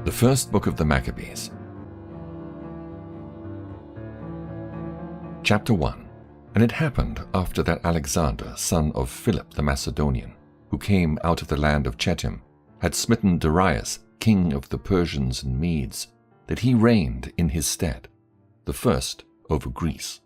The first book of the Maccabees. Chapter 1. And it happened after that Alexander, son of Philip the Macedonian, who came out of the land of Chittim, had smitten Darius, king of the Persians and Medes, that he reigned in his stead, the first over Greece,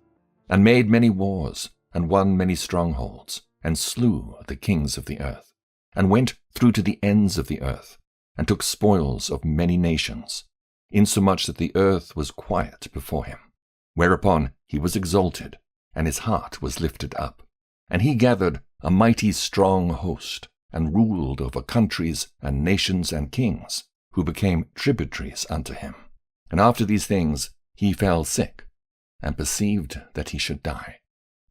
and made many wars, and won many strongholds, and slew the kings of the earth, and went through to the ends of the earth, and took spoils of many nations, insomuch that the earth was quiet before him. Whereupon he was exalted, and his heart was lifted up. And he gathered a mighty strong host, and ruled over countries and nations and kings, who became tributaries unto him. And after these things he fell sick, and perceived that he should die.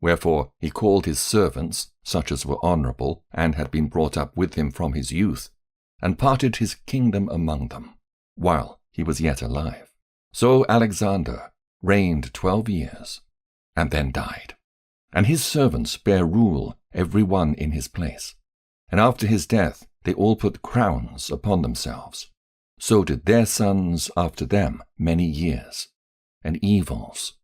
Wherefore he called his servants, such as were honorable, and had been brought up with him from his youth, and parted his kingdom among them, while he was yet alive. So Alexander reigned 12 years, and then died. And his servants bare rule every one in his place. And after his death they all put crowns upon themselves. So did their sons after them many years, and evils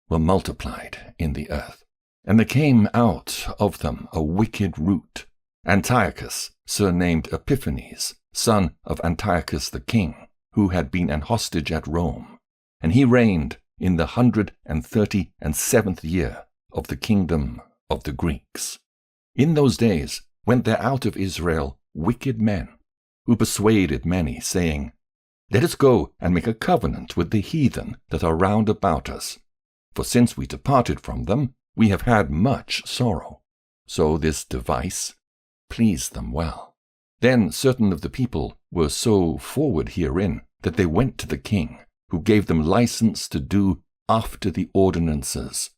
were multiplied in the earth. And there came out of them a wicked root, Antiochus, surnamed Epiphanes, son of Antiochus the king, who had been an hostage at Rome. And he reigned in the 137th year of the kingdom of the Greeks. In those days went there out of Israel wicked men, who persuaded many, saying, Let us go and make a covenant with the heathen that are round about us. For since we departed from them, we have had much sorrow. So this device pleased them well. Then certain of the people were so forward herein that they went to the king, who gave them license to do after the ordinances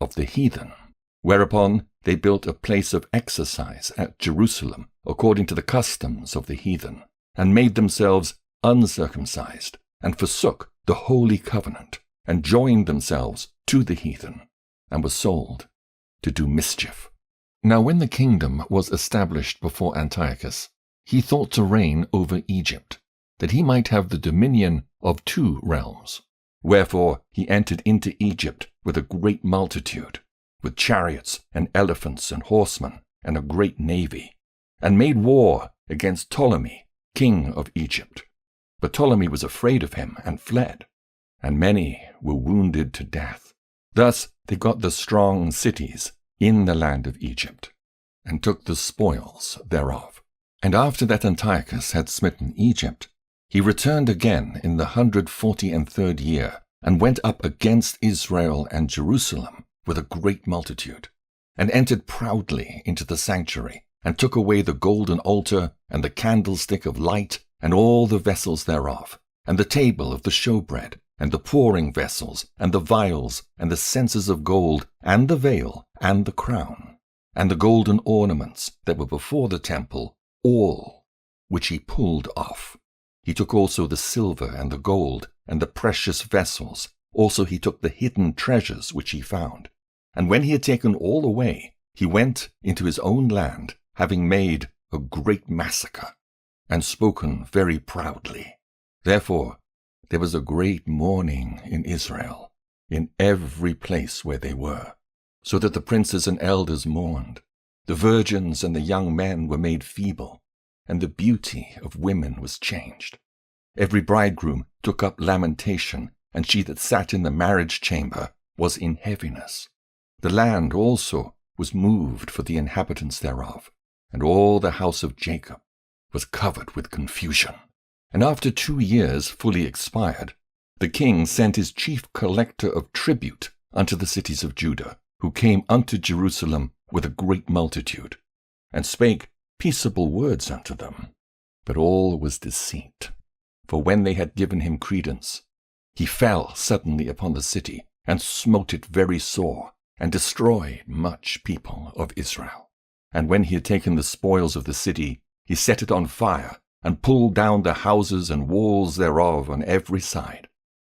of the heathen. Whereupon they built a place of exercise at Jerusalem, according to the customs of the heathen, and made themselves uncircumcised, and forsook the holy covenant, and joined themselves to the heathen, and were sold to do mischief. Now when the kingdom was established before Antiochus, he thought to reign over Egypt, that he might have the dominion of 2 realms. Wherefore he entered into Egypt with a great multitude, with chariots and elephants and horsemen, and a great navy, and made war against Ptolemy, king of Egypt. But Ptolemy was afraid of him, and fled, and many were wounded to death. Thus they got the strong cities in the land of Egypt, and took the spoils thereof. And after that Antiochus had smitten Egypt, he returned again in the 143rd year, and went up against Israel and Jerusalem with a great multitude, and entered proudly into the sanctuary, and took away the golden altar, and the candlestick of light, and all the vessels thereof, and the table of the showbread, and the pouring vessels, and the vials, and the censers of gold, and the veil, and the crown, and the golden ornaments that were before the temple, all which he pulled off. He took also the silver and the gold, and the precious vessels. Also he took the hidden treasures which he found. And when he had taken all away, he went into his own land, having made a great massacre, and spoken very proudly. Therefore there was a great mourning in Israel, in every place where they were, so that the princes and elders mourned. The virgins and the young men were made feeble, and the beauty of women was changed. Every bridegroom took up lamentation, and she that sat in the marriage chamber was in heaviness. The land also was moved for the inhabitants thereof, and all the house of Jacob was covered with confusion. And after 2 years fully expired, the king sent his chief collector of tribute unto the cities of Judah, who came unto Jerusalem with a great multitude, and spake peaceable words unto them. But all was deceit. For when they had given him credence, he fell suddenly upon the city, and smote it very sore, and destroyed much people of Israel. And when he had taken the spoils of the city, he set it on fire, and pulled down the houses and walls thereof on every side.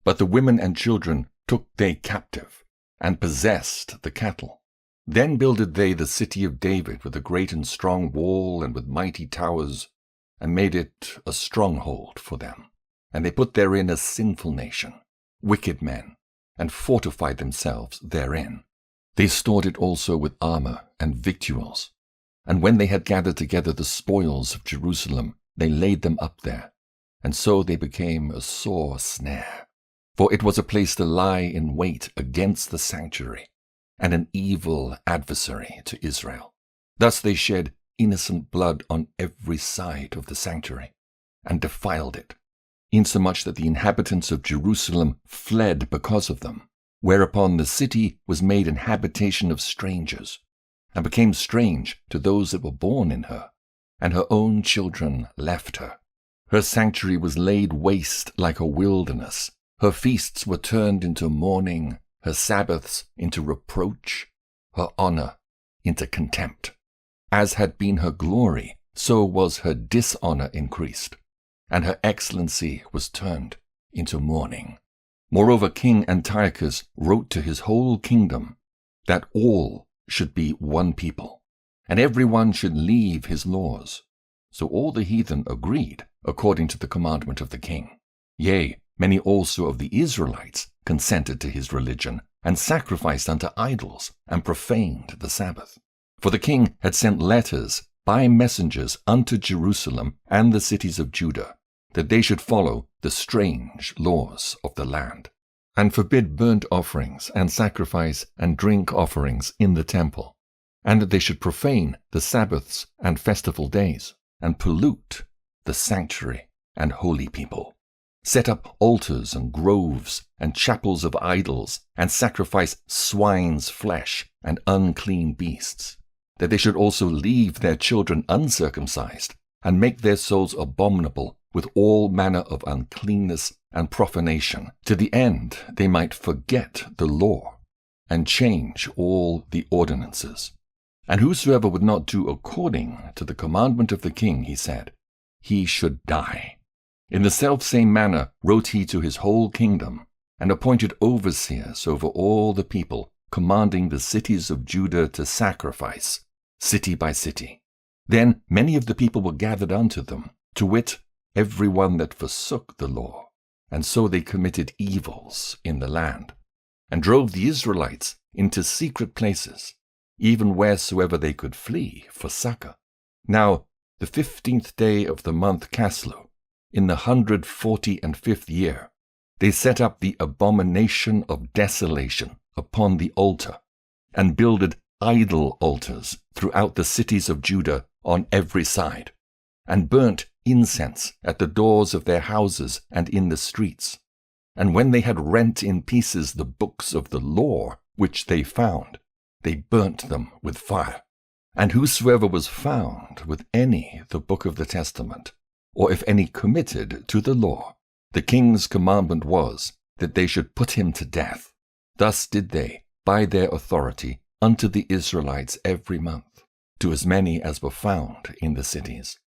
But the women and children took they captive, and possessed the cattle. Then builded they the city of David with a great and strong wall, and with mighty towers, and made it a stronghold for them. And they put therein a sinful nation, wicked men, and fortified themselves therein. They stored it also with armor and victuals. And when they had gathered together the spoils of Jerusalem, they laid them up there. And so they became a sore snare. For it was a place to lie in wait against the sanctuary, and an evil adversary to Israel. Thus they shed innocent blood on every side of the sanctuary, and defiled it, insomuch that the inhabitants of Jerusalem fled because of them, whereupon the city was made an habitation of strangers, and became strange to those that were born in her, and her own children left her. Her sanctuary was laid waste like a wilderness. Her feasts were turned into mourning, her Sabbaths into reproach, her honor into contempt. As had been her glory, so was her dishonor increased, and her excellency was turned into mourning. Moreover, King Antiochus wrote to his whole kingdom that all should be one people, and every one should leave his laws. So all the heathen agreed according to the commandment of the king. Yea, many also of the Israelites consented to his religion, and sacrificed unto idols, and profaned the Sabbath. For the king had sent letters by messengers unto Jerusalem and the cities of Judah, that they should follow the strange laws of the land, and forbid burnt offerings and sacrifice and drink offerings in the temple, and that they should profane the Sabbaths and festival days, and pollute the sanctuary and holy people, set up altars and groves and chapels of idols, and sacrifice swine's flesh and unclean beasts, that they should also leave their children uncircumcised, and make their souls abominable with all manner of uncleanness and profanation, to the end they might forget the law, and change all the ordinances. And whosoever would not do according to the commandment of the king, he said, he should die. In the selfsame manner wrote he to his whole kingdom, and appointed overseers over all the people, commanding the cities of Judah to sacrifice, city by city. Then many of the people were gathered unto them, to wit, every one that forsook the law, and so they committed evils in the land, and drove the Israelites into secret places, even wheresoever they could flee for succor. Now, the 15th day of the month Caslu, in the 145th year, they set up the abomination of desolation upon the altar, and builded idol altars throughout the cities of Judah on every side, and burnt incense at the doors of their houses and in the streets. And when they had rent in pieces the books of the law which they found, they burnt them with fire. And whosoever was found with any the book of the testament, or if any committed to the law, the king's commandment was that they should put him to death. Thus did they, by their authority, unto the Israelites every month, to as many as were found in the cities.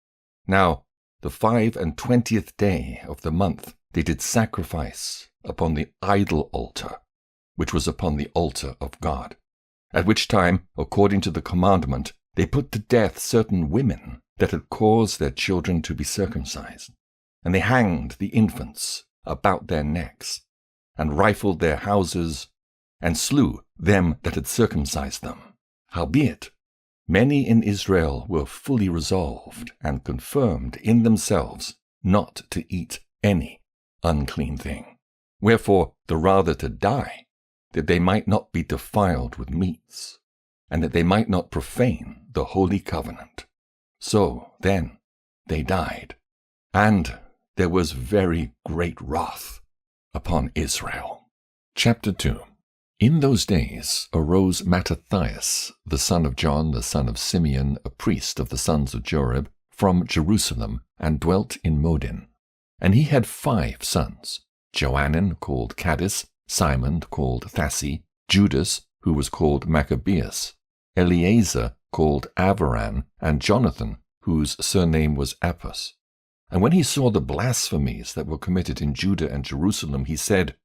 Now, the 25th day of the month they did sacrifice upon the idol altar, which was upon the altar of God, at which time, according to the commandment, they put to death certain women that had caused their children to be circumcised, and they hanged the infants about their necks, and rifled their houses, and slew them that had circumcised them. Howbeit, many in Israel were fully resolved and confirmed in themselves not to eat any unclean thing. Wherefore, the rather to die, that they might not be defiled with meats, and that they might not profane the holy covenant. So then they died, and there was very great wrath upon Israel. Chapter 2. In those days arose Mattathias, the son of John, the son of Simeon, a priest of the sons of Jorib, from Jerusalem, and dwelt in Modin. And he had 5 sons, Johanan, called Caddis, Simon, called Thassi, Judas, who was called Maccabeus, Eleazar, called Avaran, and Jonathan, whose surname was Apphus. And when he saw the blasphemies that were committed in Judah and Jerusalem, he said,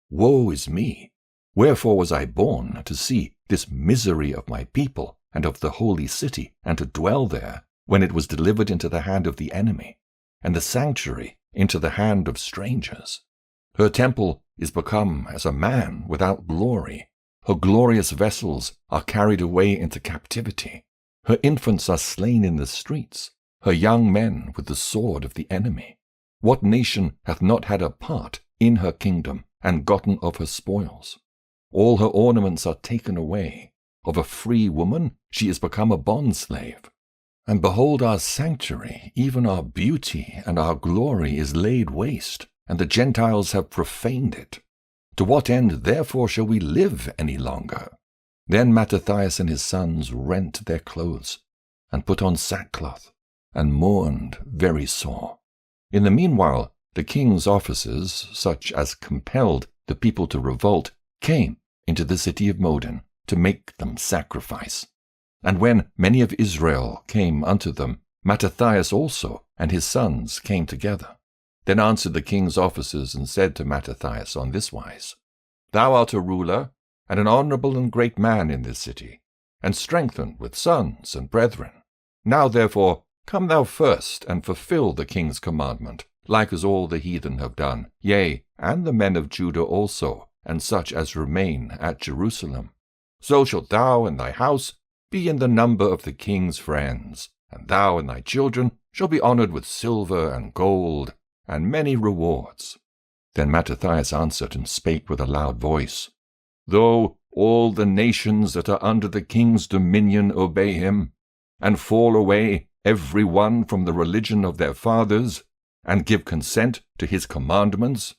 Woe is me! Wherefore was I born to see this misery of my people and of the holy city, and to dwell there, when it was delivered into the hand of the enemy, and the sanctuary into the hand of strangers. Her temple is become as a man without glory. Her glorious vessels are carried away into captivity. Her infants are slain in the streets, her young men with the sword of the enemy. What nation hath not had a part in her kingdom, and gotten of her spoils? All her ornaments are taken away. Of a free woman she is become a bondslave. And behold, our sanctuary, even our beauty and our glory, is laid waste, and the Gentiles have profaned it. To what end therefore shall we live any longer? Then Mattathias and his sons rent their clothes, and put on sackcloth, and mourned very sore. In the meanwhile the king's officers, such as compelled the people to revolt, came into the city of Modin to make them sacrifice. And when many of Israel came unto them, Mattathias also and his sons came together. Then answered the king's officers and said to Mattathias on this wise, Thou art a ruler, and an honorable and great man in this city, and strengthened with sons and brethren. Now therefore come thou first, and fulfill the king's commandment, like as all the heathen have done, yea, and the men of Judah also, and such as remain at Jerusalem. So shalt thou and thy house be in the number of the king's friends, and thou and thy children shall be honored with silver and gold, and many rewards. Then Mattathias answered and spake with a loud voice, Though all the nations that are under the king's dominion obey him, and fall away every one from the religion of their fathers, and give consent to his commandments,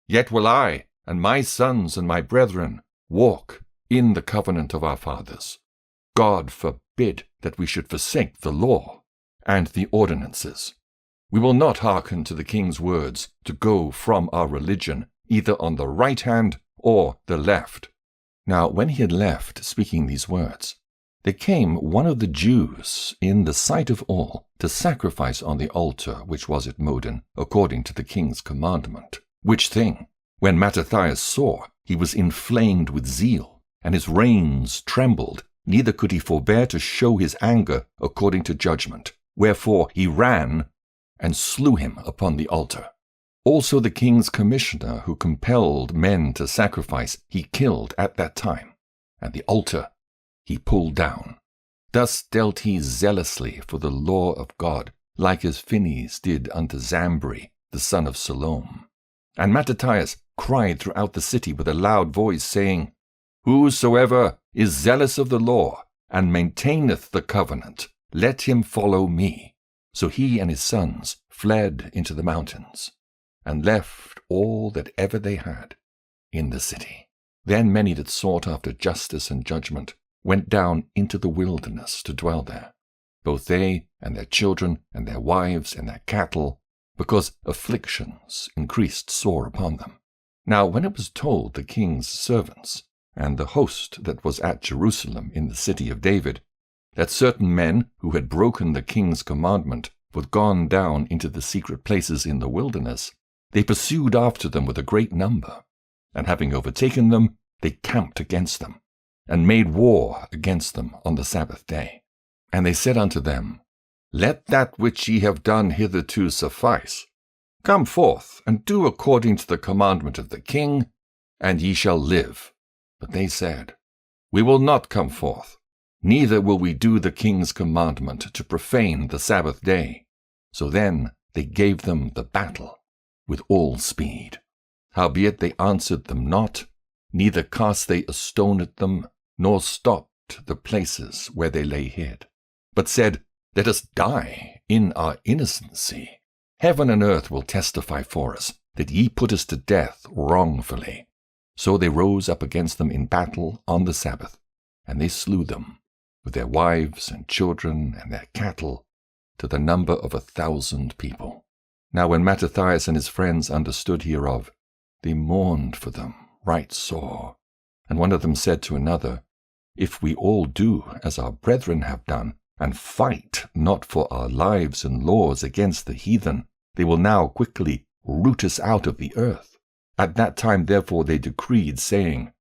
yet will I and my sons and my brethren walk in the covenant of our fathers. God forbid that we should forsake the law and the ordinances. We will not hearken to the king's words to go from our religion, either on the right hand or the left. Now when he had left speaking these words, there came one of the Jews in the sight of all to sacrifice on the altar which was at Modin, according to the king's commandment. Which thing, when Mattathias saw, he was inflamed with zeal, and his reins trembled, neither could he forbear to show his anger according to judgment. Wherefore he ran and slew him upon the altar. Also the king's commissioner, who compelled men to sacrifice, he killed at that time, and the altar he pulled down. Thus dealt he zealously for the law of God, like as Phinehas did unto Zambri, the son of Salom. And Mattathias cried throughout the city with a loud voice, saying, Whosoever is zealous of the law, and maintaineth the covenant, let him follow me. So he and his sons fled into the mountains, and left all that ever they had in the city. Then many that sought after justice and judgment went down into the wilderness to dwell there, both they and their children and their wives and their cattle, because afflictions increased sore upon them. Now when it was told the king's servants and the host that was at Jerusalem in the city of David, that certain men who had broken the king's commandment were gone down into the secret places in the wilderness, they pursued after them with a great number, and having overtaken them, they camped against them, and made war against them on the Sabbath day. And they said unto them, Let that which ye have done hitherto suffice. Come forth, and do according to the commandment of the king, and ye shall live. But they said, We will not come forth, neither will we do the king's commandment to profane the Sabbath day. So then they gave them the battle with all speed. Howbeit they answered them not, neither cast they a stone at them, nor stopped the places where they lay hid, but said, Let us die in our innocency. Heaven and earth will testify for us, that ye put us to death wrongfully. So they rose up against them in battle on the Sabbath, and they slew them, with their wives and children and their cattle, to the number of 1,000 people. Now when Mattathias and his friends understood hereof, they mourned for them right sore. And one of them said to another, If we all do as our brethren have done, and fight not for our lives and laws against the heathen, they will now quickly root us out of the earth. At that time therefore they decreed, saying,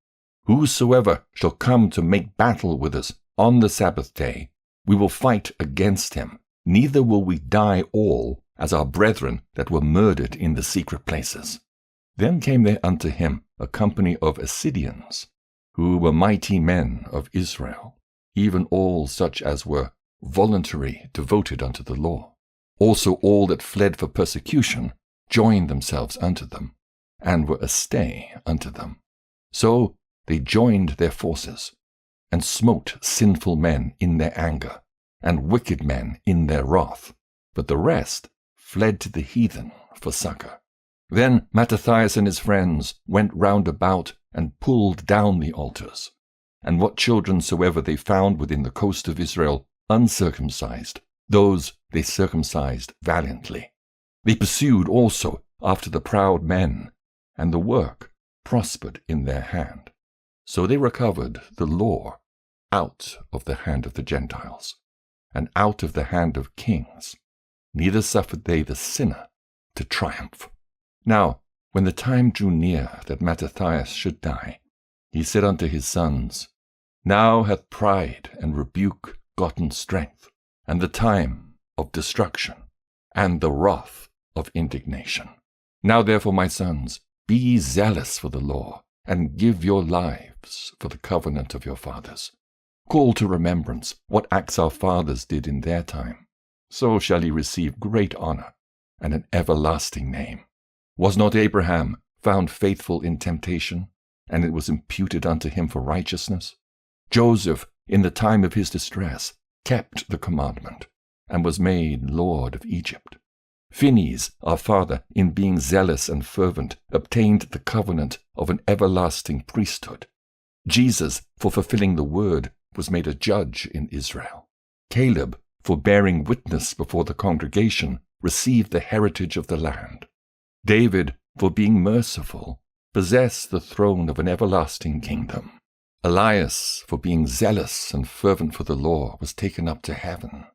Whosoever shall come to make battle with us on the Sabbath day, we will fight against him, neither will we die all, as our brethren that were murdered in the secret places. Then came there unto him a company of Assyrians, who were mighty men of Israel, even all such as were voluntary devoted unto the law. Also all that fled for persecution joined themselves unto them, and were a stay unto them. So they joined their forces, and smote sinful men in their anger, and wicked men in their wrath. But the rest fled to the heathen for succor. Then Mattathias and his friends went round about and pulled down the altars, and what children soever they found within the coast of Israel uncircumcised, those they circumcised valiantly. They pursued also after the proud men, and the work prospered in their hand. So they recovered the law out of the hand of the Gentiles, and out of the hand of kings, neither suffered they the sinner to triumph. Now, when the time drew near that Mattathias should die, he said unto his sons, Now hath pride and rebuke gotten strength, and the time of destruction, and the wrath of indignation. Now therefore, my sons, be ye zealous for the law, and give your lives for the covenant of your fathers. Call to remembrance what acts our fathers did in their time. So shall ye receive great honor and an everlasting name. Was not Abraham found faithful in temptation, and it was imputed unto him for righteousness? Joseph, in the time of his distress, kept the commandment, and was made Lord of Egypt. Phinehas, our father, in being zealous and fervent, obtained the covenant of an everlasting priesthood. Jesus, for fulfilling the word, was made a judge in Israel. Caleb, for bearing witness before the congregation, received the heritage of the land. David, for being merciful, possessed the throne of an everlasting kingdom. Elias, for being zealous and fervent for the law, was taken up to heaven.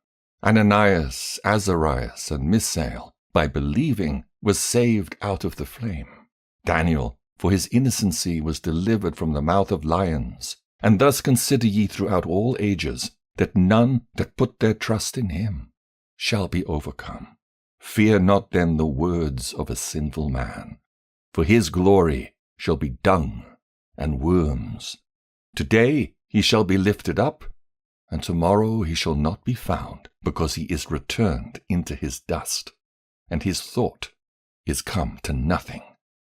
Ananias, Azarias, and Misael, by believing, was saved out of the flame. Daniel, for his innocency, was delivered from the mouth of lions. And thus consider ye throughout all ages, that none that put their trust in him shall be overcome. Fear not then the words of a sinful man, for his glory shall be dung and worms. Today he shall be lifted up, and tomorrow he shall not be found, because he is returned into his dust, and his thought is come to nothing.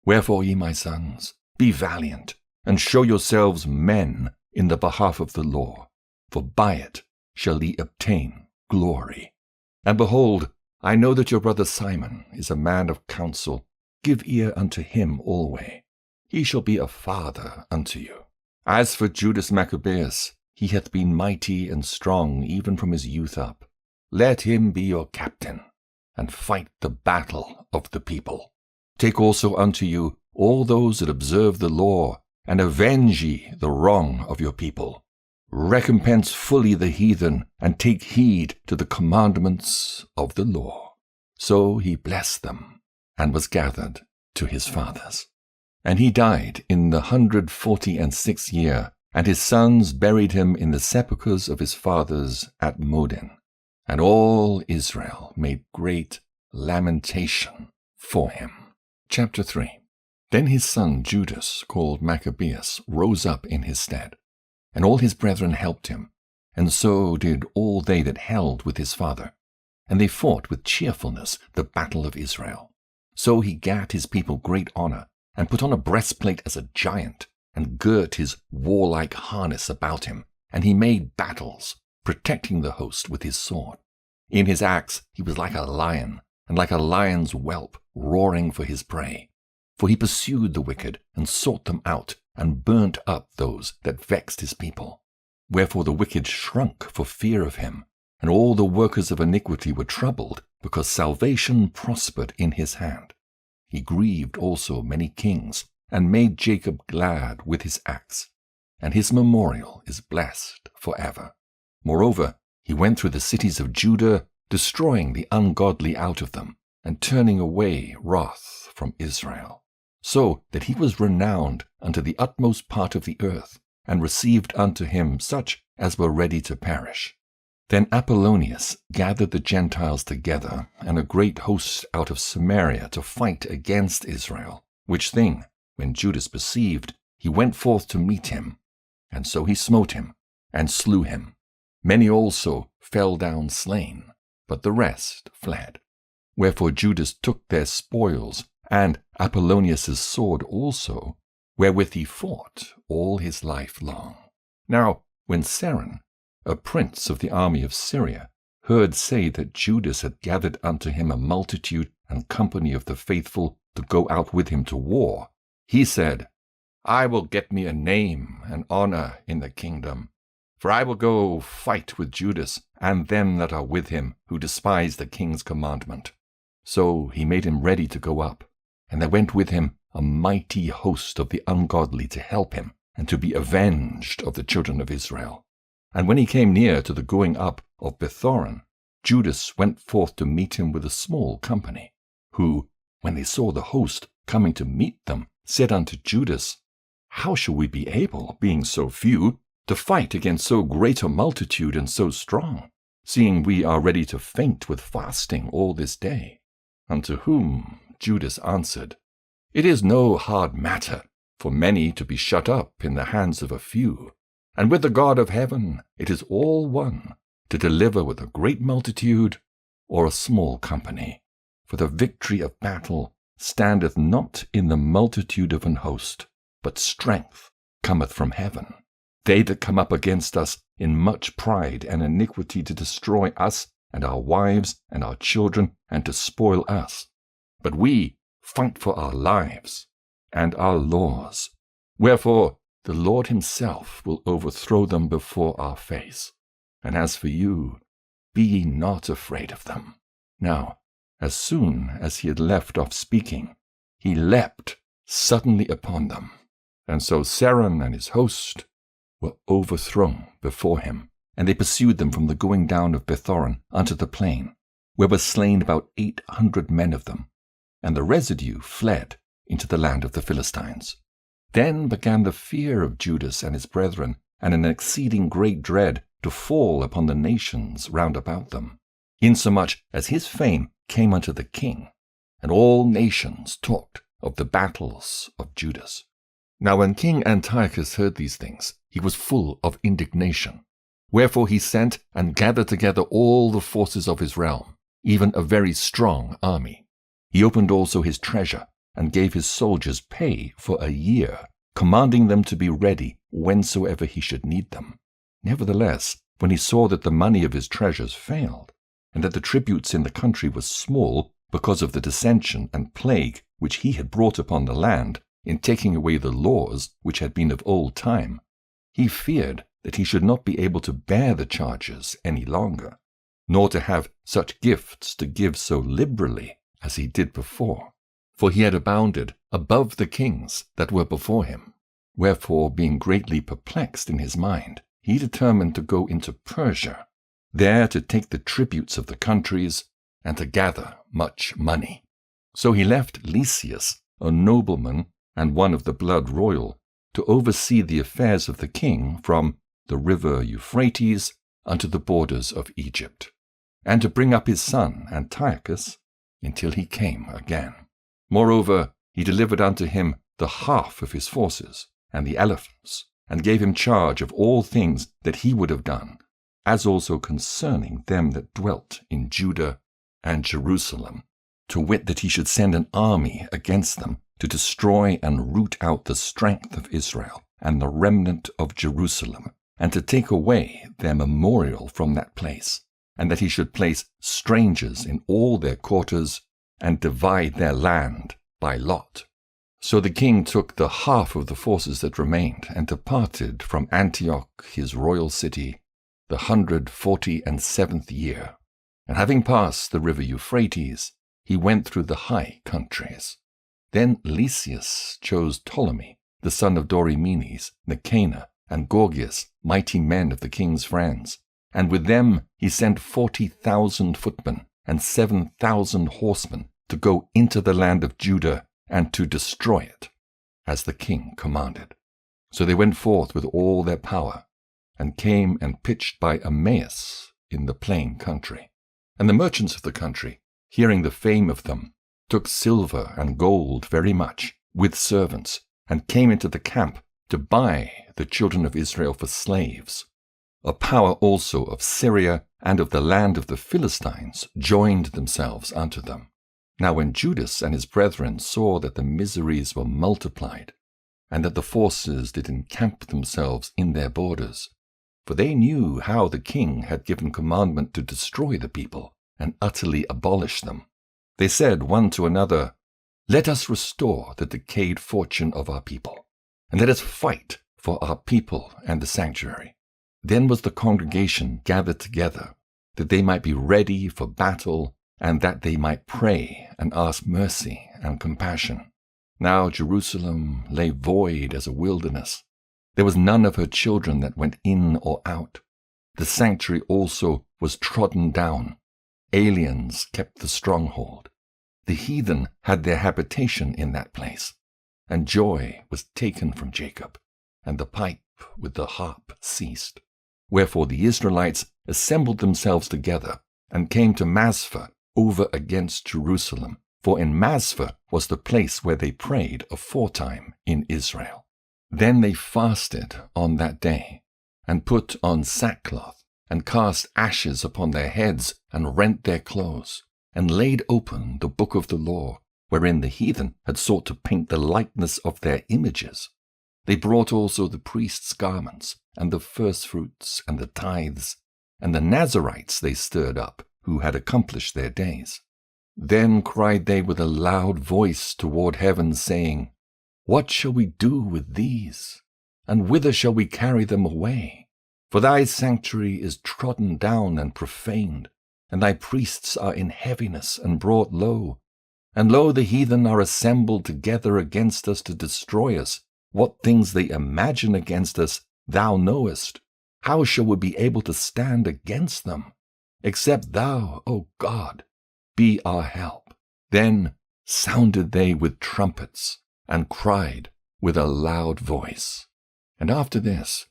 Wherefore, ye my sons, be valiant, and show yourselves men in the behalf of the law, for by it shall ye obtain glory. And behold, I know that your brother Simon is a man of counsel. Give ear unto him alway. He shall be a father unto you. As for Judas Maccabeus, he hath been mighty and strong even from his youth up. Let him be your captain, and fight the battle of the people. Take also unto you all those that observe the law, and avenge ye the wrong of your people. Recompense fully the heathen, and take heed to the commandments of the law. So he blessed them, and was gathered to his fathers. And he died in the 146th year, and his sons buried him in the sepulchres of his fathers at Modin. And all Israel made great lamentation for him. Chapter 3. Then his son Judas, called Maccabeus, rose up in his stead, and all his brethren helped him, and so did all they that held with his father. And they fought with cheerfulness the battle of Israel. So he gat his people great honor, and put on a breastplate as a giant, and girt his warlike harness about him, and he made battles, protecting the host with his sword. In his acts he was like a lion, and like a lion's whelp, roaring for his prey. For he pursued the wicked, and sought them out, and burnt up those that vexed his people. Wherefore the wicked shrunk for fear of him, and all the workers of iniquity were troubled, because salvation prospered in his hand. He grieved also many kings, and made Jacob glad with his acts, and his memorial is blessed forever. Moreover, he went through the cities of Judah, destroying the ungodly out of them, and turning away wrath from Israel, so that he was renowned unto the utmost part of the earth, and received unto him such as were ready to perish. Then Apollonius gathered the Gentiles together and a great host out of Samaria to fight against Israel, which thing, when Judas perceived, he went forth to meet him. And so he smote him, and slew him. Many also fell down slain, but the rest fled. Wherefore Judas took their spoils, and Apollonius's sword also, wherewith he fought all his life long. Now when Seron, a prince of the army of Syria, heard say that Judas had gathered unto him a multitude and company of the faithful to go out with him to war, he said, I will get me a name and honor in the kingdom, for I will go fight with Judas and them that are with him who despise the king's commandment. So he made him ready to go up, and there went with him a mighty host of the ungodly to help him, and to be avenged of the children of Israel. And when he came near to the going up of Bethoron, Judas went forth to meet him with a small company, who, when they saw the host coming to meet them, said unto Judas, How shall we be able, being so few, to fight against so great a multitude and so strong, seeing we are ready to faint with fasting all this day? Unto whom Judas answered, It is no hard matter for many to be shut up in the hands of a few, and with the God of heaven it is all one, to deliver with a great multitude or a small company. For the victory of battle standeth not in the multitude of an host, but strength cometh from heaven. They that come up against us in much pride and iniquity to destroy us and our wives and our children, and to spoil us. But we fight for our lives and our laws. Wherefore the Lord himself will overthrow them before our face. And as for you, be ye not afraid of them. Now, as soon as he had left off speaking, he leapt suddenly upon them. And so Seron and his host were overthrown before him, and they pursued them from the going down of Bethoron unto the plain, where were slain about 800 men of them, and the residue fled into the land of the Philistines. Then began the fear of Judas and his brethren, and an exceeding great dread to fall upon the nations round about them, insomuch as his fame came unto the king, and all nations talked of the battles of Judas. Now when King Antiochus heard these things, he was full of indignation. Wherefore he sent and gathered together all the forces of his realm, even a very strong army. He opened also his treasure, and gave his soldiers pay for a year, commanding them to be ready whensoever he should need them. Nevertheless, when he saw that the money of his treasures failed, and that the tributes in the country were small because of the dissension and plague which he had brought upon the land in taking away the laws which had been of old time, he feared that he should not be able to bear the charges any longer, nor to have such gifts to give so liberally as he did before. For he had abounded above the kings that were before him. Wherefore, being greatly perplexed in his mind, he determined to go into Persia, there to take the tributes of the countries, and to gather much money. So he left Lysias, a nobleman and one of the blood royal, to oversee the affairs of the king from the river Euphrates unto the borders of Egypt, and to bring up his son Antiochus until he came again. Moreover, he delivered unto him the half of his forces and the elephants, and gave him charge of all things that he would have done, as also concerning them that dwelt in Judah and Jerusalem, to wit that he should send an army against them to destroy and root out the strength of Israel and the remnant of Jerusalem, and to take away their memorial from that place, and that he should place strangers in all their quarters, and divide their land by lot. So the king took the half of the forces that remained, and departed from Antioch his royal city, the 147th year. And having passed the river Euphrates, he went through the high countries. Then Lysias chose Ptolemy, the son of Dorymenes, Nicanor, and Gorgias, mighty men of the king's friends, and with them he sent 40,000 footmen and 7,000 horsemen to go into the land of Judah and to destroy it, as the king commanded. So they went forth with all their power, and came and pitched by Emmaus, in the plain country. And the merchants of the country, hearing the fame of them, took silver and gold very much, with servants, and came into the camp to buy the children of Israel for slaves. A power also of Syria and of the land of the Philistines joined themselves unto them. Now when Judas and his brethren saw that the miseries were multiplied, and that the forces did encamp themselves in their borders, for they knew how the king had given commandment to destroy the people and utterly abolish them, they said one to another, Let us restore the decayed fortune of our people, and let us fight for our people and the sanctuary. Then was the congregation gathered together, that they might be ready for battle, and that they might pray and ask mercy and compassion. Now Jerusalem lay void as a wilderness. There was none of her children that went in or out. The sanctuary also was trodden down. Aliens kept the stronghold. The heathen had their habitation in that place. And joy was taken from Jacob, and the pipe with the harp ceased. Wherefore the Israelites assembled themselves together, and came to Maccabbe over against Jerusalem. For in Maccabbe was the place where they prayed aforetime in Israel. Then they fasted on that day, and put on sackcloth, and cast ashes upon their heads, and rent their clothes, and laid open the book of the law, wherein the heathen had sought to paint the likeness of their images. They brought also the priests' garments, and the firstfruits, and the tithes, and the Nazarites they stirred up, who had accomplished their days. Then cried they with a loud voice toward heaven, saying, What shall we do with these? And whither shall we carry them away? For thy sanctuary is trodden down and profaned, and thy priests are in heaviness and brought low. And lo, the heathen are assembled together against us to destroy us. What things they imagine against us thou knowest. How shall we be able to stand against them? Except thou, O God, be our help. Then sounded they with trumpets, and cried with a loud voice. And after this,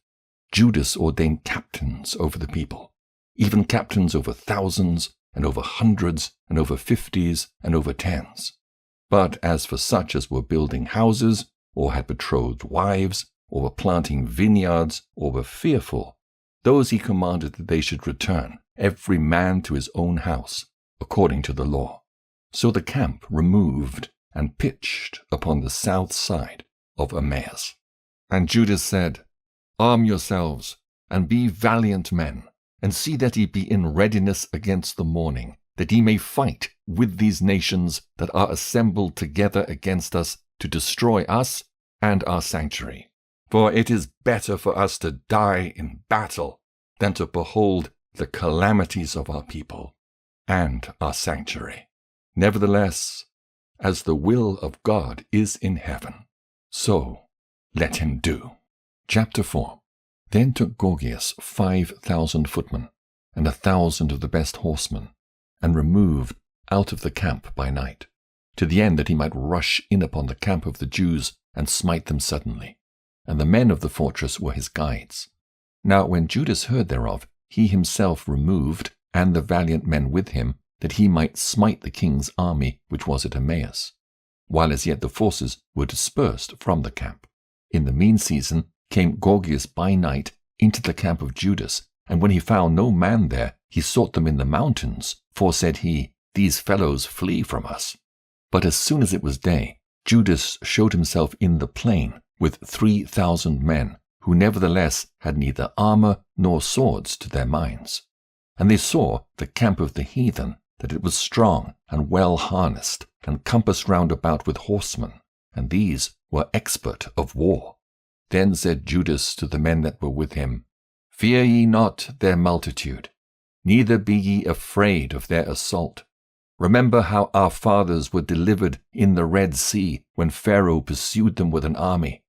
Judas ordained captains over the people, even captains over thousands, and over hundreds, and over 50s, and over 10s. But as for such as were building houses, or had betrothed wives, or were planting vineyards, or were fearful, those he commanded that they should return, every man to his own house, according to the law. So the camp removed and pitched upon the south side of Emmaus. And Judas said, Arm yourselves, and be valiant men, and see that ye be in readiness against the morning, that ye may fight with these nations that are assembled together against us to destroy us and our sanctuary. For it is better for us to die in battle than to behold the calamities of our people and our sanctuary. Nevertheless, as the will of God is in heaven, so let him do. Chapter 4. Then took Gorgias 5,000 footmen, and 1,000 of the best horsemen, and removed out of the camp by night, to the end that he might rush in upon the camp of the Jews and smite them suddenly. And the men of the fortress were his guides. Now when Judas heard thereof, he himself removed, and the valiant men with him, that he might smite the king's army which was at Emmaus, while as yet the forces were dispersed from the camp. In the mean season came Gorgias by night into the camp of Judas, and when he found no man there, he sought them in the mountains, for, said he, These fellows flee from us. But as soon as it was day, Judas showed himself in the plain with 3,000 men, who nevertheless had neither armor nor swords to their minds. And they saw the camp of the heathen, that it was strong and well harnessed, and compassed round about with horsemen, and these were expert of war. Then said Judas to the men that were with him, Fear ye not their multitude, neither be ye afraid of their assault. Remember how our fathers were delivered in the Red Sea, when Pharaoh pursued them with an army.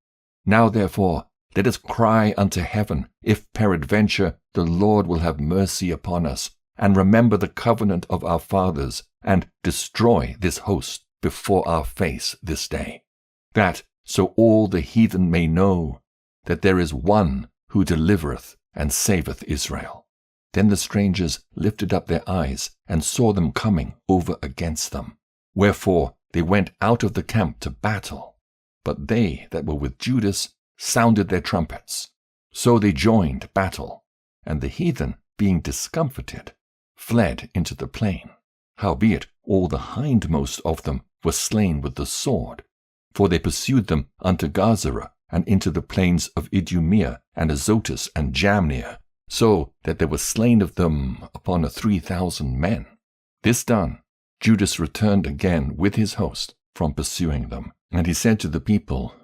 Now therefore let us cry unto heaven, if peradventure the Lord will have mercy upon us, and remember the covenant of our fathers, and destroy this host before our face this day, that so all the heathen may know that there is one who delivereth and saveth Israel. Then the strangers lifted up their eyes and saw them coming over against them. Wherefore they went out of the camp to battle. But they that were with Judas sounded their trumpets. So they joined battle, and the heathen, being discomfited, fled into the plain. Howbeit all the hindmost of them were slain with the sword. For they pursued them unto Gazara, and into the plains of Idumea, and Azotus, and Jamnia, so that there were slain of them upon 3,000 men. This done, Judas returned again with his host from pursuing them. And he said to the people,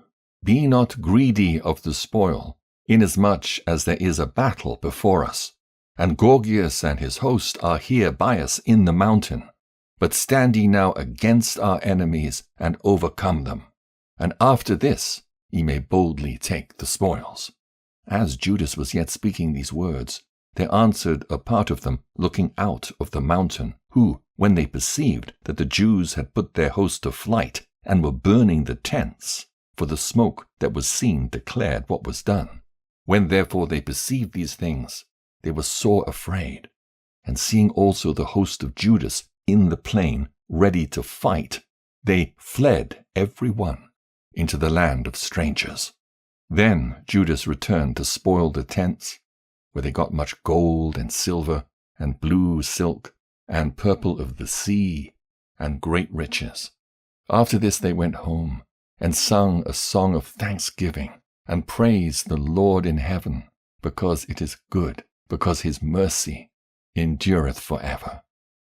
Be not greedy of the spoil, inasmuch as there is a battle before us, and Gorgias and his host are here by us in the mountain. But stand ye now against our enemies, and overcome them. And after this ye may boldly take the spoils. As Judas was yet speaking these words, there answered a part of them looking out of the mountain, who, when they perceived that the Jews had put their host to flight, and were burning the tents, for the smoke that was seen declared what was done. When therefore they perceived these things, they were sore afraid, and seeing also the host of Judas in the plain ready to fight, they fled every one into the land of strangers. Then Judas returned to spoil the tents, where they got much gold and silver, and blue silk, and purple of the sea, and great riches. After this they went home, and sung a song of thanksgiving, and praised the Lord in heaven, because it is good, because his mercy endureth forever.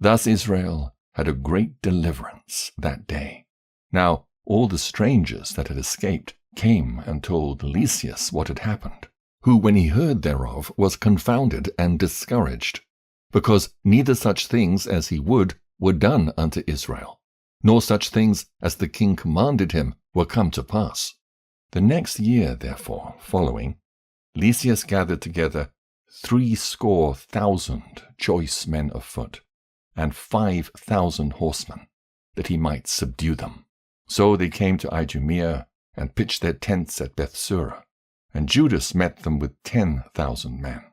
Thus Israel had a great deliverance that day. Now all the strangers that had escaped came and told Lysias what had happened, who, when he heard thereof, was confounded and discouraged, because neither such things as he would were done unto Israel, nor such things as the king commanded him were come to pass. The next year, therefore, following, Lysias gathered together 70,000 choice men of foot, and 5,000 horsemen, that he might subdue them. So they came to Idumea, and pitched their tents at Bethsura. And Judas met them with 10,000 men.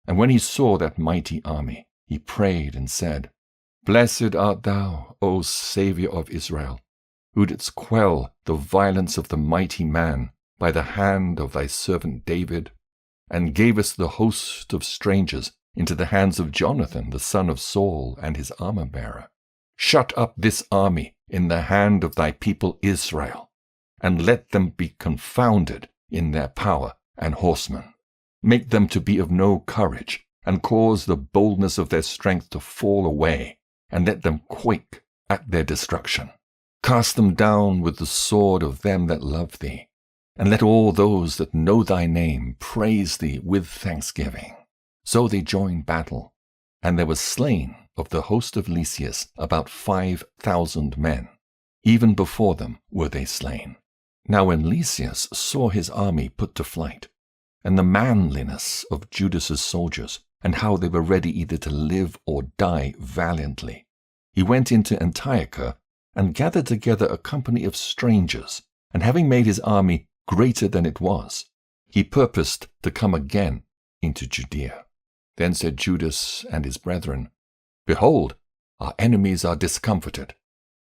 And when he saw that mighty army, he prayed and said, Blessed art thou, O Saviour of Israel, who didst quell the violence of the mighty man by the hand of thy servant David, and gavest the host of strangers into the hands of Jonathan the son of Saul and his armor-bearer. Shut up this army in the hand of thy people Israel, and let them be confounded in their power and horsemen. Make them to be of no courage, and cause the boldness of their strength to fall away, and let them quake at their destruction. Cast them down with the sword of them that love thee, and let all those that know thy name praise thee with thanksgiving. So they joined battle, and there was slain of the host of Lysias about 5,000 men. Even before them were they slain. Now when Lysias saw his army put to flight, and the manliness of Judas's soldiers, and how they were ready either to live or die valiantly, he went into Antiochia, and gathered together a company of strangers, and having made his army greater than it was, he purposed to come again into Judea. Then said Judas and his brethren, Behold, our enemies are discomfited.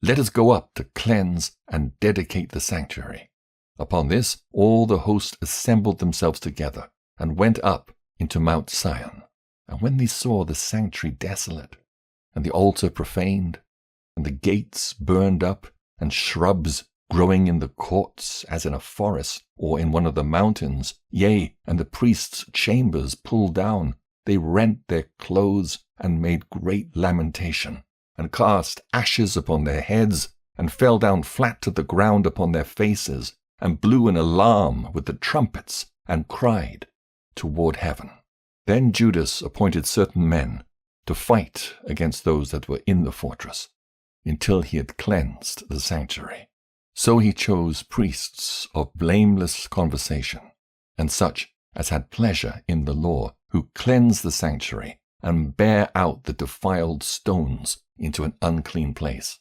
Let us go up to cleanse and dedicate the sanctuary. Upon this all the host assembled themselves together, and went up into Mount Sion. And when they saw the sanctuary desolate, and the altar profaned, and the gates burned up, and shrubs growing in the courts as in a forest or in one of the mountains, yea, and the priests' chambers pulled down, they rent their clothes and made great lamentation, and cast ashes upon their heads, and fell down flat to the ground upon their faces, and blew an alarm with the trumpets, and cried toward heaven. Then Judas appointed certain men to fight against those that were in the fortress, until he had cleansed the sanctuary. So he chose priests of blameless conversation, and such as had pleasure in the law, who cleansed the sanctuary, and bare out the defiled stones into an unclean place.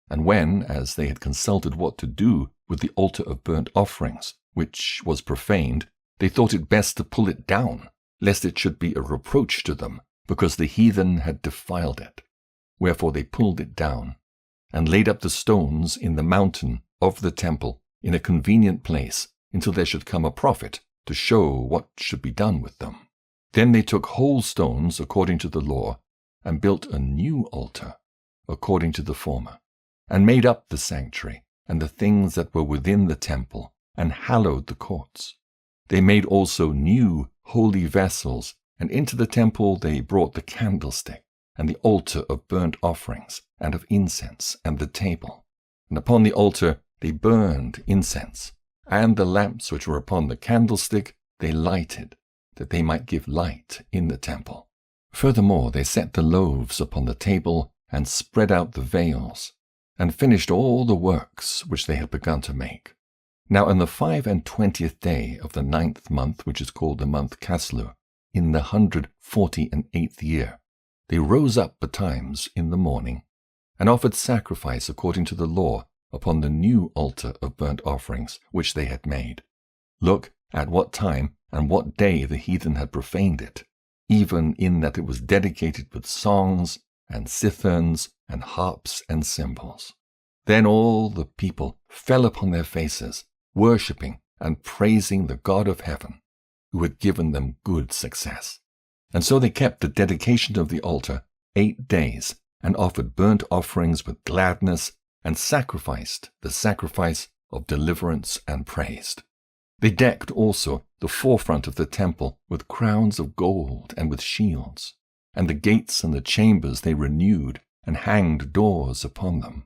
And when, as they had consulted what to do with the altar of burnt offerings, which was profaned, they thought it best to pull it down, lest it should be a reproach to them because the heathen had defiled it. Wherefore they pulled it down, and laid up the stones in the mountain of the temple in a convenient place, until there should come a prophet to show what should be done with them. Then they took whole stones according to the law, and built a new altar according to the former, and made up the sanctuary and the things that were within the temple, and hallowed the courts. They made also new holy vessels, and into the temple they brought the candlestick, and the altar of burnt offerings, and of incense, and the table. And upon the altar they burned incense, and the lamps which were upon the candlestick they lighted, that they might give light in the temple. Furthermore they set the loaves upon the table, and spread out the veils, and finished all the works which they had begun to make. Now in the 25th day of the 9th month, which is called the month Caslu, in the 148th year, they rose up betimes in the morning, and offered sacrifice according to the law upon the new altar of burnt offerings which they had made. Look at what time and what day the heathen had profaned it, even in that it was dedicated with songs and citherns and harps and cymbals. Then all the people fell upon their faces, worshipping and praising the God of heaven, who had given them good success. And so they kept the dedication of the altar 8 days, and offered burnt offerings with gladness, and sacrificed the sacrifice of deliverance and praised. They decked also the forefront of the temple with crowns of gold and with shields, and the gates and the chambers they renewed, and hanged doors upon them.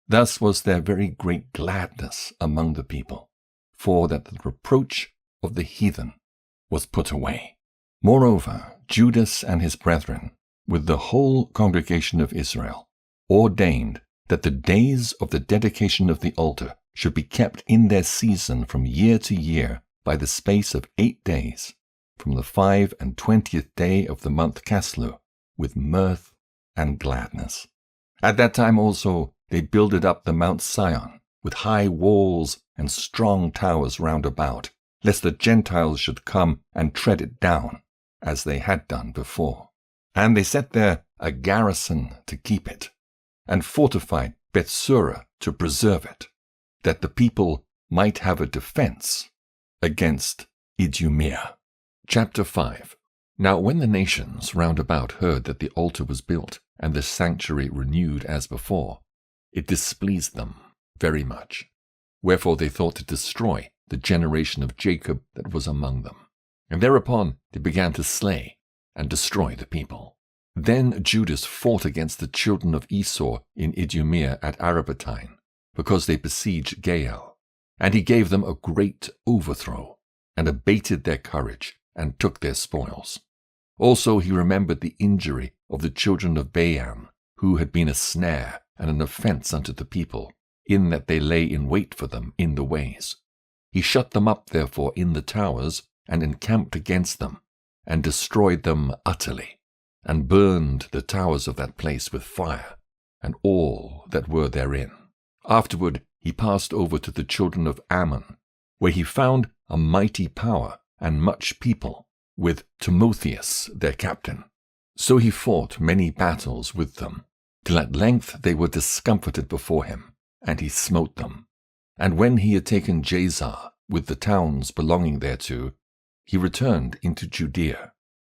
Thus was there very great gladness among the people, for that the reproach of the heathen was put away. Moreover, Judas and his brethren, with the whole congregation of Israel, ordained that the days of the dedication of the altar should be kept in their season from year to year by the space of 8 days, from the 25th day of the month Caslu, with mirth and gladness. At that time also they builded up the Mount Sion, with high walls and strong towers round about, lest the Gentiles should come and tread it down, as they had done before. And they set there a garrison to keep it, and fortified Bethsura to preserve it, that the people might have a defense against Idumea. Chapter 5. Now when the nations round about heard that the altar was built, and the sanctuary renewed as before, it displeased them very much. Wherefore they thought to destroy the generation of Jacob that was among them. And thereupon they began to slay and destroy the people. Then Judas fought against the children of Esau in Idumea at Arabatine, because they besieged Gaal. And he gave them a great overthrow, and abated their courage, and took their spoils. Also he remembered the injury of the children of Baalim, who had been a snare and an offense unto the people, in that they lay in wait for them in the ways. He shut them up therefore in the towers, and encamped against them, and destroyed them utterly, and burned the towers of that place with fire, and all that were therein. Afterward he passed over to the children of Ammon, where he found a mighty power and much people, with Timotheus their captain. So he fought many battles with them, till at length they were discomfited before him, and he smote them. And when he had taken Jazer, with the towns belonging thereto, he returned into Judea.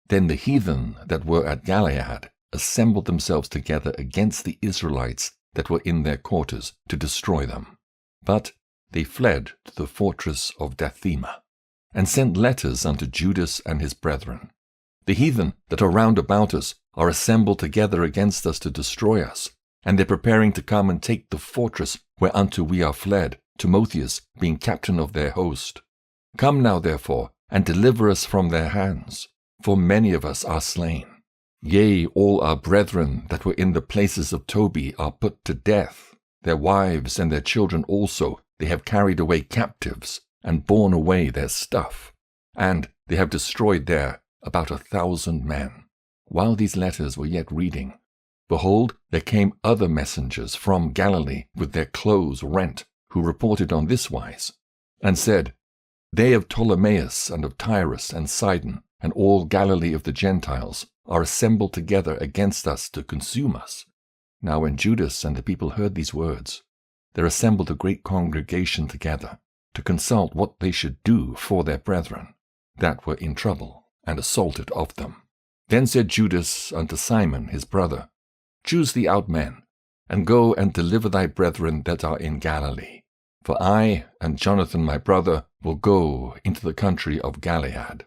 Then the heathen that were at Gilead assembled themselves together against the Israelites that were in their quarters to destroy them. But they fled to the fortress of Dathema, and sent letters unto Judas and his brethren. The heathen that are round about us are assembled together against us to destroy us, and they're preparing to come and take the fortress whereunto we are fled, Timotheus being captain of their host. Come now therefore, and deliver us from their hands, for many of us are slain. Yea, all our brethren that were in the places of Tobi are put to death. Their wives and their children also they have carried away captives, and borne away their stuff. And they have destroyed there about 1,000 men. While these letters were yet reading, behold, there came other messengers from Galilee with their clothes rent, who reported on this wise, and said, They of Ptolemais and of Tyrus and Sidon, and all Galilee of the Gentiles, are assembled together against us to consume us. Now when Judas and the people heard these words, there assembled a great congregation together to consult what they should do for their brethren that were in trouble and assaulted of them. Then said Judas unto Simon his brother, Choose thee out men, and go and deliver thy brethren that are in Galilee. For I and Jonathan my brother will go into the country of Gilead.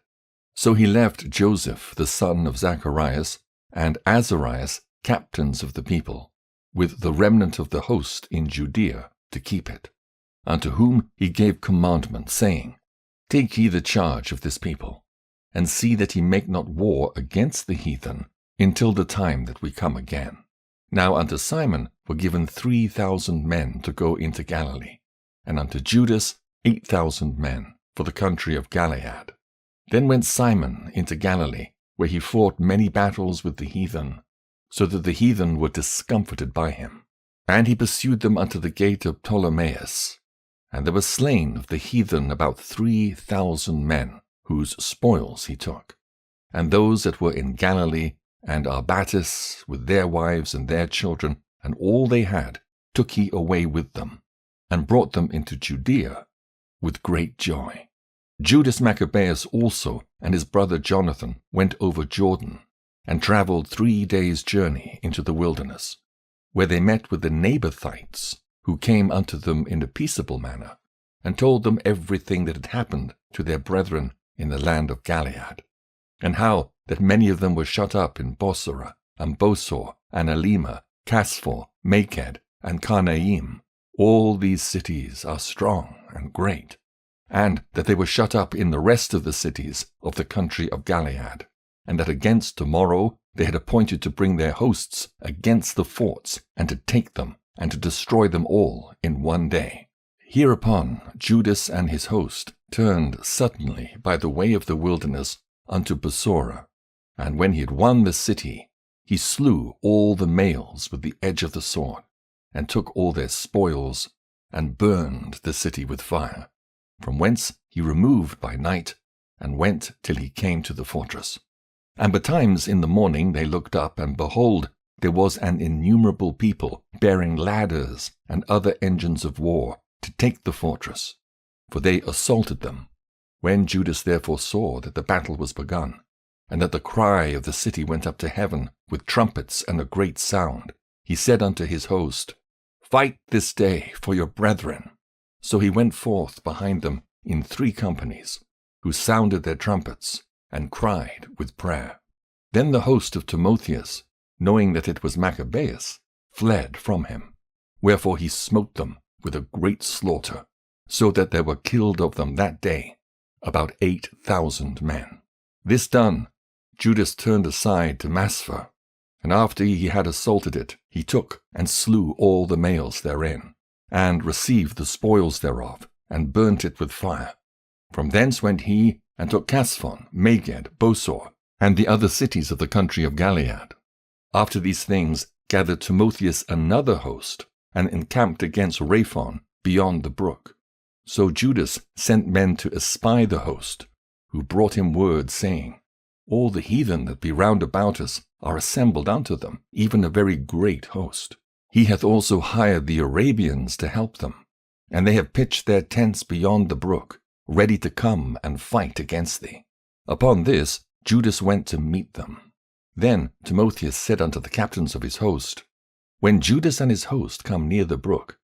So he left Joseph the son of Zacharias and Azarias captains of the people, with the remnant of the host in Judea to keep it, unto whom he gave commandment, saying, Take ye the charge of this people, and see that ye make not war against the heathen until the time that we come again. Now unto Simon were given 3,000 men to go into Galilee, and unto Judas 8,000 men for the country of Gilead. Then went Simon into Galilee, where he fought many battles with the heathen, so that the heathen were discomfited by him. And he pursued them unto the gate of Ptolemais. And there were slain of the heathen about 3,000 men, whose spoils he took. And those that were in Galilee and Arbatis, with their wives and their children, and all they had, took he away with them, and brought them into Judea with great joy. Judas Maccabeus also and his brother Jonathan went over Jordan, and travelled 3 days' journey into the wilderness, where they met with the Nabathites, who came unto them in a peaceable manner, and told them everything that had happened to their brethren in the land of Gilead, and how that many of them were shut up in Bosra, and Bosor, and Alima, Casphor, Maked, and Karnaim. All these cities are strong and great, and that they were shut up in the rest of the cities of the country of Gilead, and that against tomorrow they had appointed to bring their hosts against the forts, and to take them, and to destroy them all in one day. Hereupon Judas and his host turned suddenly by the way of the wilderness unto Bosora, and when he had won the city, he slew all the males with the edge of the sword, and took all their spoils, and burned the city with fire, from whence he removed by night, and went till he came to the fortress. And betimes in the morning they looked up, and behold, there was an innumerable people bearing ladders and other engines of war to take the fortress, for they assaulted them. When Judas therefore saw that the battle was begun, and that the cry of the city went up to heaven with trumpets and a great sound, he said unto his host, Fight this day for your brethren. So he went forth behind them in 3 companies, who sounded their trumpets, and cried with prayer. Then the host of Timotheus, knowing that it was Maccabeus, fled from him. Wherefore he smote them with a great slaughter, so that there were killed of them that day about 8,000 men. This done, Judas turned aside to Maspha, and after he had assaulted it, he took and slew all the males therein, and received the spoils thereof, and burnt it with fire. From thence went he, and took Casphon, Maged, Bosor, and the other cities of the country of Gilead. After these things gathered Timotheus another host, and encamped against Raphon beyond the brook. So Judas sent men to espy the host, who brought him word, saying, All the heathen that be round about us are assembled unto them, even a very great host. He hath also hired the Arabians to help them, and they have pitched their tents beyond the brook, ready to come and fight against thee. Upon this Judas went to meet them. Then Timotheus said unto the captains of his host, When Judas and his host come near the brook,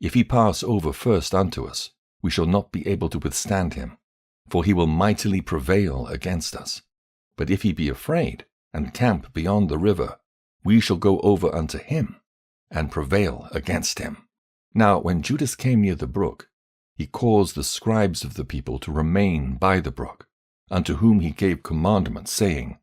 if he pass over first unto us, we shall not be able to withstand him, for he will mightily prevail against us. But if he be afraid, and camp beyond the river, we shall go over unto him, and prevail against him. Now when Judas came near the brook, he caused the scribes of the people to remain by the brook, unto whom he gave commandment, saying,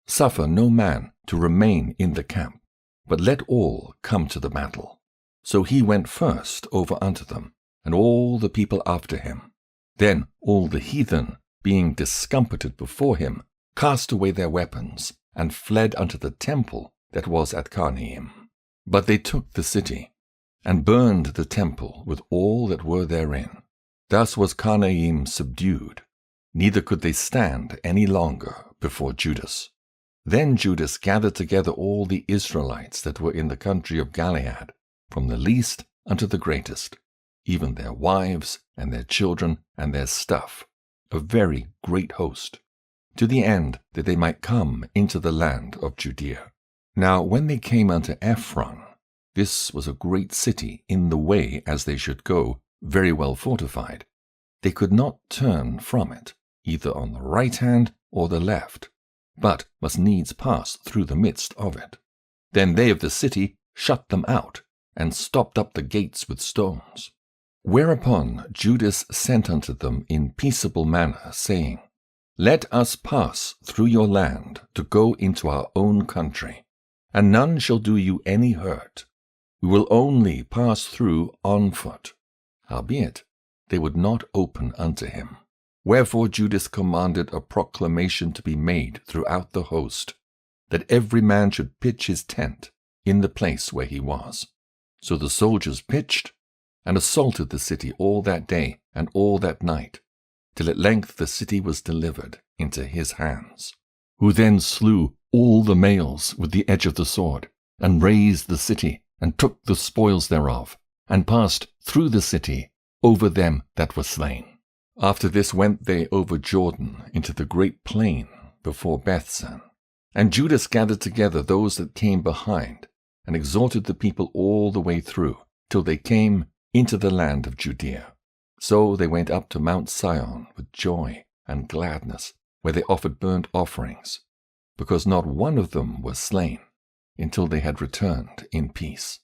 Suffer no man to remain in the camp, but let all come to the battle. So he went first over unto them, and all the people after him. Then all the heathen, being discomfited before him, cast away their weapons, and fled unto the temple that was at Karnaim. But they took the city, and burned the temple with all that were therein. Thus was Karnaim subdued, neither could they stand any longer before Judas. Then Judas gathered together all the Israelites that were in the country of Gilead, from the least unto the greatest, even their wives and their children and their stuff, a very great host, to the end that they might come into the land of Judea. Now when they came unto Ephron, this was a great city in the way as they should go, very well fortified. They could not turn from it, either on the right hand or the left, but must needs pass through the midst of it. Then they of the city shut them out, and stopped up the gates with stones. Whereupon Judas sent unto them in peaceable manner, saying, Let us pass through your land to go into our own country, and none shall do you any hurt. We will only pass through on foot. Howbeit, they would not open unto him. Wherefore Judas commanded a proclamation to be made throughout the host, that every man should pitch his tent in the place where he was. So the soldiers pitched, and assaulted the city all that day and all that night, till at length the city was delivered into his hands, who then slew all the males with the edge of the sword, and razed the city, and took the spoils thereof, and passed through the city over them that were slain. After this went they over Jordan into the great plain before Bethsan. And Judas gathered together those that came behind, and exhorted the people all the way through, till they came into the land of Judea. So they went up to Mount Sion with joy and gladness, where they offered burnt offerings, because not one of them was slain, until they had returned in peace.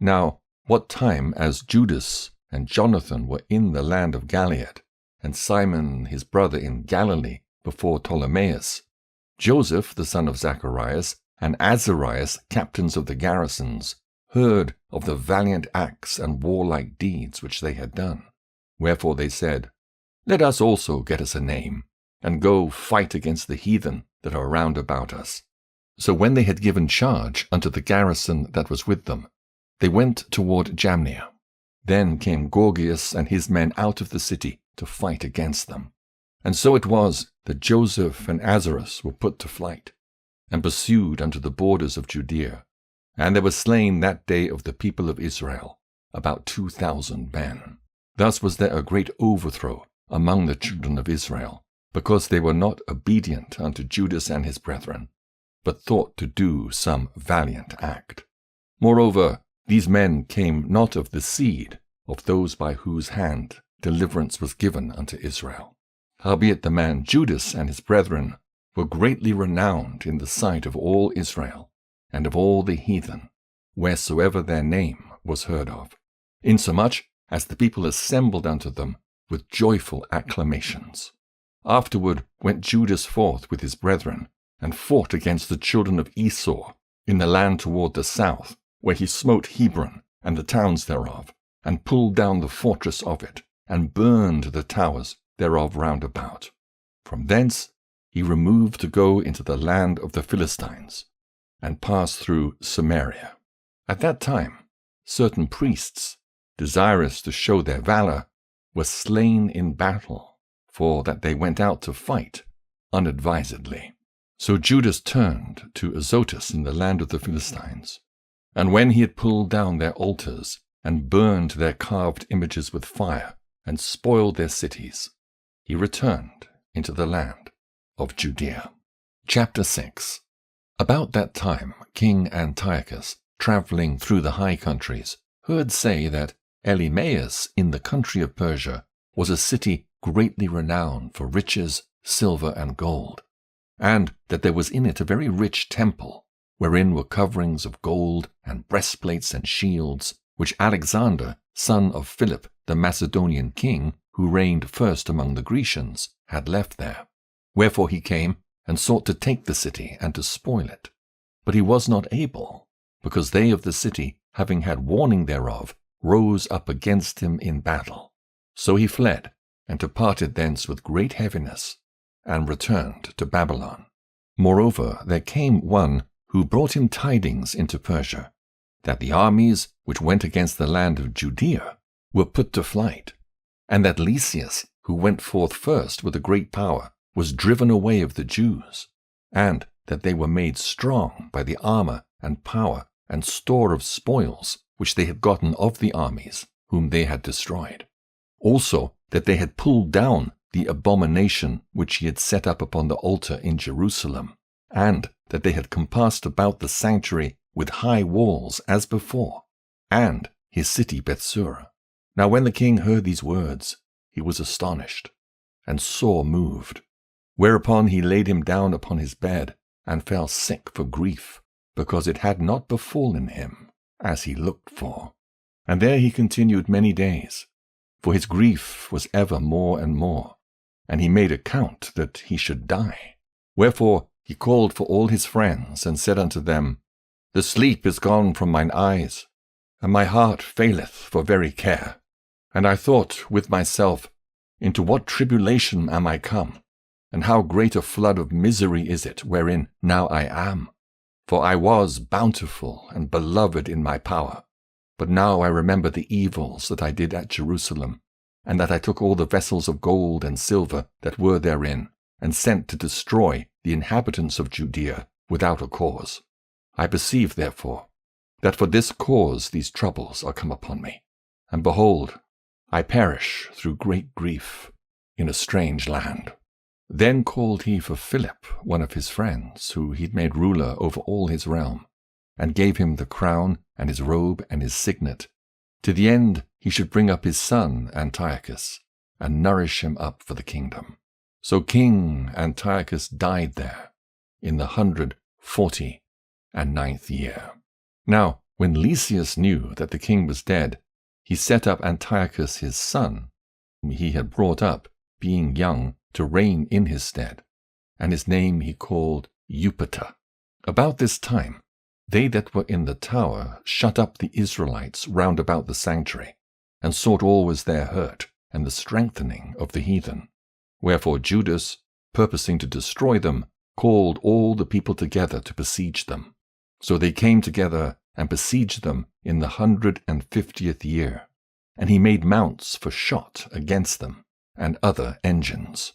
Now, what time as Judas and Jonathan were in the land of Gilead, and Simon his brother in Galilee before Ptolemais, Joseph the son of Zacharias, and Azarias, captains of the garrisons, heard of the valiant acts and warlike deeds which they had done. Wherefore they said, Let us also get us a name, and go fight against the heathen that are round about us. So when they had given charge unto the garrison that was with them, they went toward Jamnia. Then came Gorgias and his men out of the city to fight against them. And so it was that Joseph and Azarias were put to flight, and pursued unto the borders of Judea. And there were slain that day of the people of Israel about 2,000 men. Thus was there a great overthrow among the children of Israel, because they were not obedient unto Judas and his brethren, but thought to do some valiant act. Moreover, these men came not of the seed of those by whose hand deliverance was given unto Israel. Howbeit the man Judas and his brethren were greatly renowned in the sight of all Israel, and of all the heathen, wheresoever their name was heard of, insomuch as the people assembled unto them with joyful acclamations. Afterward went Judas forth with his brethren, and fought against the children of Esau in the land toward the south, where he smote Hebron and the towns thereof, and pulled down the fortress of it, and burned the towers thereof round about. From thence he removed to go into the land of the Philistines, and passed through Samaria. At that time certain priests, desirous to show their valor, were slain in battle, for that they went out to fight unadvisedly. So Judas turned to Azotus in the land of the Philistines, and when he had pulled down their altars, and burned their carved images with fire, and spoiled their cities, he returned into the land of Judea. Chapter 6. About that time King Antiochus, travelling through the high countries, heard say that Elimaeus in the country of Persia was a city greatly renowned for riches, silver, and gold, and that there was in it a very rich temple, wherein were coverings of gold, and breastplates and shields, which Alexander, son of Philip the Macedonian king, who reigned first among the Grecians, had left there. Wherefore he came and sought to take the city and to spoil it. But he was not able, because they of the city, having had warning thereof, rose up against him in battle. So he fled, and departed thence with great heaviness, and returned to Babylon. Moreover, there came one who brought him tidings into Persia, that the armies which went against the land of Judea were put to flight, and that Lysias, who went forth first with a great power, was driven away of the Jews, and that they were made strong by the armor and power and store of spoils which they had gotten of the armies whom they had destroyed. Also that they had pulled down the abomination which he had set up upon the altar in Jerusalem, and that they had compassed about the sanctuary with high walls as before, and his city Bethsura. Now when the king heard these words, he was astonished, and sore moved. Whereupon he laid him down upon his bed, and fell sick for grief, because it had not befallen him as he looked for. And there he continued many days, for his grief was ever more and more, and he made account that he should die. Wherefore he called for all his friends, and said unto them, The sleep is gone from mine eyes, and my heart faileth for very care. And I thought with myself, Into what tribulation am I come? And how great a flood of misery is it wherein now I am? For I was bountiful and beloved in my power. But now I remember the evils that I did at Jerusalem, and that I took all the vessels of gold and silver that were therein, and sent to destroy the inhabitants of Judea without a cause. I perceive, therefore, that for this cause these troubles are come upon me. And behold, I perish through great grief in a strange land. Then called he for Philip, one of his friends, who he'd made ruler over all his realm, and gave him the crown and his robe and his signet, to the end he should bring up his son Antiochus, and nourish him up for the kingdom. So King Antiochus died there, in the 149th year. Now, when Lysias knew that the king was dead, he set up Antiochus his son, whom he had brought up, being young, to reign in his stead, and his name he called Eupator. About this time, they that were in the tower shut up the Israelites round about the sanctuary, and sought always their hurt and the strengthening of the heathen. Wherefore Judas, purposing to destroy them, called all the people together to besiege them. So they came together and besieged them in the 150th year, and he made mounts for shot against them, and other engines.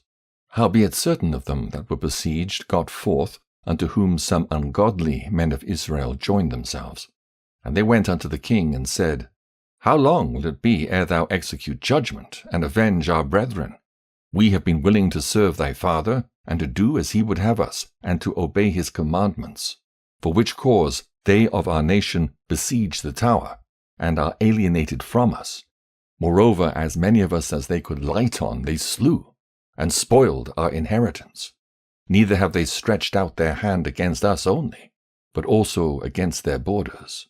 Howbeit certain of them that were besieged got forth, unto whom some ungodly men of Israel joined themselves. And they went unto the king, and said, How long will it be ere thou execute judgment, and avenge our brethren? We have been willing to serve thy father, and to do as he would have us, and to obey his commandments. For which cause they of our nation besiege the tower, and are alienated from us. Moreover, as many of us as they could light on they slew, and spoiled our inheritance. Neither have they stretched out their hand against us only, but also against their borders.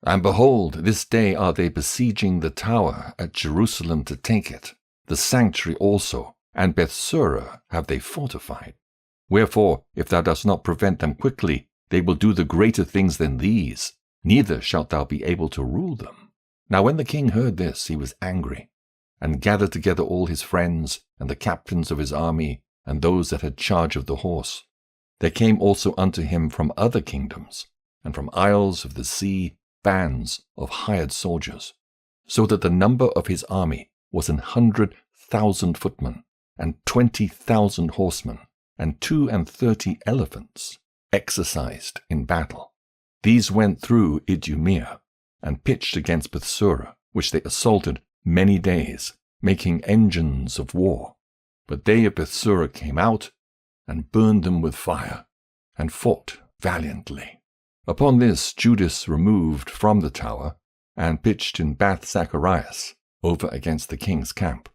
And behold, this day are they besieging the tower at Jerusalem to take it, the sanctuary also, and Bethsura have they fortified. Wherefore, if thou dost not prevent them quickly, they will do the greater things than these, neither shalt thou be able to rule them. Now when the king heard this, he was angry, and gathered together all his friends, and the captains of his army, and those that had charge of the horse. There came also unto him from other kingdoms, and from isles of the sea, bands of hired soldiers, so that the number of his army was 100,000 footmen, and 20,000 horsemen, and 32 elephants, exercised in battle. These went through Idumea, and pitched against Bethsura, which they assaulted many days, making engines of war. But they of Bethsura came out, and burned them with fire, and fought valiantly. Upon this Judas removed from the tower, and pitched in Bath Zacharias, over against the king's camp.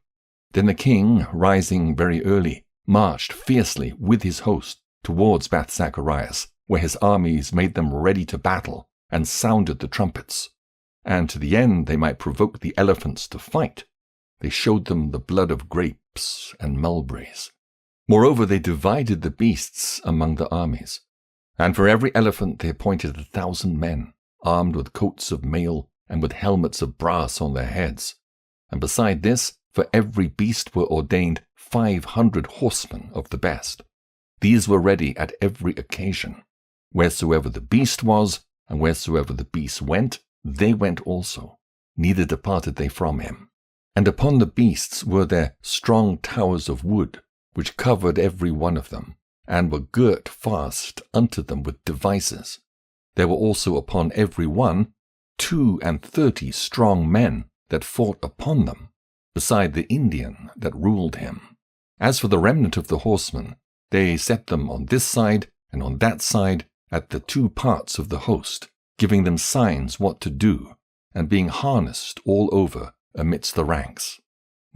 Then the king, rising very early, marched fiercely with his host towards Bath Zacharias, where his armies made them ready to battle, and sounded the trumpets. And to the end they might provoke the elephants to fight, they showed them the blood of grapes and mulberries. Moreover, they divided the beasts among the armies. And for every elephant they appointed 1,000 men, armed with coats of mail and with helmets of brass on their heads. And beside this, for every beast were ordained 500 horsemen of the best. These were ready at every occasion. Wheresoever the beast was, and wheresoever the beast went, they went also. Neither departed they from him. And upon the beasts were there strong towers of wood, which covered every one of them, and were girt fast unto them with devices. There were also upon every one 32 strong men that fought upon them, beside the Indian that ruled him. As for the remnant of the horsemen, they set them on this side and on that side at the 2 parts of the host, giving them signs what to do, and being harnessed all over amidst the ranks.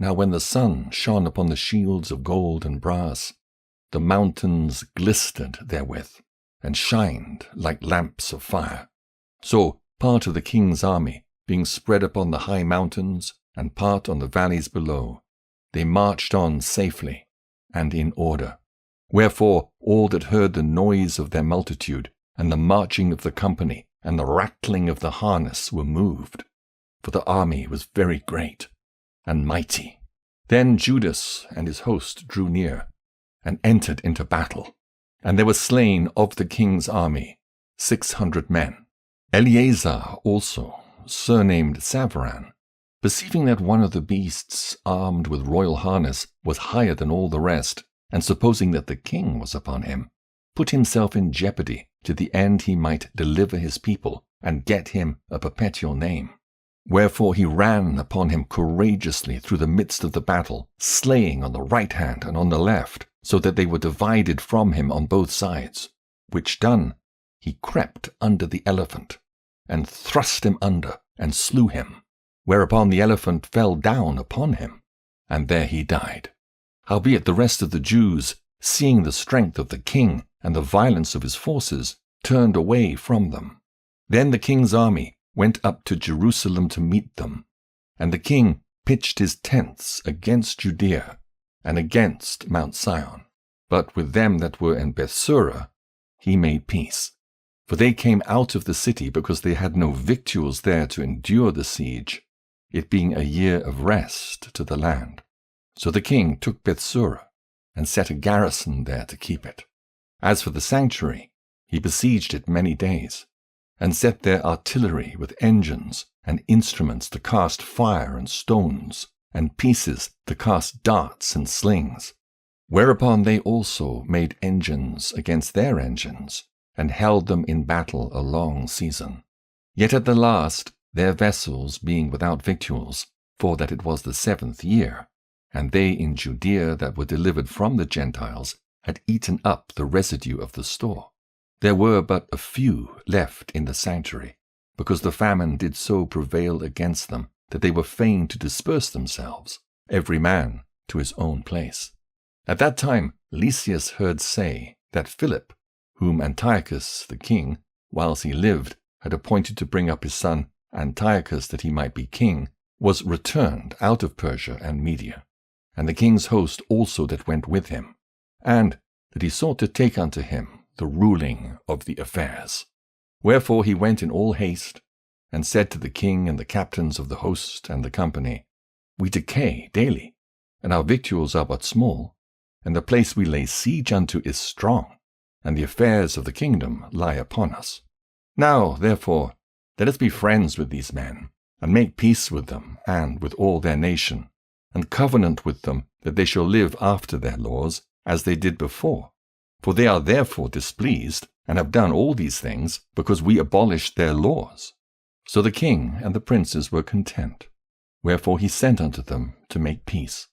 Now when the sun shone upon the shields of gold and brass, the mountains glistered therewith, and shined like lamps of fire. So part of the king's army, being spread upon the high mountains, and part on the valleys below, they marched on safely and in order. Wherefore all that heard the noise of their multitude, and the marching of the company, and the rattling of the harness were moved, for the army was very great and mighty. Then Judas and his host drew near, and entered into battle, and there were slain of the king's army 600 men. Eleazar also, surnamed Savaran, perceiving that one of the beasts armed with royal harness was higher than all the rest, and supposing that the king was upon him, put himself in jeopardy to the end he might deliver his people and get him a perpetual name. Wherefore he ran upon him courageously through the midst of the battle, slaying on the right hand and on the left, so that they were divided from him on both sides. Which done, he crept under the elephant, and thrust him under, and slew him. Whereupon the elephant fell down upon him, and there he died. Howbeit the rest of the Jews, seeing the strength of the king and the violence of his forces, turned away from them. Then the king's army went up to Jerusalem to meet them, and the king pitched his tents against Judea and against Mount Sion. But with them that were in Bethsura he made peace. For they came out of the city because they had no victuals there to endure the siege, it being a year of rest to the land. So the king took Bethsura, and set a garrison there to keep it. As for the sanctuary, he besieged it many days, and set there artillery with engines, and instruments to cast fire and stones, and pieces to cast darts and slings. Whereupon they also made engines against their engines, and held them in battle a long season. Yet at the last, their vessels being without victuals, for that it was the 7th year, and they in Judea that were delivered from the Gentiles had eaten up the residue of the store, there were but a few left in the sanctuary, because the famine did so prevail against them that they were fain to disperse themselves, every man to his own place. At that time Lysias heard say that Philip, whom Antiochus the king, whilst he lived, had appointed to bring up his son Antiochus that he might be king, was returned out of Persia and Media, and the king's host also that went with him, and that he sought to take unto him the ruling of the affairs. Wherefore he went in all haste, and said to the king and the captains of the host and the company, We decay daily, and our victuals are but small, and the place we lay siege unto is strong, and the affairs of the kingdom lie upon us. Now, therefore, let us be friends with these men, and make peace with them and with all their nation, and covenant with them that they shall live after their laws, as they did before. For they are therefore displeased, and have done all these things, because we abolished their laws. So the king and the princes were content. Wherefore he sent unto them to make peace,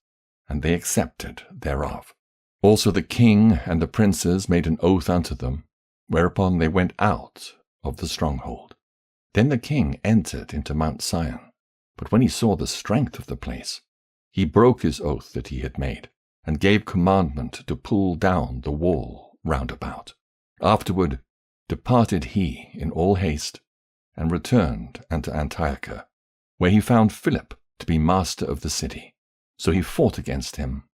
and they accepted thereof. Also the king and the princes made an oath unto them, whereupon they went out of the stronghold. Then the king entered into Mount Sion, but when he saw the strength of the place, he broke his oath that he had made, and gave commandment to pull down the wall round about. Afterward departed he in all haste, and returned unto Antioch, where he found Philip to be master of the city. So he fought against him,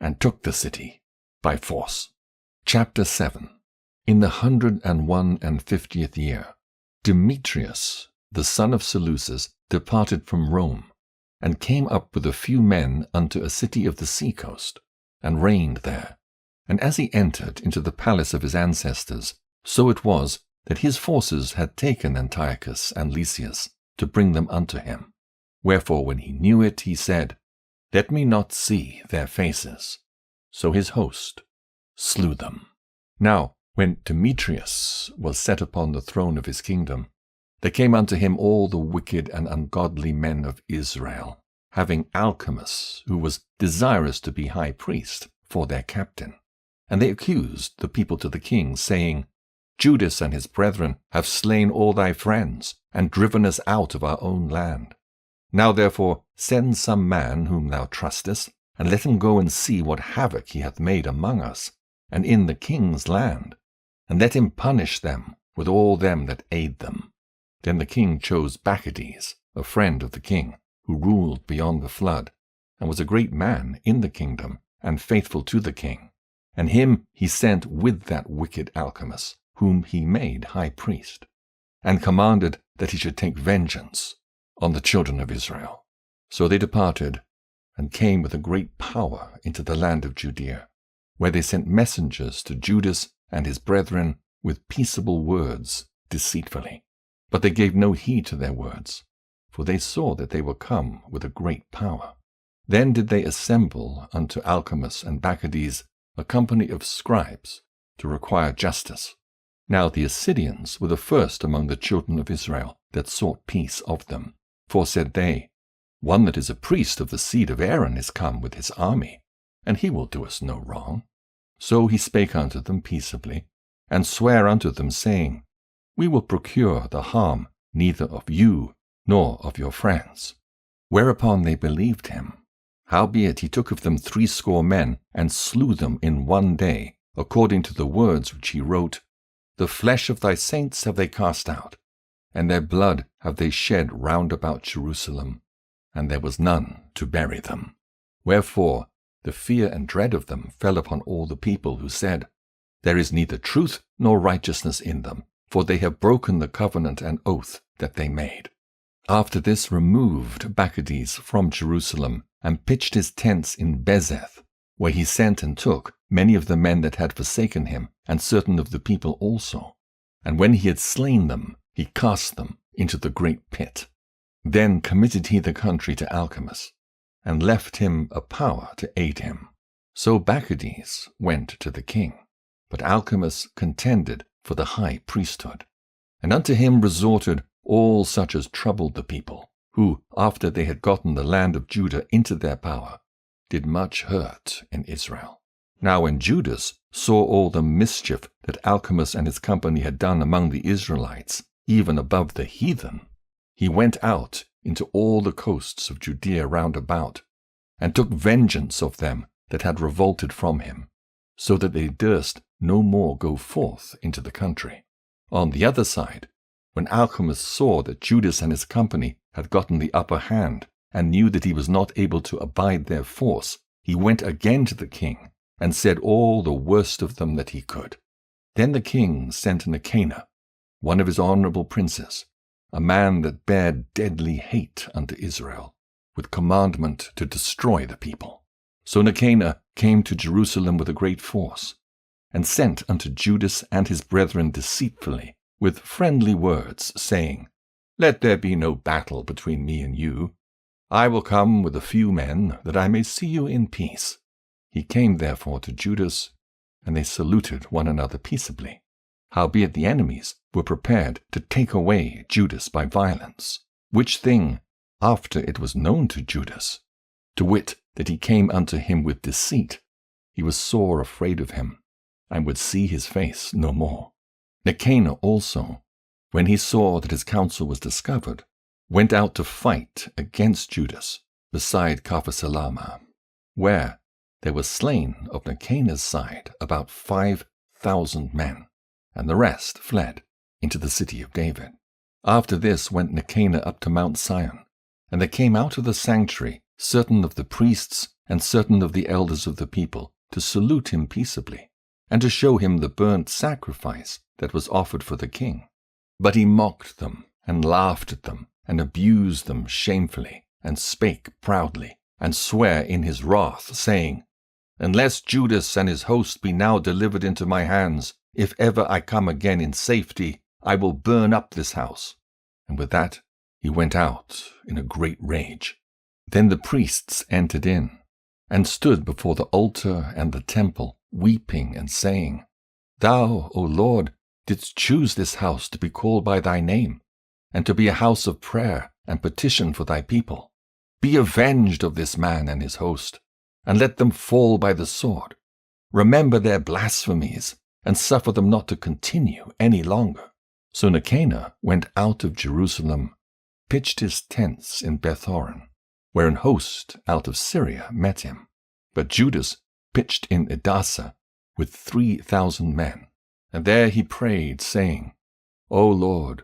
and took the city by force. Chapter 7. In the 151st year, Demetrius, the son of Seleucus, departed from Rome, and came up with a few men unto a city of the sea-coast, and reigned there. And as he entered into the palace of his ancestors, so it was that his forces had taken Antiochus and Lysias to bring them unto him. Wherefore when he knew it, he said, Let me not see their faces. So his host slew them. Now, when Demetrius was set upon the throne of his kingdom, there came unto him all the wicked and ungodly men of Israel, having Alchemus, who was desirous to be high priest, for their captain. And they accused the people to the king, saying, Judas and his brethren have slain all thy friends, and driven us out of our own land. Now therefore send some man whom thou trustest, and let him go and see what havoc he hath made among us, and in the king's land, and let him punish them with all them that aid them. Then the king chose Bacchides, a friend of the king, who ruled beyond the flood, and was a great man in the kingdom, and faithful to the king. And him he sent with that wicked Alchemus, whom he made high priest, and commanded that he should take vengeance on the children of Israel. So they departed, and came with a great power into the land of Judea, where they sent messengers to Judas and his brethren with peaceable words deceitfully. But they gave no heed to their words, for they saw that they were come with a great power. Then did they assemble unto Alchemus and Bacchides a company of scribes to require justice. Now the Assyrians were the first among the children of Israel that sought peace of them. For said they, One that is a priest of the seed of Aaron is come with his army, and he will do us no wrong. So he spake unto them peaceably, and sware unto them, saying, We will procure the harm neither of you nor of your friends. Whereupon they believed him. Howbeit he took of them 80 men, and slew them in one day, according to the words which he wrote, The flesh of thy saints have they cast out, and their blood have they shed round about Jerusalem, and there was none to bury them. Wherefore the fear and dread of them fell upon all the people, who said, There is neither truth nor righteousness in them, for they have broken the covenant and oath that they made. After this removed Bacchides from Jerusalem, and pitched his tents in Bezeth, where he sent and took many of the men that had forsaken him, and certain of the people also. And when he had slain them, he cast them into the great pit. Then committed he the country to Alchemus, and left him a power to aid him. So Bacchides went to the king, but Alchemus contended for the high priesthood. And unto him resorted all such as troubled the people, who, after they had gotten the land of Judah into their power, did much hurt in Israel. Now when Judas saw all the mischief that Alchemus and his company had done among the Israelites, even above the heathen, he went out into all the coasts of Judea round about, and took vengeance of them that had revolted from him, so that they durst no more go forth into the country. On the other side, when Alchemus saw that Judas and his company had gotten the upper hand, and knew that he was not able to abide their force, he went again to the king, and said all the worst of them that he could. Then the king sent Nicanor, one of his honorable princes, a man that bare deadly hate unto Israel, with commandment to destroy the people. So Nicanor came to Jerusalem with a great force, and sent unto Judas and his brethren deceitfully, with friendly words, saying, Let there be no battle between me and you. I will come with a few men, that I may see you in peace. He came therefore to Judas, and they saluted one another peaceably. Howbeit the enemies were prepared to take away Judas by violence, which thing, after it was known to Judas, to wit, that he came unto him with deceit, he was sore afraid of him, and would see his face no more. Nicanor also, when he saw that his counsel was discovered, went out to fight against Judas beside Caphasalama, where there were slain of Nicanor's side about 5,000 men, and the rest fled into the city of David. After this went Nicanor up to Mount Sion, and there came out of the sanctuary certain of the priests and certain of the elders of the people to salute him peaceably, and to show him the burnt sacrifice that was offered for the king. But he mocked them, and laughed at them, and abused them shamefully, and spake proudly, and sware in his wrath, saying, Unless Judas and his host be now delivered into my hands, if ever I come again in safety, I will burn up this house. And with that he went out in a great rage. Then the priests entered in, and stood before the altar and the temple, weeping and saying, Thou, O Lord, didst choose this house to be called by thy name, and to be a house of prayer and petition for thy people. Be avenged of this man and his host, and let them fall by the sword. Remember their blasphemies, and suffer them not to continue any longer. So Nicanor went out of Jerusalem, pitched his tents in Beth-horon, where an host out of Syria met him. But Judas pitched in Edessa with 3,000 men, and there he prayed, saying, O Lord,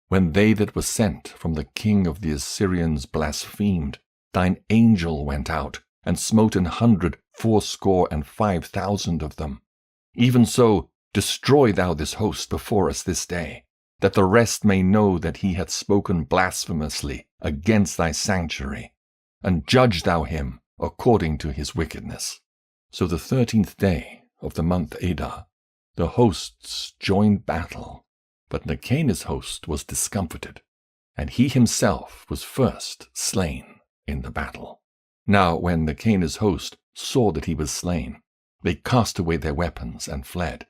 when they that were sent from the king of the Assyrians blasphemed, thine angel went out, and smote 185,000 of them. Even so, destroy thou this host before us this day, that the rest may know that he hath spoken blasphemously against thy sanctuary, and judge thou him according to his wickedness. So the 13th day of the month Adar, the hosts joined battle, but Nicanor's host was discomfited, and he himself was first slain in the battle. Now when Nicanor's host saw that he was slain, they cast away their weapons and fled.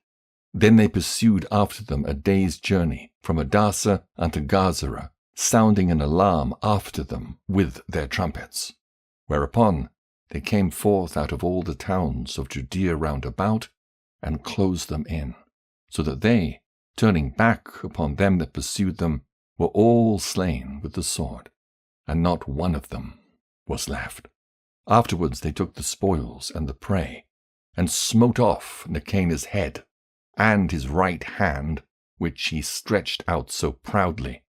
Then they pursued after them a day's journey from Edessa unto Gazara, sounding an alarm after them with their trumpets. Whereupon they came forth out of all the towns of Judea round about, and closed them in, so that they, turning back upon them that pursued them, were all slain with the sword, and not one of them was left. Afterwards they took the spoils and the prey, and smote off Nicanor's head, and his right hand, which he stretched out so proudly,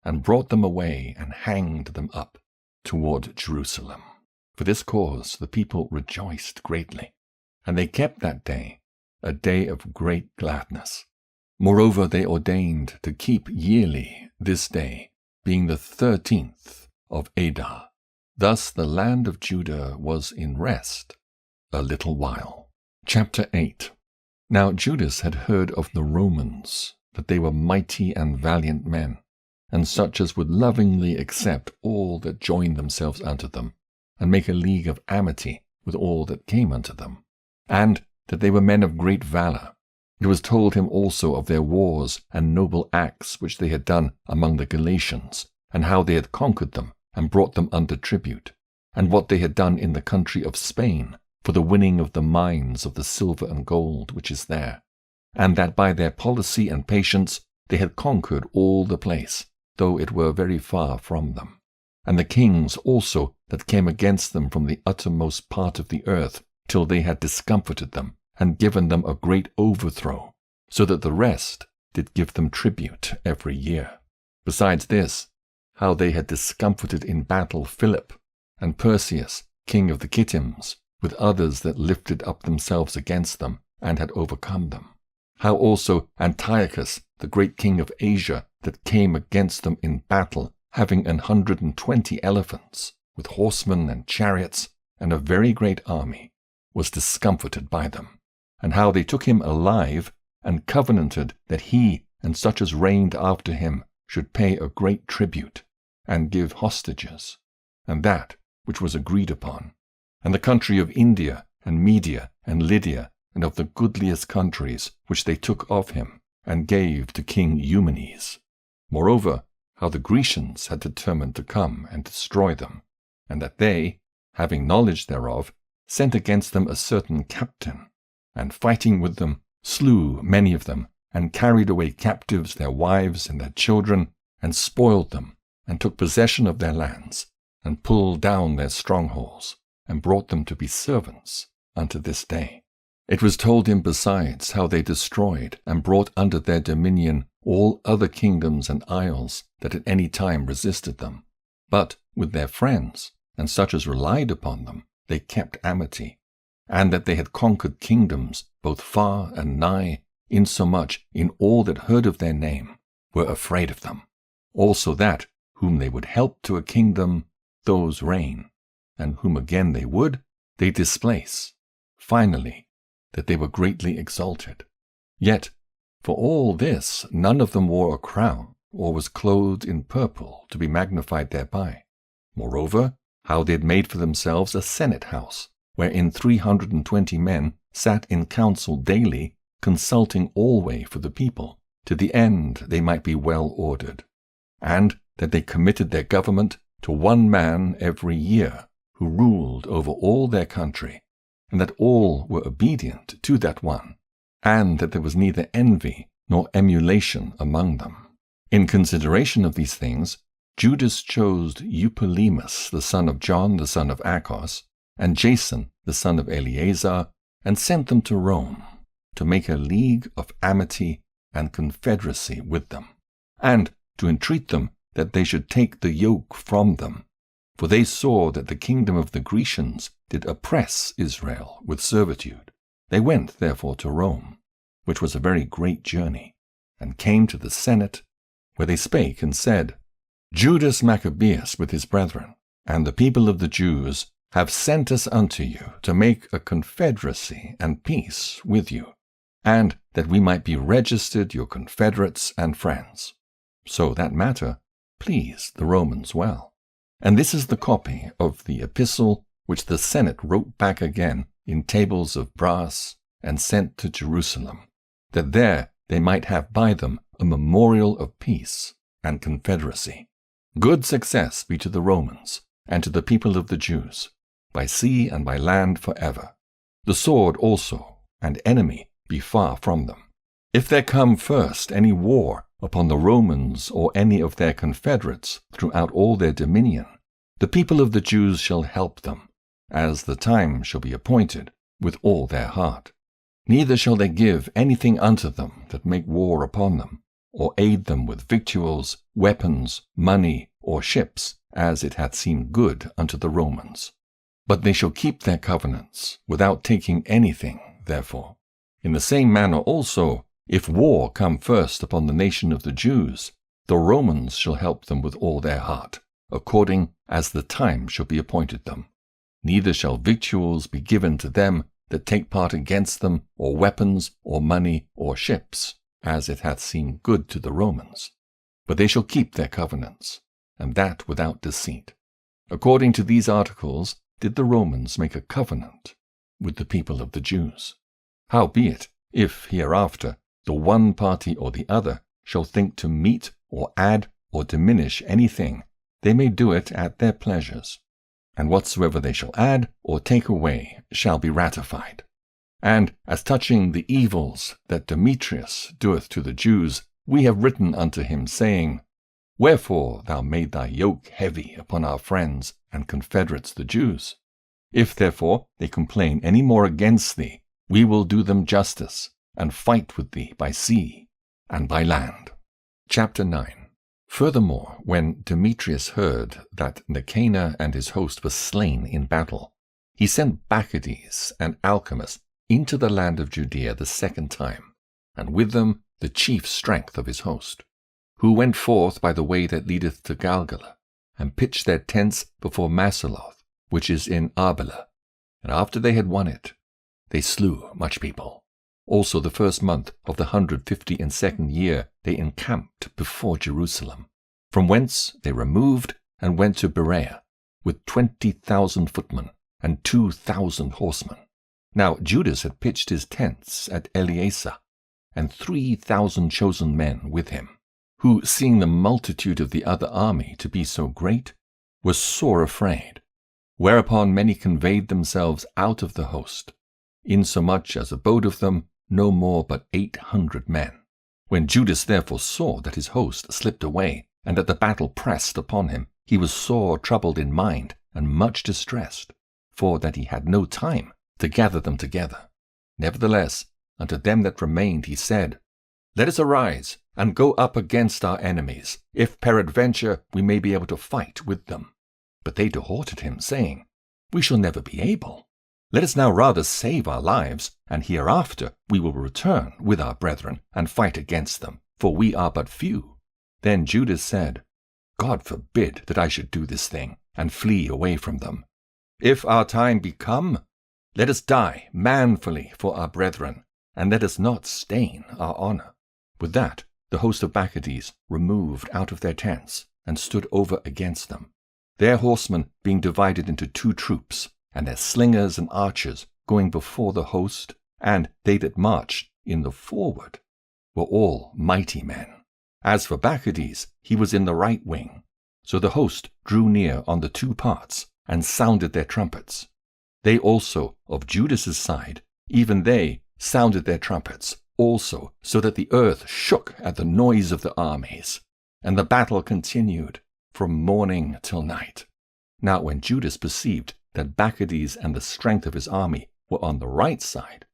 and brought them away and hanged them up toward Jerusalem. For this cause the people rejoiced greatly, and they kept that day a day of great gladness. Moreover, they ordained to keep yearly this day, being the 13th of Adar. Thus the land of Judah was in rest a little while. Chapter 8. Now Judas had heard of the Romans, that they were mighty and valiant men, and such as would lovingly accept all that joined themselves unto them, and make a league of amity with all that came unto them, and that they were men of great valor. It was told him also of their wars and noble acts which they had done among the Galatians, and how they had conquered them and brought them under tribute, and what they had done in the country of Spain for the winning of the mines of the silver and gold which is there, and that by their policy and patience they had conquered all the place, though it were very far from them. And the kings also that came against them from the uttermost part of the earth, till they had discomfited them, and given them a great overthrow, so that the rest did give them tribute every year. Besides this, how they had discomfited in battle Philip, and Perseus, king of the Kittims, with others that lifted up themselves against them, and had overcome them. How also Antiochus, the great king of Asia, that came against them in battle, having 120 elephants, with horsemen and chariots, and a very great army, was discomfited by them. And how they took him alive, and covenanted that he and such as reigned after him should pay a great tribute, and give hostages, and that which was agreed upon. And the country of India, and Media, and Lydia, and of the goodliest countries, which they took of him, and gave to King Eumenes. Moreover, how the Grecians had determined to come and destroy them, and that they, having knowledge thereof, sent against them a certain captain, and fighting with them, slew many of them, and carried away captives their wives and their children, and spoiled them, and took possession of their lands, and pulled down their strongholds, and brought them to be servants unto this day. It was told him besides how they destroyed and brought under their dominion all other kingdoms and isles that at any time resisted them. But with their friends, and such as relied upon them, they kept amity, and that they had conquered kingdoms both far and nigh, insomuch in all that heard of their name were afraid of them. Also that whom they would help to a kingdom, those reign, and whom again they would, they displace. Finally, that they were greatly exalted. Yet, for all this, none of them wore a crown, or was clothed in purple to be magnified thereby. Moreover, how they had made for themselves a senate house, wherein 320 men sat in council daily consulting always for the people, to the end they might be well ordered, and that they committed their government to one man every year, who ruled over all their country, and that all were obedient to that one, and that there was neither envy nor emulation among them. In consideration of these things, Judas chose Eupolemus the son of John the son of Achos, and Jason the son of Eleazar, and sent them to Rome, to make a league of amity and confederacy with them, and to entreat them that they should take the yoke from them. For they saw that the kingdom of the Grecians did oppress Israel with servitude. They went therefore to Rome, which was a very great journey, and came to the Senate, where they spake and said, Judas Maccabeus with his brethren, and the people of the Jews, have sent us unto you to make a confederacy and peace with you, and that we might be registered your confederates and friends. So that matter pleased the Romans well. And this is the copy of the epistle which the Senate wrote back again in tables of brass and sent to Jerusalem, that there they might have by them a memorial of peace and confederacy. Good success be to the Romans and to the people of the Jews, by sea and by land forever. The sword also and enemy be far from them. If there come first any war upon the Romans or any of their confederates throughout all their dominion, the people of the Jews shall help them, as the time shall be appointed, with all their heart. Neither shall they give anything unto them that make war upon them, or aid them with victuals, weapons, money, or ships, as it hath seemed good unto the Romans. But they shall keep their covenants, without taking anything therefore. In the same manner also, if war come first upon the nation of the Jews, the Romans shall help them with all their heart, according as the time shall be appointed them. Neither shall victuals be given to them that take part against them, or weapons, or money, or ships, as it hath seemed good to the Romans. But they shall keep their covenants, and that without deceit. According to these articles did the Romans make a covenant with the people of the Jews. Howbeit, if hereafter the one party or the other shall think to meet or add or diminish anything, they may do it at their pleasures. And whatsoever they shall add or take away shall be ratified. And as touching the evils that Demetrius doeth to the Jews, we have written unto him, saying, Wherefore thou made thy yoke heavy upon our friends and confederates the Jews? If therefore they complain any more against thee, we will do them justice, and fight with thee by sea and by land. Chapter 9. Furthermore, when Demetrius heard that Nicanor and his host were slain in battle, he sent Bacchides and Alcimus into the land of Judea the second time, and with them the chief strength of his host, who went forth by the way that leadeth to Galgala, and pitched their tents before Masaloth, which is in Arbela. And after they had won it, they slew much people. Also the first month of the 152nd year they encamped before Jerusalem, from whence they removed and went to Berea, with 20,000 footmen and 2,000 horsemen. Now Judas had pitched his tents at Eleasa, and 3,000 chosen men with him, who, seeing the multitude of the other army to be so great, were sore afraid. Whereupon many conveyed themselves out of the host, insomuch as abode of them no more but 800 men. When Judas therefore saw that his host slipped away, and that the battle pressed upon him, he was sore troubled in mind, and much distressed, for that he had no time to gather them together. Nevertheless, unto them that remained he said, Let us arise, and go up against our enemies, if peradventure we may be able to fight with them. But they dehorted him, saying, We shall never be able. Let us now rather save our lives, and hereafter we will return with our brethren, and fight against them, for we are but few. Then Judas said, God forbid that I should do this thing, and flee away from them. If our time be come, let us die manfully for our brethren, and let us not stain our honor. With that, the host of Bacchides removed out of their tents, and stood over against them, their horsemen being divided into 2 troops, and their slingers and archers going before the host, and they that marched in the forward were all mighty men. As for Bacchides, he was in the right wing. So the host drew near on the two parts, and sounded their trumpets. They also of Judas's side, even they sounded their trumpets also, so that the earth shook at the noise of the armies. And the battle continued from morning till night. Now when Judas perceived that Bacchides and the strength of his army were on the right side,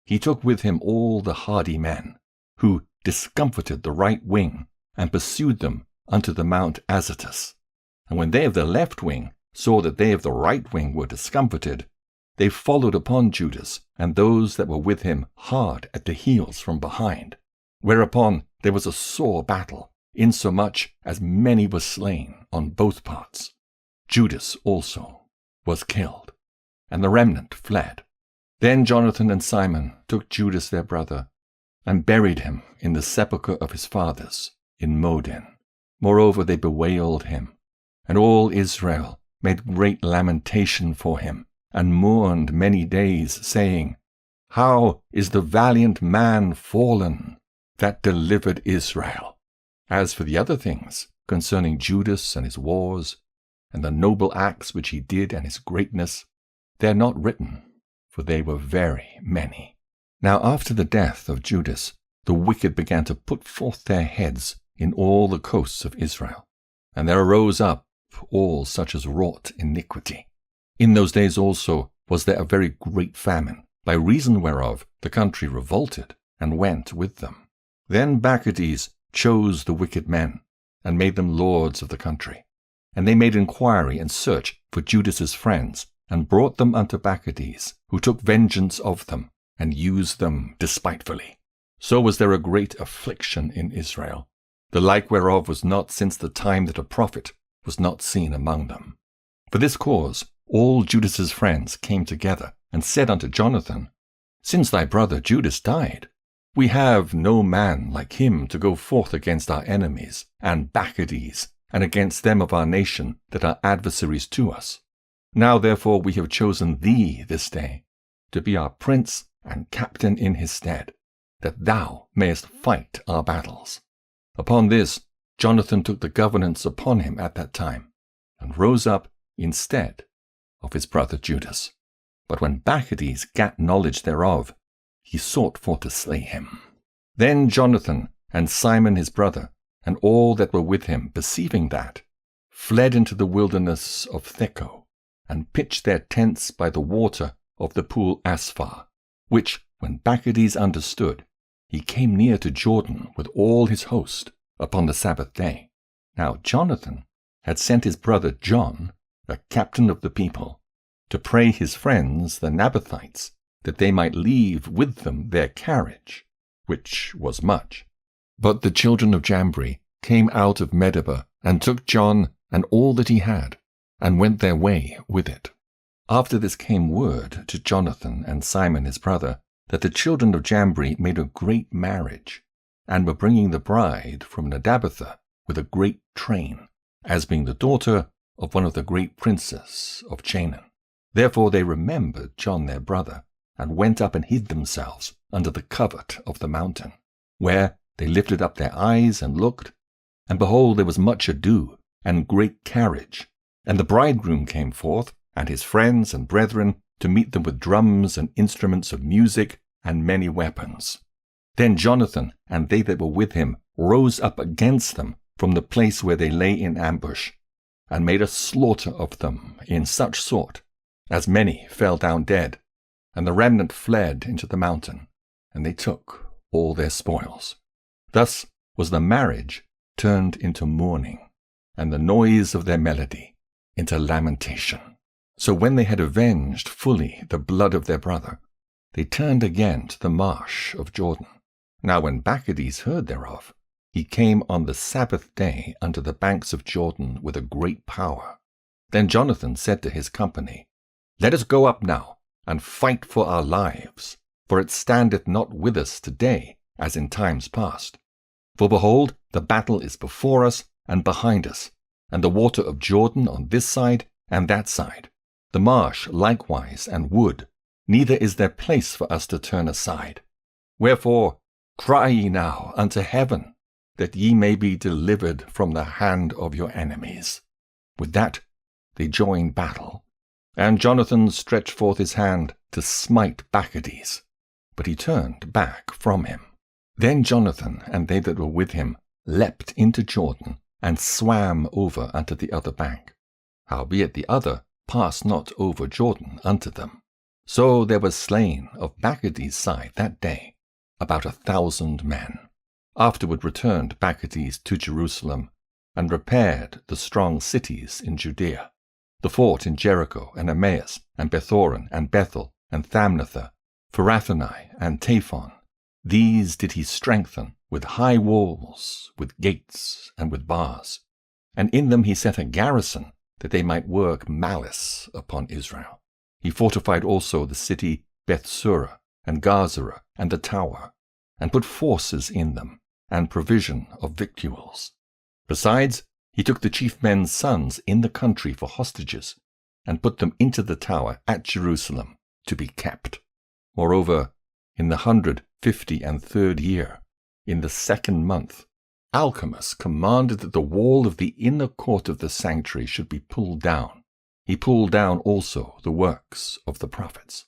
he took with him all the hardy men, who discomfited the right wing, and pursued them unto the Mount Azotus. And when they of the left wing saw that they of the right wing were discomfited, they followed upon Judas and those that were with him hard at the heels from behind. Whereupon there was a sore battle, insomuch as many were slain on both parts. Judas also was killed, and the remnant fled. Then Jonathan and Simon took Judas their brother, and buried him in the sepulchre of his fathers in Modin. Moreover they bewailed him, and all Israel made great lamentation for him, and mourned many days, saying, How is the valiant man fallen that delivered Israel? As for the other things concerning Judas and his wars, and the noble acts which he did and his greatness, they are not written, for they were very many. Now after the death of Judas, the wicked began to put forth their heads in all the coasts of Israel, and there arose up all such as wrought iniquity. In those days also was there a very great famine, by reason whereof the country revolted, and went with them. Then Bacchides chose the wicked men, and made them lords of the country. And they made inquiry and search for Judas's friends, and brought them unto Bacchides, who took vengeance of them, and used them despitefully. So was there a great affliction in Israel, the like whereof was not since the time that a prophet was not seen among them. For this cause all Judas's friends came together, and said unto Jonathan, Since thy brother Judas died, we have no man like him to go forth against our enemies, and Bacchides, and against them of our nation that are adversaries to us. Now therefore we have chosen thee this day, to be our prince and captain in his stead, that thou mayest fight our battles. Upon this Jonathan took the governance upon him at that time, and rose up instead of his brother Judas. But when Bacchides gat knowledge thereof, he sought for to slay him. Then Jonathan and Simon his brother, and all that were with him, perceiving that, fled into the wilderness of Theco, and pitched their tents by the water of the pool Asphar, which, when Bacchides understood, he came near to Jordan with all his host upon the Sabbath day. Now Jonathan had sent his brother John, a captain of the people, to pray his friends the Nabathites, that they might leave with them their carriage, which was much. But the children of Jambri came out of Medeba, and took John and all that he had, and went their way with it. After this came word to Jonathan and Simon his brother, that the children of Jambri made a great marriage, and were bringing the bride from Nedabatha with a great train, as being the daughter of one of the great princes of Chanaan. Therefore they remembered John their brother, and went up and hid themselves under the covert of the mountain, where they lifted up their eyes and looked, and behold, there was much ado, and great carriage. And the bridegroom came forth, and his friends and brethren, to meet them with drums and instruments of music, and many weapons. Then Jonathan and they that were with him rose up against them from the place where they lay in ambush, and made a slaughter of them in such sort, as many fell down dead, and the remnant fled into the mountain, and they took all their spoils. Thus was the marriage turned into mourning, and the noise of their melody into lamentation. So when they had avenged fully the blood of their brother, they turned again to the marsh of Jordan. Now when Bacchides heard thereof, he came on the Sabbath day unto the banks of Jordan with a great power. Then Jonathan said to his company, Let us go up now, and fight for our lives, for it standeth not with us today, as in times past. For behold, the battle is before us and behind us, and the water of Jordan on this side and that side, the marsh likewise and wood, neither is there place for us to turn aside. Wherefore cry ye now unto heaven, that ye may be delivered from the hand of your enemies. With that they joined battle, and Jonathan stretched forth his hand to smite Bacchides, but he turned back from him. Then Jonathan and they that were with him leapt into Jordan, and swam over unto the other bank. Howbeit the other passed not over Jordan unto them. So there was slain of Bacchides' side that day about 1,000 men. Afterward returned Bacchides to Jerusalem, and repaired the strong cities in Judea, the fort in Jericho, and Emmaus, and Bethoron, and Bethel, and Thamnatha, Pherathoni, and Taphon. These did he strengthen with high walls, with gates, and with bars. And in them he set a garrison, that they might work malice upon Israel. He fortified also the city Bethsura, and Gazara, and the tower, and put forces in them, and provision of victuals. Besides, he took the chief men's sons in the country for hostages, and put them into the tower at Jerusalem to be kept. Moreover, in the 153rd year, in the 2nd month, Alcimus commanded that the wall of the inner court of the sanctuary should be pulled down. He pulled down also the works of the prophets.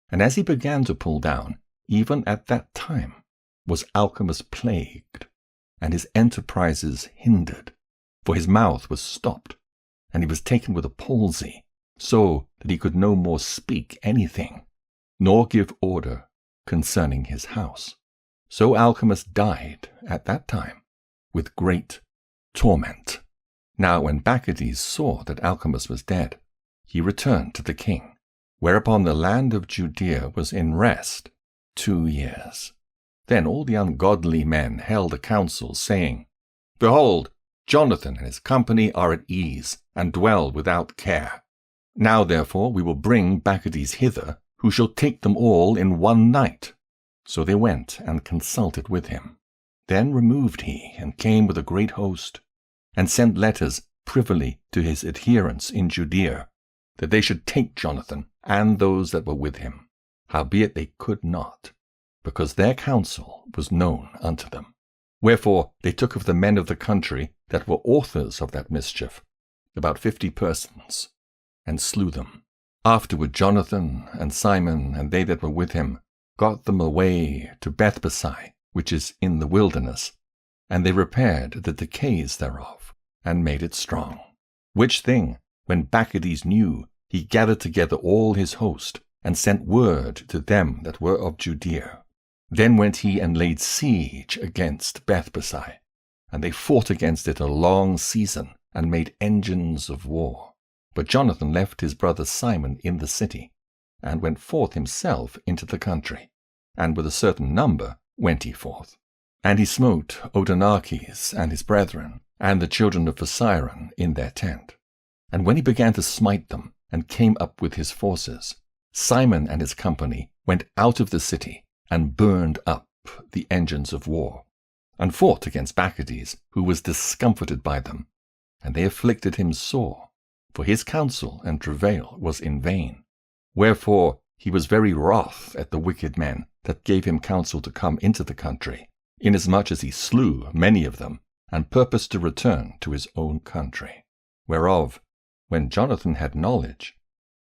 And as he began to pull down, even at that time was Alcimus plagued, and his enterprises hindered, for his mouth was stopped, and he was taken with a palsy, so that he could no more speak anything, nor give order concerning his house. So Alcimus died at that time with great torment. Now when Bacchides saw that Alcimus was dead, he returned to the king, whereupon the land of Judea was in rest 2 years. Then all the ungodly men held a council, saying, Behold, Jonathan and his company are at ease, and dwell without care. Now therefore we will bring Bacchides hither, who shall take them all in one night. So they went and consulted with him. Then removed he, and came with a great host, and sent letters privily to his adherents in Judea, that they should take Jonathan and those that were with him. Howbeit they could not, because their counsel was known unto them. Wherefore they took of the men of the country that were authors of that mischief about 50 persons, and slew them. Afterward Jonathan and Simon and they that were with him got them away to Bethbesai, which is in the wilderness, and they repaired the decays thereof, and made it strong. Which thing, when Bacchides knew, he gathered together all his host, and sent word to them that were of Judea. Then went he and laid siege against Bethbesai, and they fought against it a long season, and made engines of war. But Jonathan left his brother Simon in the city, and went forth himself into the country, and with a certain number went he forth. And he smote Odonaces and his brethren, and the children of Phasiron in their tent. And when he began to smite them, and came up with his forces, Simon and his company went out of the city, and burned up the engines of war, and fought against Bacchides, who was discomfited by them. And they afflicted him sore, for his counsel and travail was in vain. Wherefore he was very wroth at the wicked men that gave him counsel to come into the country, inasmuch as he slew many of them, and purposed to return to his own country. Whereof, when Jonathan had knowledge,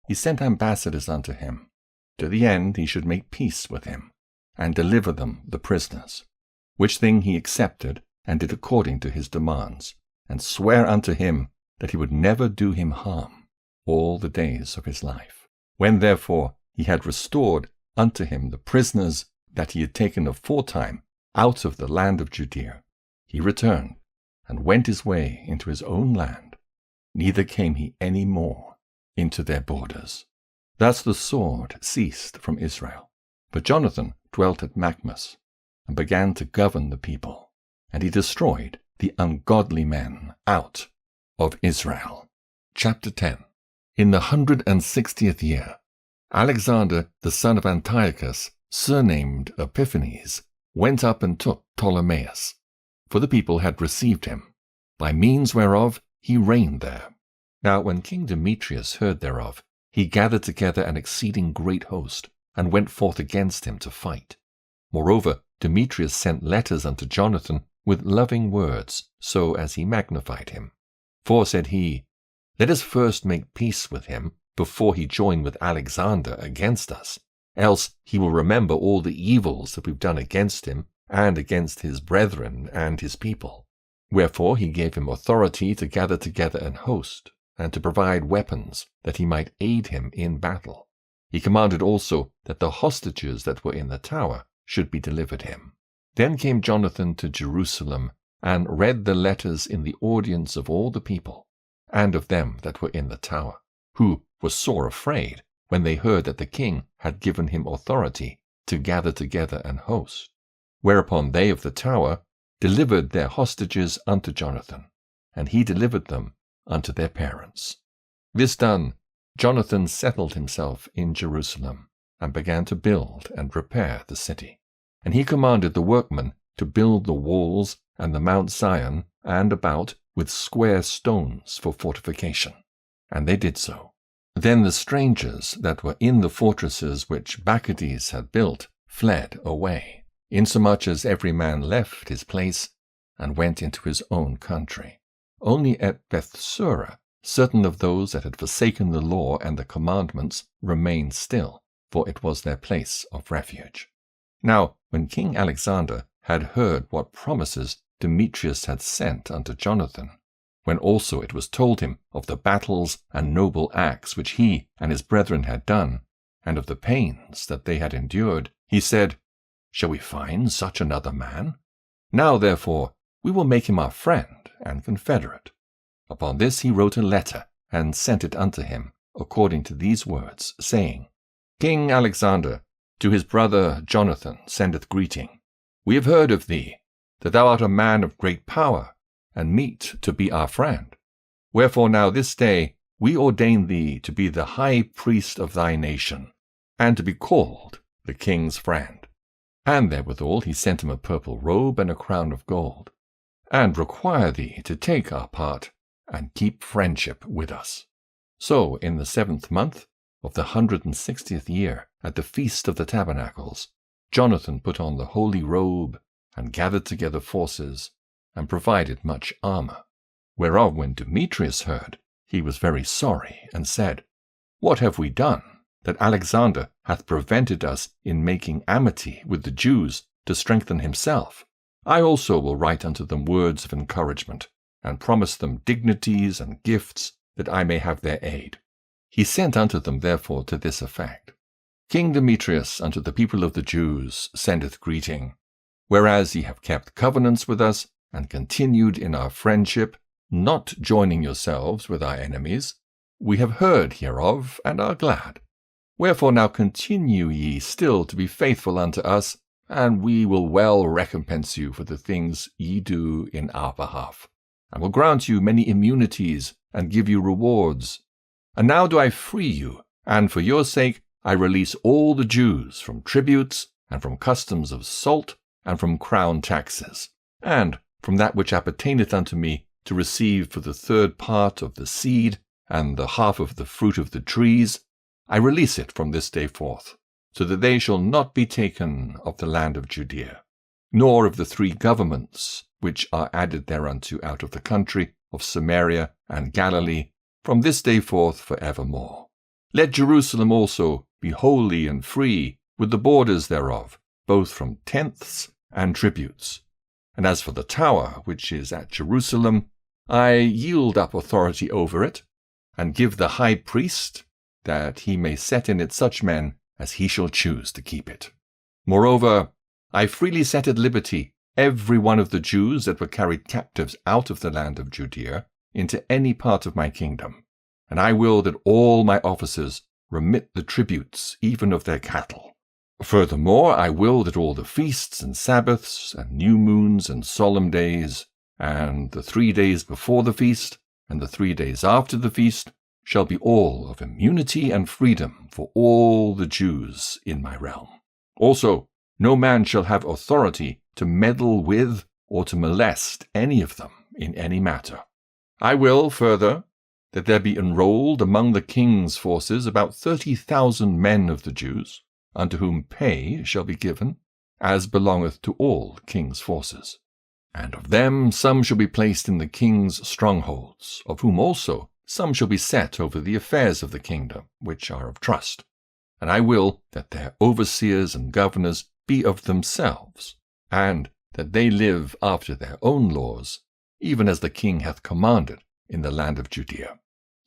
he sent ambassadors unto him, to the end he should make peace with him, and deliver them the prisoners. Which thing he accepted, and did according to his demands, and sware unto him that he would never do him harm all the days of his life. When therefore he had restored unto him the prisoners that he had taken aforetime out of the land of Judea, he returned, and went his way into his own land, neither came he any more into their borders. Thus the sword ceased from Israel. But Jonathan dwelt at Maccabbe, and began to govern the people, and he destroyed the ungodly men out of Israel. Chapter 10. In the 160th year, Alexander the son of Antiochus, surnamed Epiphanes, went up and took Ptolemais, for the people had received him, by means whereof he reigned there. Now when King Demetrius heard thereof, he gathered together an exceeding great host, and went forth against him to fight. Moreover, Demetrius sent letters unto Jonathan with loving words, so as he magnified him. For, said he, let us first make peace with him before he join with Alexander against us, else he will remember all the evils that we've done against him and against his brethren and his people. Wherefore he gave him authority to gather together an host, and to provide weapons, that he might aid him in battle. He commanded also that the hostages that were in the tower should be delivered him. Then came Jonathan to Jerusalem, and read the letters in the audience of all the people, and of them that were in the tower, who were sore afraid when they heard that the king had given him authority to gather together an host. Whereupon they of the tower delivered their hostages unto Jonathan, and he delivered them unto their parents. This done, Jonathan settled himself in Jerusalem, and began to build and repair the city. And he commanded the workmen to build the walls and the Mount Zion and about with square stones for fortification. And they did so. Then the strangers that were in the fortresses which Bacchides had built fled away, insomuch as every man left his place and went into his own country. Only at Bethsura certain of those that had forsaken the law and the commandments remained still, for it was their place of refuge. Now, when King Alexander had heard what promises Demetrius had sent unto Jonathan, when also it was told him of the battles and noble acts which he and his brethren had done, and of the pains that they had endured, he said, Shall we find such another man? Now, therefore, we will make him our friend and confederate. Upon this he wrote a letter, and sent it unto him, according to these words, saying, King Alexander, to his brother Jonathan sendeth greeting. We have heard of thee, that thou art a man of great power, and meet to be our friend. Wherefore now this day we ordain thee to be the high priest of thy nation, and to be called the king's friend. And therewithal he sent him a purple robe and a crown of gold, and require thee to take our part, and keep friendship with us. So in the 7th month of the 160th year, at the feast of the tabernacles, Jonathan put on the holy robe, and gathered together forces, and provided much armor. Whereof when Demetrius heard, he was very sorry, and said, What have we done, that Alexander hath prevented us in making amity with the Jews to strengthen himself? I also will write unto them words of encouragement, and promise them dignities and gifts, that I may have their aid. He sent unto them therefore to this effect, King Demetrius unto the people of the Jews sendeth greeting, whereas ye have kept covenants with us, and continued in our friendship, not joining yourselves with our enemies. We have heard hereof, and are glad. Wherefore now continue ye still to be faithful unto us, and we will well recompense you for the things ye do in our behalf, and will grant you many immunities, and give you rewards. And now do I free you, and for your sake I release all the Jews from tributes, and from customs of salt, and from crown taxes, and from that which appertaineth unto me to receive for the 3rd part of the seed, and the half of the fruit of the trees. I release it from this day forth, so that they shall not be taken of the land of Judea, nor of the 3 governments which are added thereunto out of the country of Samaria and Galilee, from this day forth for evermore. Let Jerusalem also be holy and free, with the borders thereof, both from tenths and tributes. And as for the tower which is at Jerusalem, I yield up authority over it, and give the high priest, that he may set in it such men as he shall choose to keep it. Moreover, I freely set at liberty every one of the Jews that were carried captives out of the land of Judea into any part of my kingdom, and I will that all my officers remit the tributes even of their cattle. Furthermore, I will that all the feasts and Sabbaths and new moons and solemn days, and the 3 days before the feast, and the 3 days after the feast, shall be all of immunity and freedom for all the Jews in my realm. Also, no man shall have authority to meddle with or to molest any of them in any matter. I will, further, that there be enrolled among the king's forces about 30,000 men of the Jews, unto whom pay shall be given, as belongeth to all king's forces. And of them some shall be placed in the king's strongholds, of whom also some shall be set over the affairs of the kingdom, which are of trust. And I will that their overseers and governors be of themselves, and that they live after their own laws, even as the king hath commanded in the land of Judea.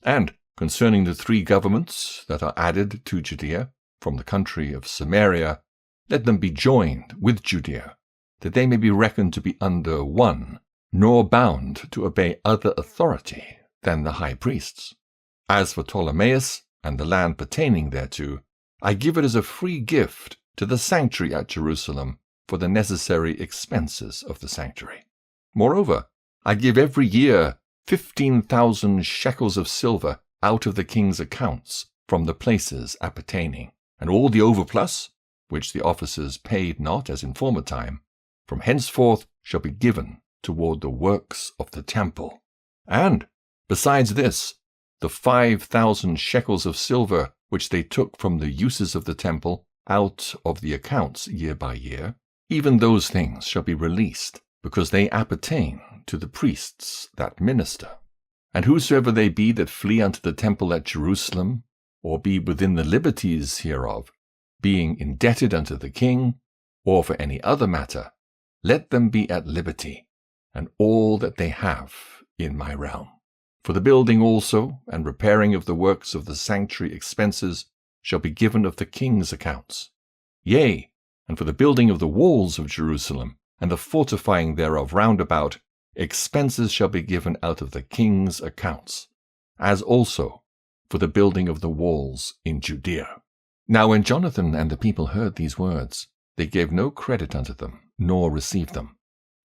And concerning the 3 governments that are added to Judea, from the country of Samaria, let them be joined with Judea, that they may be reckoned to be under one, nor bound to obey other authority than the high priests. As for Ptolemais and the land pertaining thereto, I give it as a free gift to the sanctuary at Jerusalem for the necessary expenses of the sanctuary. Moreover, I give every year 15,000 shekels of silver out of the king's accounts from the places appertaining, and all the overplus, which the officers paid not as in former time, from henceforth shall be given toward the works of the temple. And, besides this, the 5,000 shekels of silver which they took from the uses of the temple out of the accounts year by year, even those things shall be released, because they appertain to the priests that minister. And whosoever they be that flee unto the temple at Jerusalem, or be within the liberties hereof, being indebted unto the king, or for any other matter, let them be at liberty, and all that they have in my realm. For the building also and repairing of the works of the sanctuary expenses shall be given of the king's accounts. Yea, and for the building of the walls of Jerusalem, and the fortifying thereof round about, expenses shall be given out of the king's accounts, as also for the building of the walls in Judea. Now when Jonathan and the people heard these words, they gave no credit unto them, nor received them,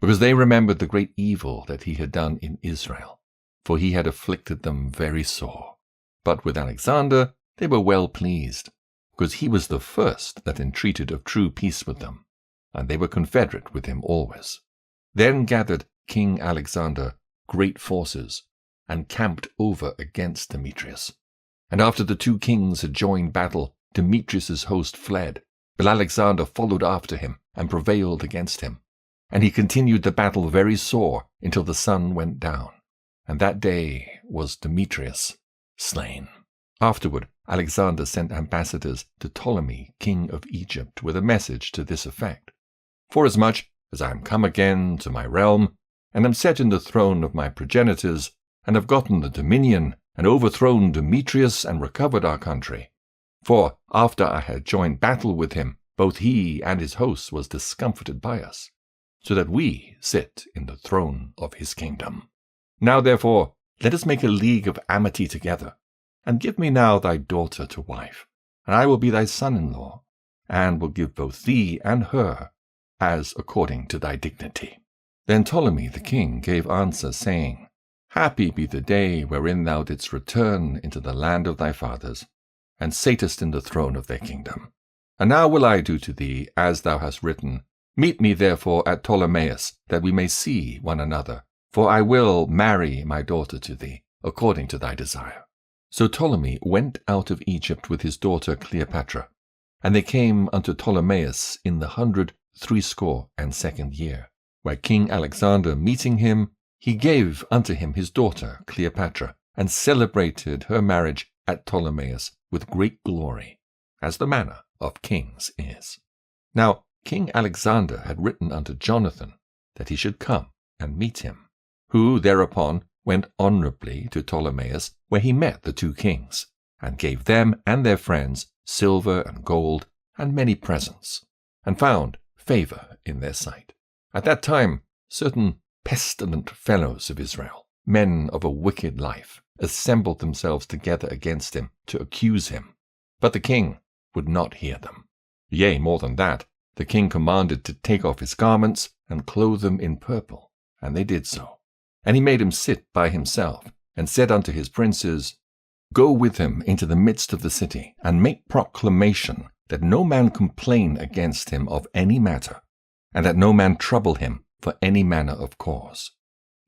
because they remembered the great evil that he had done in Israel, for he had afflicted them very sore. But with Alexander they were well pleased, because he was the first that entreated of true peace with them, and they were confederate with him always. Then gathered King Alexander great forces, and camped over against Demetrius. And after the 2 kings had joined battle, Demetrius's host fled, but Alexander followed after him, and prevailed against him. And he continued the battle very sore, until the sun went down. And that day was Demetrius slain. Afterward Alexander sent ambassadors to Ptolemy, king of Egypt, with a message to this effect: Forasmuch as I am come again to my realm, and am set in the throne of my progenitors, and have gotten the dominion, and overthrown Demetrius, and recovered our country. For after I had joined battle with him, both he and his hosts was discomfited by us, so that we sit in the throne of his kingdom. Now therefore let us make a league of amity together, and give me now thy daughter to wife, and I will be thy son-in-law, and will give both thee and her, as according to thy dignity. Then Ptolemy the king gave answer, saying, Happy be the day wherein thou didst return into the land of thy fathers, and satest in the throne of their kingdom. And now will I do to thee as thou hast written. Meet me therefore at Ptolemais, that we may see one another, for I will marry my daughter to thee, according to thy desire. So Ptolemy went out of Egypt with his daughter Cleopatra, and they came unto Ptolemais in the 162nd year, where King Alexander meeting him, he gave unto him his daughter Cleopatra, and celebrated her marriage at Ptolemais with great glory, as the manner of kings is. Now King Alexander had written unto Jonathan that he should come and meet him, who thereupon went honorably to Ptolemais, where he met the 2 kings, and gave them and their friends silver and gold and many presents, and found favor in their sight. At that time certain pestilent fellows of Israel, men of a wicked life, assembled themselves together against him to accuse him. But the king would not hear them. Yea, more than that, the king commanded to take off his garments and clothe them in purple, and they did so. And he made him sit by himself, and said unto his princes, Go with him into the midst of the city, and make proclamation that no man complain against him of any matter, and that no man trouble him for any manner of cause.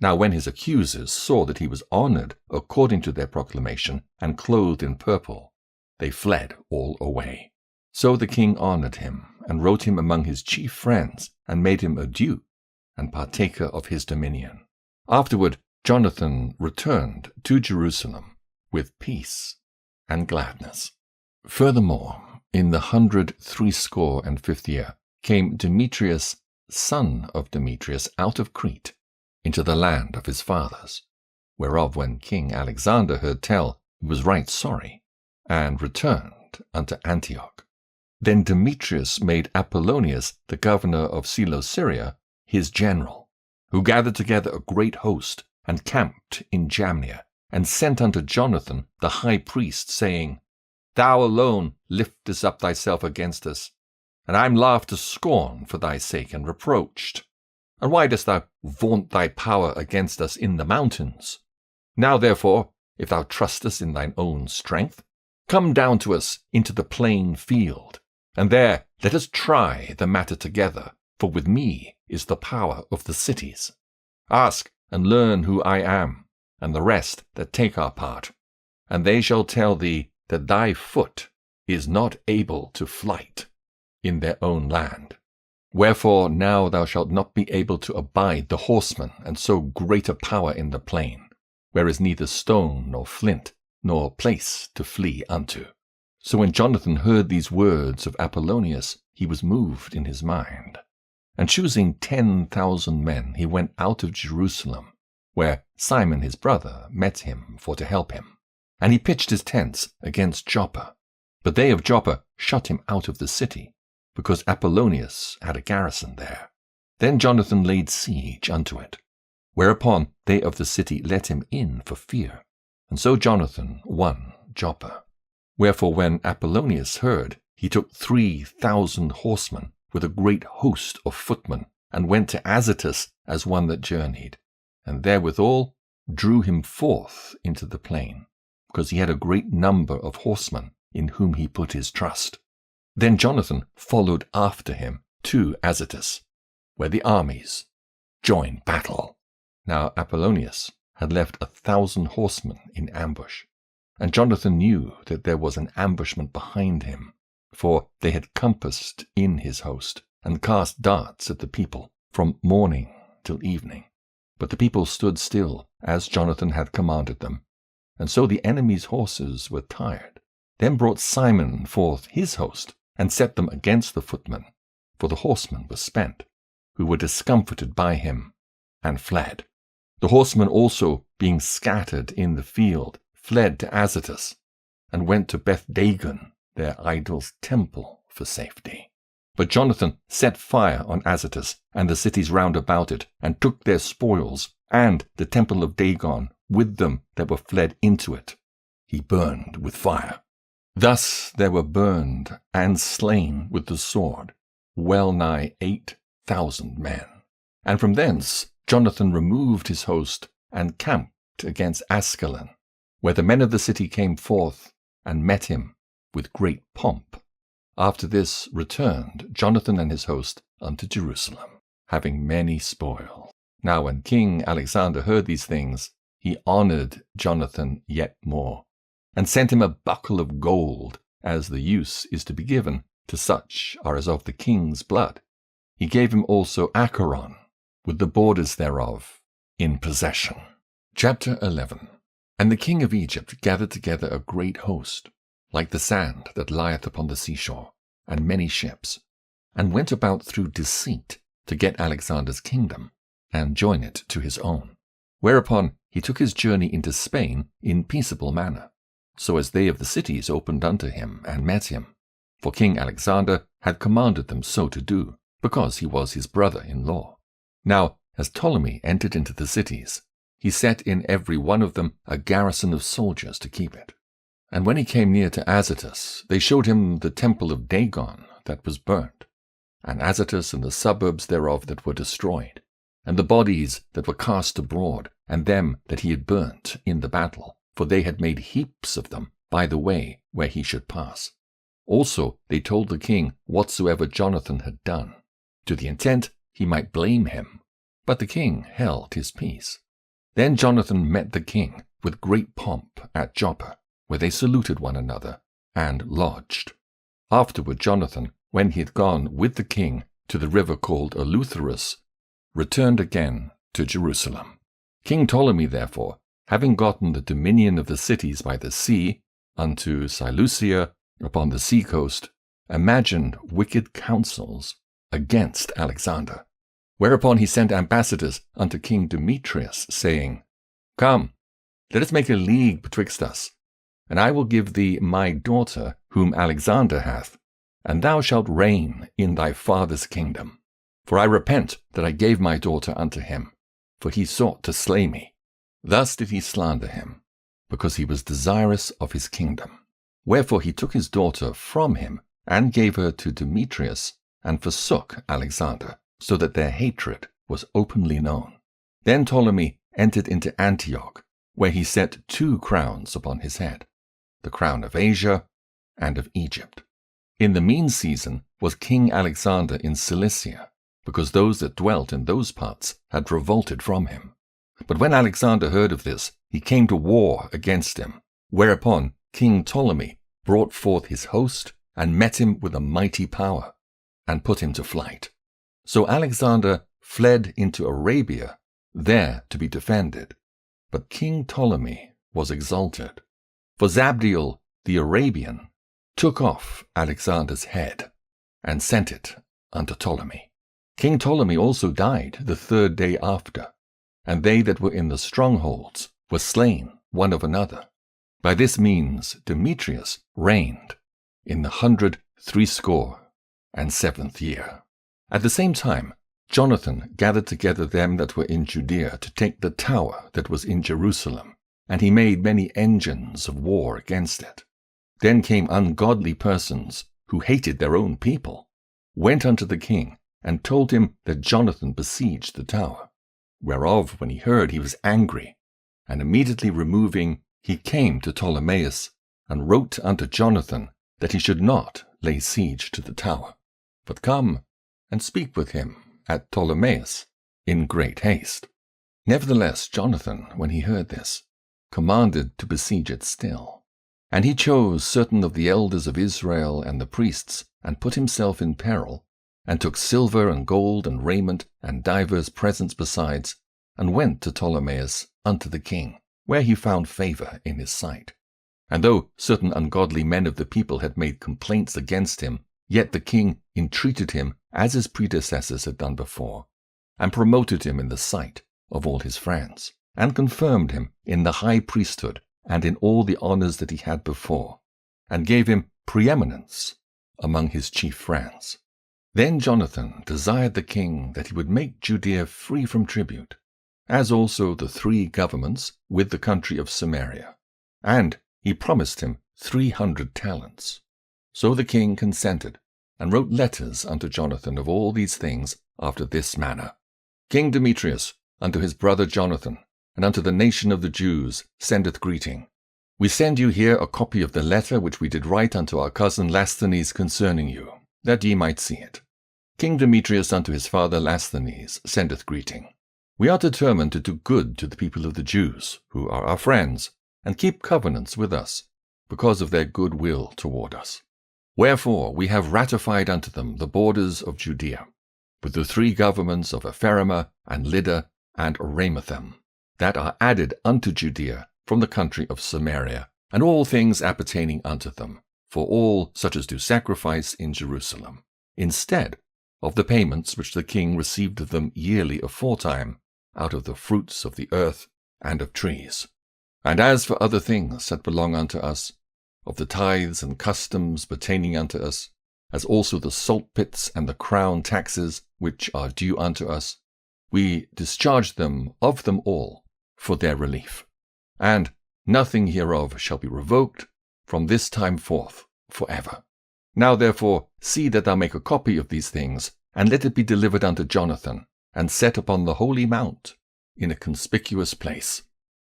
Now when his accusers saw that he was honored according to their proclamation, and clothed in purple, they fled all away. So the king honored him, and wrote him among his chief friends, and made him a duke, and partaker of his dominion. Afterward Jonathan returned to Jerusalem with peace and gladness. Furthermore, in the 163 year came Demetrius, son of Demetrius, out of Crete, into the land of his fathers, whereof when King Alexander heard tell, he was right sorry, and returned unto Antioch. Then Demetrius made Apollonius, the governor of Celesyria, his general, who gathered together a great host, and camped in Jamnia, and sent unto Jonathan the high priest, saying, Thou alone liftest up thyself against us, and I am laughed to scorn for thy sake, and reproached. And why dost thou vaunt thy power against us in the mountains? Now therefore, if thou trustest in thine own strength, come down to us into the plain field, and there let us try the matter together, for with me is the power of the cities. Ask and learn who I am, and the rest that take our part, and they shall tell thee that thy foot is not able to flight in their own land. Wherefore now thou shalt not be able to abide the horsemen, and so great a power in the plain, where is neither stone nor flint, nor place to flee unto. So when Jonathan heard these words of Apollonius, he was moved in his mind. And choosing 10,000 men, he went out of Jerusalem, where Simon his brother met him for to help him. And he pitched his tents against Joppa. But they of Joppa shut him out of the city, because Apollonius had a garrison there. Then Jonathan laid siege unto it, whereupon they of the city let him in for fear. And so Jonathan won Joppa. Wherefore when Apollonius heard, he took 3,000 horsemen with a great host of footmen, and went to Azotus as one that journeyed, and therewithal drew him forth into the plain, because he had a great number of horsemen in whom he put his trust. Then Jonathan followed after him to Azotus, where the armies joined battle. Now Apollonius had left 1,000 horsemen in ambush, and Jonathan knew that there was an ambushment behind him, for they had compassed in his host, and cast darts at the people from morning till evening. But the people stood still, as Jonathan had commanded them, and so the enemy's horses were tired. Then brought Simon forth his host, and set them against the footmen, for the horsemen were spent, who were discomfited by him, and fled. The horsemen also, being scattered in the field, fled to Azotus, and went to Beth-dagon, their idol's temple, for safety. But Jonathan set fire on Azotus and the cities round about it, and took their spoils, and the temple of Dagon with them that were fled into it. He burned with fire. Thus there were burned and slain with the sword well nigh 8,000 men. And from thence Jonathan removed his host, and camped against Askelon, where the men of the city came forth, and met him with great pomp. After this returned Jonathan and his host unto Jerusalem, having many spoil. Now when King Alexander heard these things, he honored Jonathan yet more, and sent him a buckle of gold, as the use is to be given to such as are of the king's blood. He gave him also Acheron, with the borders thereof, in possession. Chapter 11. And the king of Egypt gathered together a great host, like the sand that lieth upon the seashore, and many ships, and went about through deceit to get Alexander's kingdom, and join it to his own. Whereupon he took his journey into Spain in peaceable manner, so as they of the cities opened unto him and met him. For King Alexander had commanded them so to do, because he was his brother-in-law. Now, as Ptolemy entered into the cities, he set in every one of them a garrison of soldiers to keep it. And when he came near to Azotus, they showed him the temple of Dagon that was burnt, and Azotus and the suburbs thereof that were destroyed, and the bodies that were cast abroad, and them that he had burnt in the battle, for they had made heaps of them by the way where he should pass. Also they told the king whatsoever Jonathan had done, to the intent he might blame him. But the king held his peace. Then Jonathan met the king with great pomp at Joppa, where they saluted one another, and lodged. Afterward Jonathan, when he had gone with the king to the river called Eleutherus, returned again to Jerusalem. King Ptolemy, therefore, having gotten the dominion of the cities by the sea unto Seleucia upon the sea coast, imagined wicked counsels against Alexander. Whereupon he sent ambassadors unto King Demetrius, saying, Come, let us make a league betwixt us, and I will give thee my daughter, whom Alexander hath, and thou shalt reign in thy father's kingdom. For I repent that I gave my daughter unto him, for he sought to slay me. Thus did he slander him, because he was desirous of his kingdom. Wherefore he took his daughter from him, and gave her to Demetrius, and forsook Alexander, so that their hatred was openly known. Then Ptolemy entered into Antioch, where he set 2 crowns upon his head, the crown of Asia and of Egypt. In the mean season was King Alexander in Cilicia, because those that dwelt in those parts had revolted from him. But when Alexander heard of this, he came to war against him, whereupon King Ptolemy brought forth his host, and met him with a mighty power, and put him to flight. So Alexander fled into Arabia, there to be defended. But King Ptolemy was exalted. For Zabdiel the Arabian took off Alexander's head, and sent it unto Ptolemy. King Ptolemy also died the 3rd day after, and they that were in the strongholds were slain one of another. By this means Demetrius reigned in the 167th year. At the same time, Jonathan gathered together them that were in Judea to take the tower that was in Jerusalem, and he made many engines of war against it. Then came ungodly persons, who hated their own people, went unto the king, and told him that Jonathan besieged the tower. Whereof, when he heard, he was angry, and immediately removing, he came to Ptolemais, and wrote unto Jonathan that he should not lay siege to the tower, but come and speak with him at Ptolemais in great haste. Nevertheless, Jonathan, when he heard this, commanded to besiege it still. And he chose certain of the elders of Israel and the priests, and put himself in peril, and took silver and gold and raiment and divers presents besides, and went to Ptolemais unto the king, where he found favor in his sight. And though certain ungodly men of the people had made complaints against him, yet the king entreated him as his predecessors had done before, and promoted him in the sight of all his friends, and confirmed him in the high priesthood and in all the honors that he had before, and gave him preeminence among his chief friends. Then Jonathan desired the king that he would make Judea free from tribute, as also the 3 governments with the country of Samaria, and he promised him 300 talents. So the king consented, and wrote letters unto Jonathan of all these things after this manner. King Demetrius unto his brother Jonathan, and unto the nation of the Jews, sendeth greeting. We send you here a copy of the letter which we did write unto our cousin Lasthenes concerning you, that ye might see it. King Demetrius unto his father Lasthenes sendeth greeting. We are determined to do good to the people of the Jews, who are our friends, and keep covenants with us, because of their good will toward us. Wherefore we have ratified unto them the borders of Judea, with the 3 governments of Ephrema and Lydda and Ramathaim, that are added unto Judea from the country of Samaria, and all things appertaining unto them, for all such as do sacrifice in Jerusalem, instead of the payments which the king received of them yearly aforetime, out of the fruits of the earth and of trees. And as for other things that belong unto us, of the tithes and customs pertaining unto us, as also the salt pits and the crown taxes which are due unto us, we discharge them of them all for their relief. And nothing hereof shall be revoked from this time forth forever. Now therefore see that thou make a copy of these things, and let it be delivered unto Jonathan, and set upon the holy mount in a conspicuous place.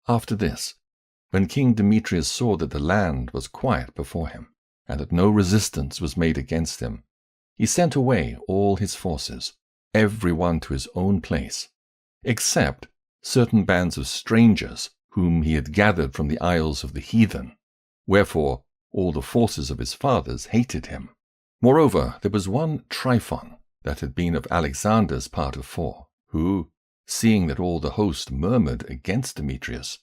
After this, when King Demetrius saw that the land was quiet before him, and that no resistance was made against him, he sent away all his forces, every one to his own place, except certain bands of strangers whom he had gathered from the isles of the heathen. Wherefore all the forces of his fathers hated him, Moreover, there was one Tryphon, that had been of Alexander's part of 4, who, seeing that all the host murmured against Demetrius,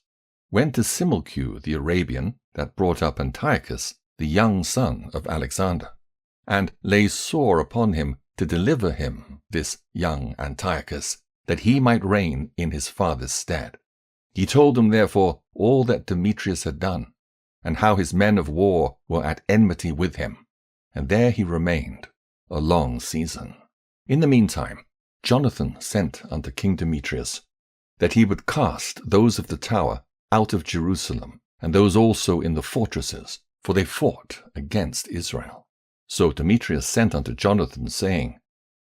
went to Similcu the Arabian, that brought up Antiochus, the young son of Alexander, and lay sore upon him to deliver him, this young Antiochus, that he might reign in his father's stead. He told him therefore all that Demetrius had done, and how his men of war were at enmity with him, and there he remained a long season. In the meantime, Jonathan sent unto King Demetrius, that he would cast those of the tower out of Jerusalem, and those also in the fortresses, for they fought against Israel. So Demetrius sent unto Jonathan, saying,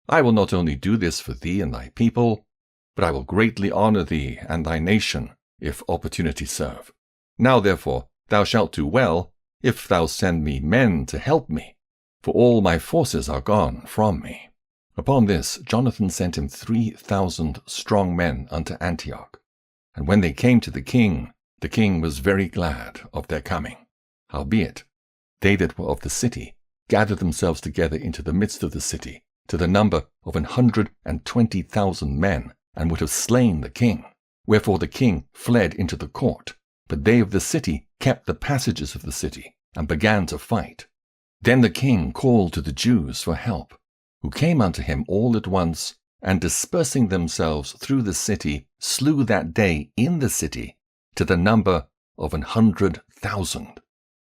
I will not only do this for thee and thy people, but I will greatly honor thee and thy nation, if opportunity serve. Now therefore thou shalt do well, if thou send me men to help me, for all my forces are gone from me. Upon this Jonathan sent him 3,000 strong men unto Antioch. And when they came to the king was very glad of their coming. Howbeit, they that were of the city gathered themselves together into the midst of the city, to the number of 120,000 men, and would have slain the king. Wherefore the king fled into the court, but they of the city kept the passages of the city, and began to fight. Then the king called to the Jews for help, who came unto him all at once, and dispersing themselves through the city, slew that day in the city to the number of 100,000.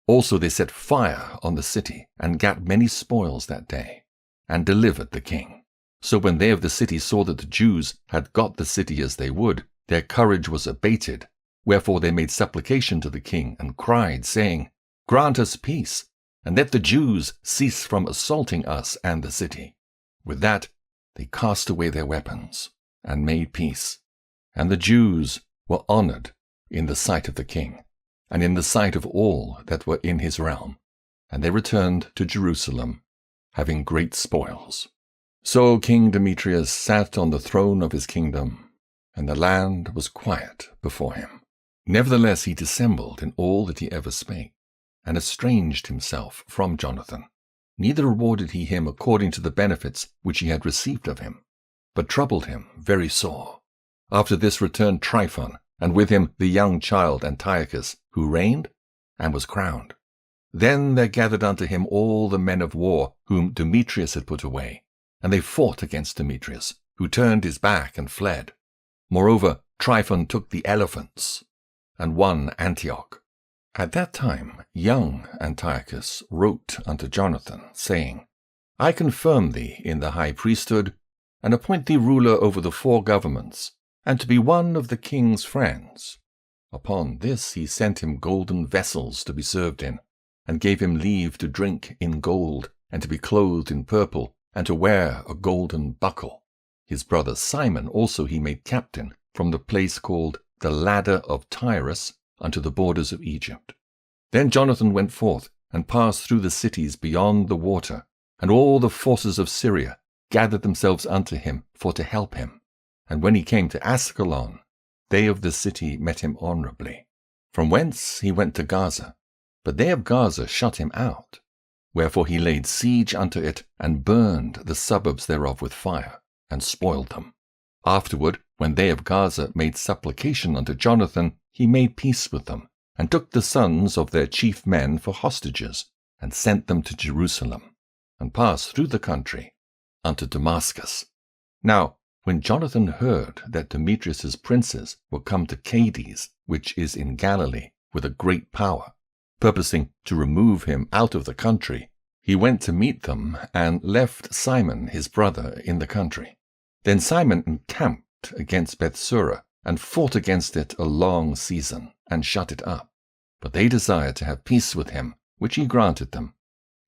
Also they set fire on the city, and gat many spoils that day, and delivered the king. So when they of the city saw that the Jews had got the city as they would, their courage was abated. Wherefore they made supplication to the king, and cried, saying, Grant us peace, and let the Jews cease from assaulting us and the city. With that they cast away their weapons, and made peace. And the Jews were honored in the sight of the king, and in the sight of all that were in his realm. And they returned to Jerusalem, having great spoils. So King Demetrius sat on the throne of his kingdom, and the land was quiet before him. Nevertheless he dissembled in all that he ever spake, and estranged himself from Jonathan. Neither rewarded he him according to the benefits which he had received of him, but troubled him very sore. After this returned Tryphon, and with him the young child Antiochus, who reigned and was crowned. Then there gathered unto him all the men of war whom Demetrius had put away, and they fought against Demetrius, who turned his back and fled. Moreover, Tryphon took the elephants, and won Antioch. At that time young Antiochus wrote unto Jonathan, saying, I confirm thee in the high priesthood, and appoint thee ruler over the 4 governments, and to be one of the king's friends. Upon this he sent him golden vessels to be served in, and gave him leave to drink in gold, and to be clothed in purple, and to wear a golden buckle. His brother Simon also he made captain from the place called the Ladder of Tyrus unto the borders of Egypt. Then Jonathan went forth, and passed through the cities beyond the water, and all the forces of Syria gathered themselves unto him for to help him. And when he came to Ascalon, they of the city met him honorably. From whence he went to Gaza, but they of Gaza shut him out. Wherefore he laid siege unto it, and burned the suburbs thereof with fire, and spoiled them. Afterward, when they of Gaza made supplication unto Jonathan, he made peace with them, and took the sons of their chief men for hostages, and sent them to Jerusalem, and passed through the country unto Damascus. Now, when Jonathan heard that Demetrius's princes were come to Cades, which is in Galilee, with a great power, purposing to remove him out of the country, he went to meet them, and left Simon his brother in the country. Then Simon encamped against Bethsura, and fought against it a long season, and shut it up. But they desired to have peace with him, which he granted them,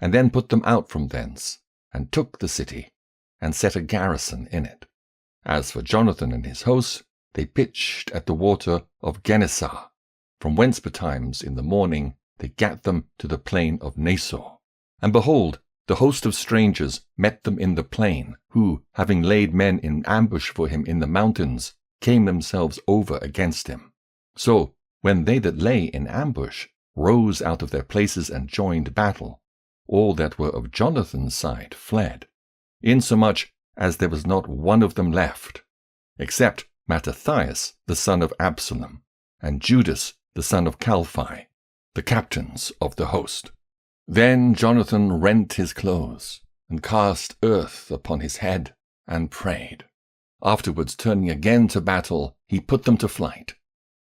and then put them out from thence, and took the city, and set a garrison in it. As for Jonathan and his hosts, they pitched at the water of Gennesar, from whence betimes in the morning they gat them to the plain of Nasor. And behold, the host of strangers met them in the plain, who, having laid men in ambush for him in the mountains, came themselves over against him. So, when they that lay in ambush rose out of their places and joined battle, all that were of Jonathan's side fled, insomuch as there was not one of them left, except Mattathias the son of Absalom, and Judas the son of Calphi, the captains of the host. Then Jonathan rent his clothes, and cast earth upon his head, and prayed. Afterwards, turning again to battle, he put them to flight.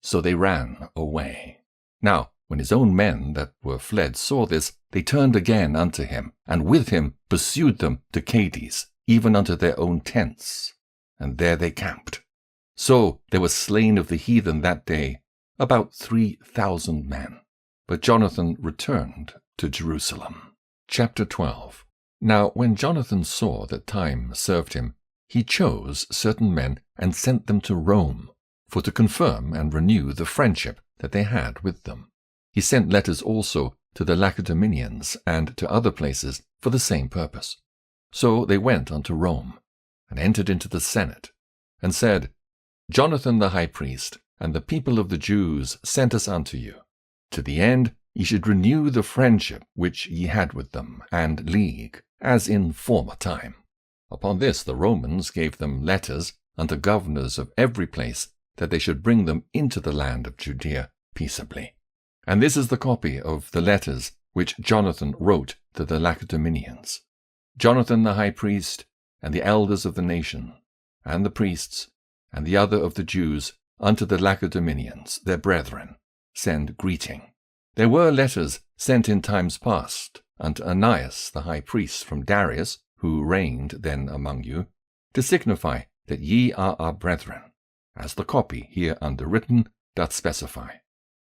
So they ran away. Now, when his own men that were fled saw this, they turned again unto him, and with him pursued them to Cades, even unto their own tents, and there they camped. So there were slain of the heathen that day about 3,000 men. But Jonathan returned to Jerusalem. Chapter 12. Now when Jonathan saw that time served him, he chose certain men and sent them to Rome, for to confirm and renew the friendship that they had with them. He sent letters also to the Lacedaemonians and to other places for the same purpose. So they went unto Rome, and entered into the Senate, and said, Jonathan the high priest, and the people of the Jews sent us unto you, to the end ye should renew the friendship which ye had with them, and league, as in former time. Upon this the Romans gave them letters unto governors of every place, that they should bring them into the land of Judea peaceably. And this is the copy of the letters which Jonathan wrote to the Lacedaemonians. Jonathan the high priest, and the elders of the nation, and the priests, and the other of the Jews, unto the Lacedaemonians, their brethren, send greeting. There were letters sent in times past unto Ananias the high priest from Darius, who reigned then among you, to signify that ye are our brethren, as the copy here underwritten doth specify.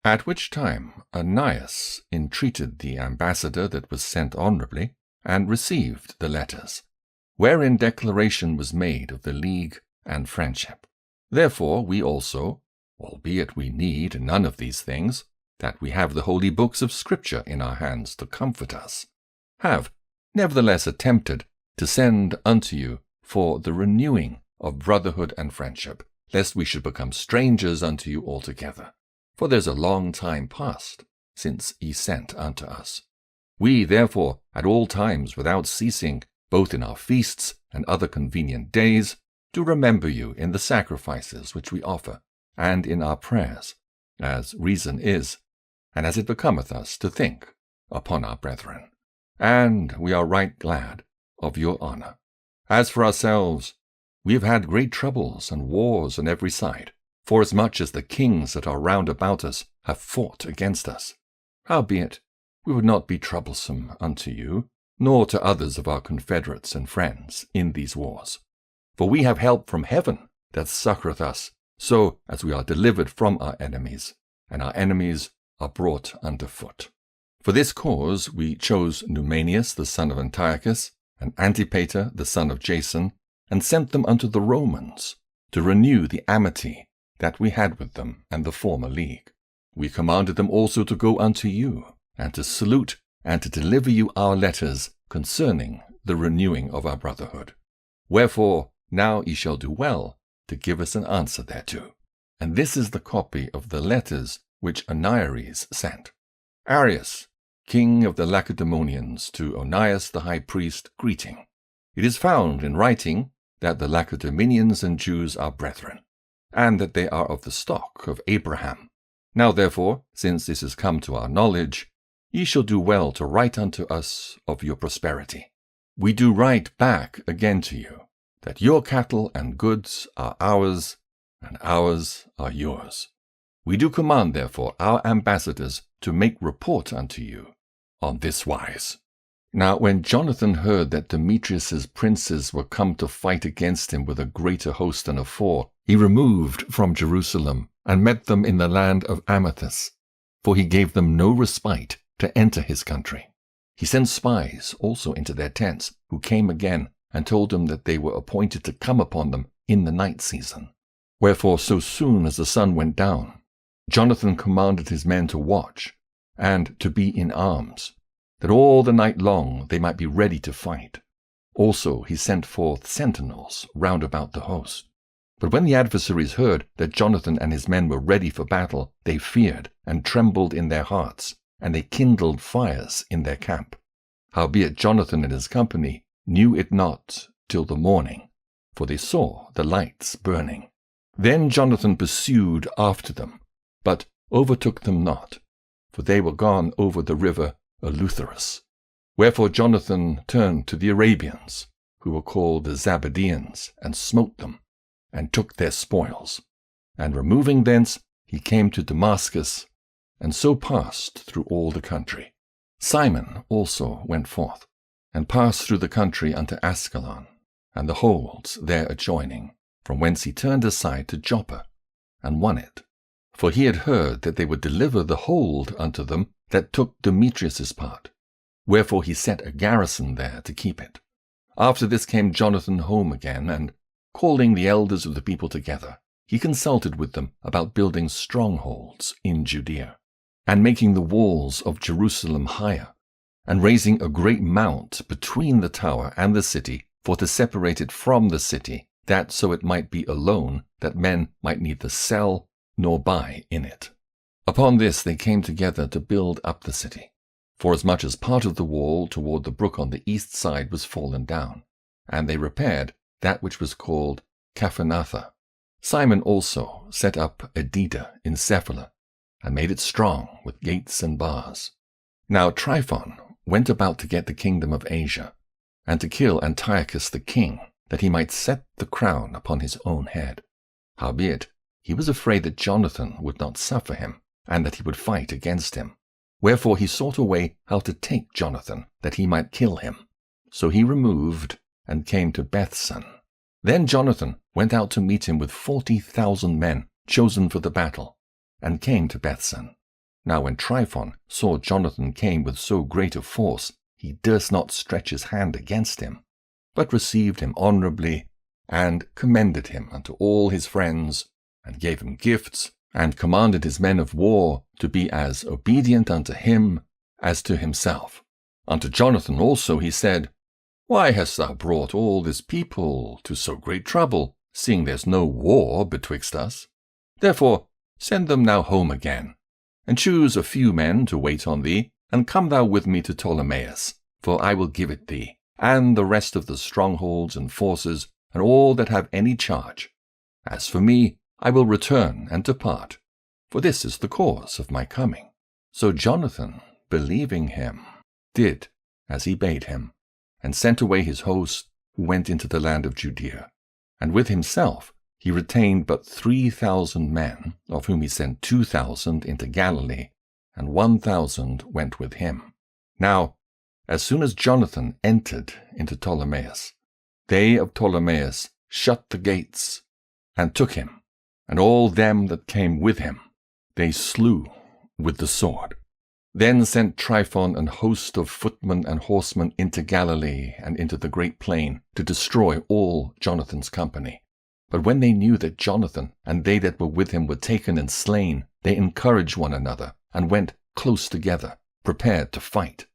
At which time Ananias entreated the ambassador that was sent honourably, and received the letters, wherein declaration was made of the league and friendship. Therefore we also, albeit we need none of these things, that we have the holy books of Scripture in our hands to comfort us, have nevertheless attempted to send unto you for the renewing of brotherhood and friendship, lest we should become strangers unto you altogether. For there's a long time past since ye sent unto us. We, therefore, at all times without ceasing, both in our feasts and other convenient days, do remember you in the sacrifices which we offer, and in our prayers, as reason is, and as it becometh us to think upon our brethren. And we are right glad of your honour. As for ourselves, we have had great troubles and wars on every side, forasmuch as the kings that are round about us have fought against us. Howbeit, we would not be troublesome unto you, nor to others of our confederates and friends in these wars. For we have help from heaven that succoureth us, so as we are delivered from our enemies, and our enemies are brought under foot. For this cause we chose Numanius the son of Antiochus, and Antipater the son of Jason, and sent them unto the Romans, to renew the amity that we had with them and the former league. We commanded them also to go unto you, and to salute and to deliver you our letters concerning the renewing of our brotherhood. Wherefore now ye shall do well to give us an answer thereto. And this is the copy of the letters which Onias sent. Arius, king of the Lacedaemonians, to Onias the high priest, greeting. It is found in writing that the Lacedaemonians and Jews are brethren, and that they are of the stock of Abraham. Now therefore, since this is come to our knowledge, ye shall do well to write unto us of your prosperity. We do write back again to you, that your cattle and goods are ours, and ours are yours. We do command therefore our ambassadors to make report unto you on this wise. Now when Jonathan heard that Demetrius's princes were come to fight against him with a greater host than afore, he removed from Jerusalem, and met them in the land of Amathus, for he gave them no respite to enter his country. He sent spies also into their tents, who came again, and told them that they were appointed to come upon them in the night season. Wherefore so soon as the sun went down, Jonathan commanded his men to watch, and to be in arms, that all the night long they might be ready to fight. Also he sent forth sentinels round about the host. But when the adversaries heard that Jonathan and his men were ready for battle, they feared and trembled in their hearts, and they kindled fires in their camp. Howbeit Jonathan and his company knew it not till the morning, for they saw the lights burning. Then Jonathan pursued after them, but overtook them not, for they were gone over the river Eleutherus. Wherefore Jonathan turned to the Arabians, who were called the Zabadeans, and smote them, and took their spoils. And removing thence, he came to Damascus, and so passed through all the country. Simon also went forth, and passed through the country unto Ascalon, and the holds there adjoining, from whence he turned aside to Joppa, and won it. For he had heard that they would deliver the hold unto them that took Demetrius's part. Wherefore he set a garrison there to keep it. After this came Jonathan home again, and, calling the elders of the people together, he consulted with them about building strongholds in Judea, and making the walls of Jerusalem higher, and raising a great mount between the tower and the city, for to separate it from the city, that so it might be alone, that men might neither sell nor buy in it. Upon this they came together to build up the city, forasmuch as part of the wall toward the brook on the east side was fallen down, and they repaired that which was called Caphanatha. Simon also set up Edida in Cephala, and made it strong with gates and bars. Now Tryphon went about to get the kingdom of Asia, and to kill Antiochus the king, that he might set the crown upon his own head. Howbeit he was afraid that Jonathan would not suffer him, and that he would fight against him. Wherefore he sought a way how to take Jonathan, that he might kill him. So he removed, and came to Bethsan. Then Jonathan went out to meet him with 40,000 men, chosen for the battle, and came to Bethsan. Now when Tryphon saw Jonathan came with so great a force, he durst not stretch his hand against him, but received him honorably, and commended him unto all his friends, and gave him gifts, and commanded his men of war to be as obedient unto him as to himself. Unto Jonathan also he said, Why hast thou brought all this people to so great trouble, seeing there's no war betwixt us? Therefore send them now home again, and choose a few men to wait on thee, and come thou with me to Ptolemais, for I will give it thee, and the rest of the strongholds and forces, and all that have any charge. As for me, I will return and depart, for this is the cause of my coming. So Jonathan, believing him, did as he bade him, and sent away his host, who went into the land of Judea. And with himself he retained but 3,000 men, of whom he sent 2,000 into Galilee, and 1,000 went with him. Now, as soon as Jonathan entered into Ptolemais, they of Ptolemais shut the gates, and took him, and all them that came with him they slew with the sword. Then sent Tryphon an host of footmen and horsemen into Galilee and into the great plain, to destroy all Jonathan's company. But when they knew that Jonathan and they that were with him were taken and slain, they encouraged one another, and went close together, prepared to fight.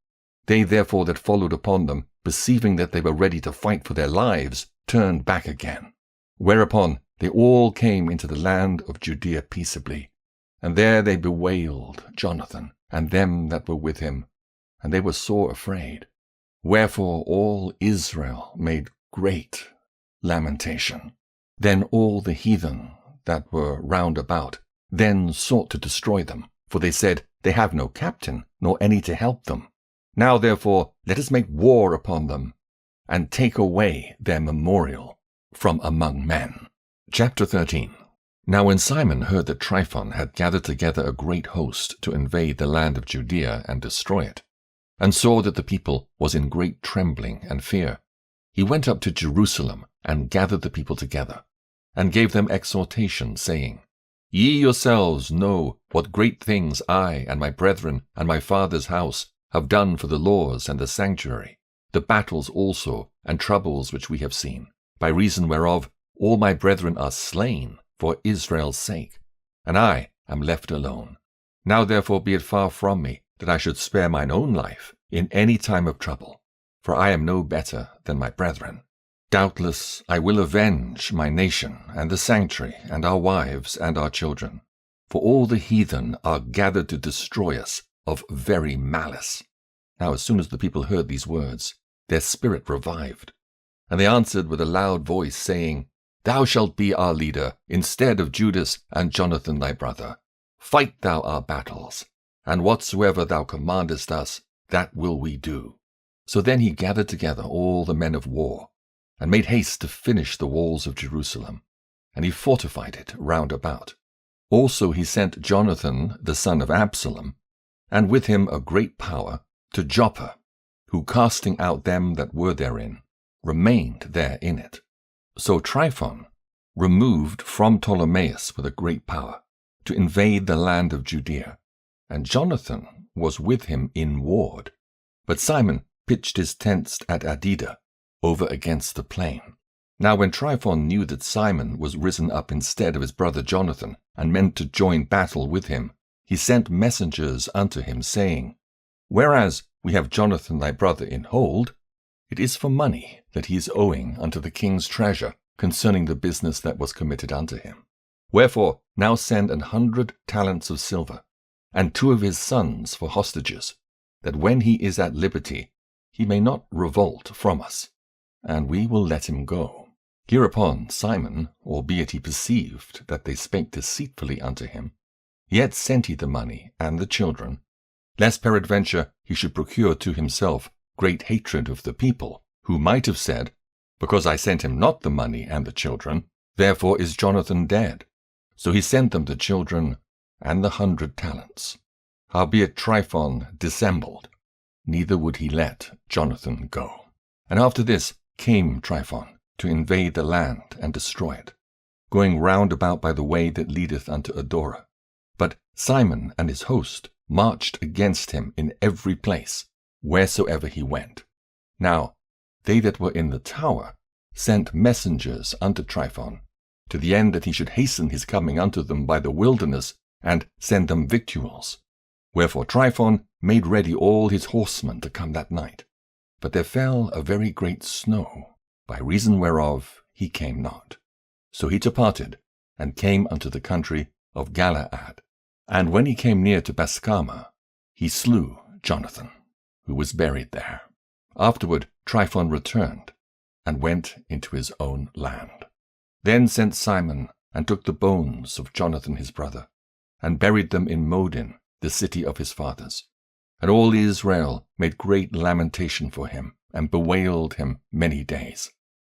They therefore that followed upon them, perceiving that they were ready to fight for their lives, turned back again. Whereupon they all came into the land of Judea peaceably, and there they bewailed Jonathan, and them that were with him, and they were sore afraid. Wherefore all Israel made great lamentation. Then all the heathen that were round about then sought to destroy them, for they said, They have no captain, nor any to help them. Now therefore let us make war upon them, and take away their memorial from among men. Chapter 13. Now when Simon heard that Tryphon had gathered together a great host to invade the land of Judea and destroy it, and saw that the people was in great trembling and fear, he went up to Jerusalem and gathered the people together, and gave them exhortation, saying, Ye yourselves know what great things I and my brethren and my father's house have done for the laws and the sanctuary, the battles also and troubles which we have seen, by reason whereof all my brethren are slain for Israel's sake, and I am left alone. Now therefore be it far from me that I should spare mine own life in any time of trouble, for I am no better than my brethren. Doubtless I will avenge my nation and the sanctuary and our wives and our children, for all the heathen are gathered to destroy us of very malice. Now as soon as the people heard these words, their spirit revived. And they answered with a loud voice, saying, Thou shalt be our leader, instead of Judas and Jonathan thy brother. Fight thou our battles, and whatsoever thou commandest us, that will we do. So then he gathered together all the men of war, and made haste to finish the walls of Jerusalem, and he fortified it round about. Also he sent Jonathan the son of Absalom, and with him a great power, to Joppa, who casting out them that were therein, remained there in it. So Tryphon removed from Ptolemais with a great power, to invade the land of Judea, and Jonathan was with him in ward. But Simon pitched his tents at Adida, over against the plain. Now when Tryphon knew that Simon was risen up instead of his brother Jonathan, and meant to join battle with him, he sent messengers unto him, saying, Whereas we have Jonathan thy brother in hold, it is for money that he is owing unto the king's treasure concerning the business that was committed unto him. Wherefore now send 100 talents of silver, and 2 of his sons for hostages, that when he is at liberty he may not revolt from us, and we will let him go. Hereupon Simon, albeit he perceived that they spake deceitfully unto him, yet sent he the money and the children, lest peradventure he should procure to himself great hatred of the people, who might have said, Because I sent him not the money and the children, therefore is Jonathan dead. So he sent them the children and the 100 talents. Howbeit Tryphon dissembled, neither would he let Jonathan go. And after this came Tryphon to invade the land and destroy it, going round about by the way that leadeth unto Adora. But Simon and his host marched against him in every place, wheresoever he went. Now they that were in the tower sent messengers unto Tryphon, to the end that he should hasten his coming unto them by the wilderness, and send them victuals. Wherefore Tryphon made ready all his horsemen to come that night. But there fell a very great snow, by reason whereof he came not. So he departed, and came unto the country of Galaad. And when he came near to Bascama, he slew Jonathan, who was buried there. Afterward Tryphon returned, and went into his own land. Then sent Simon, and took the bones of Jonathan his brother, and buried them in Modin, the city of his fathers. And all Israel made great lamentation for him, and bewailed him many days.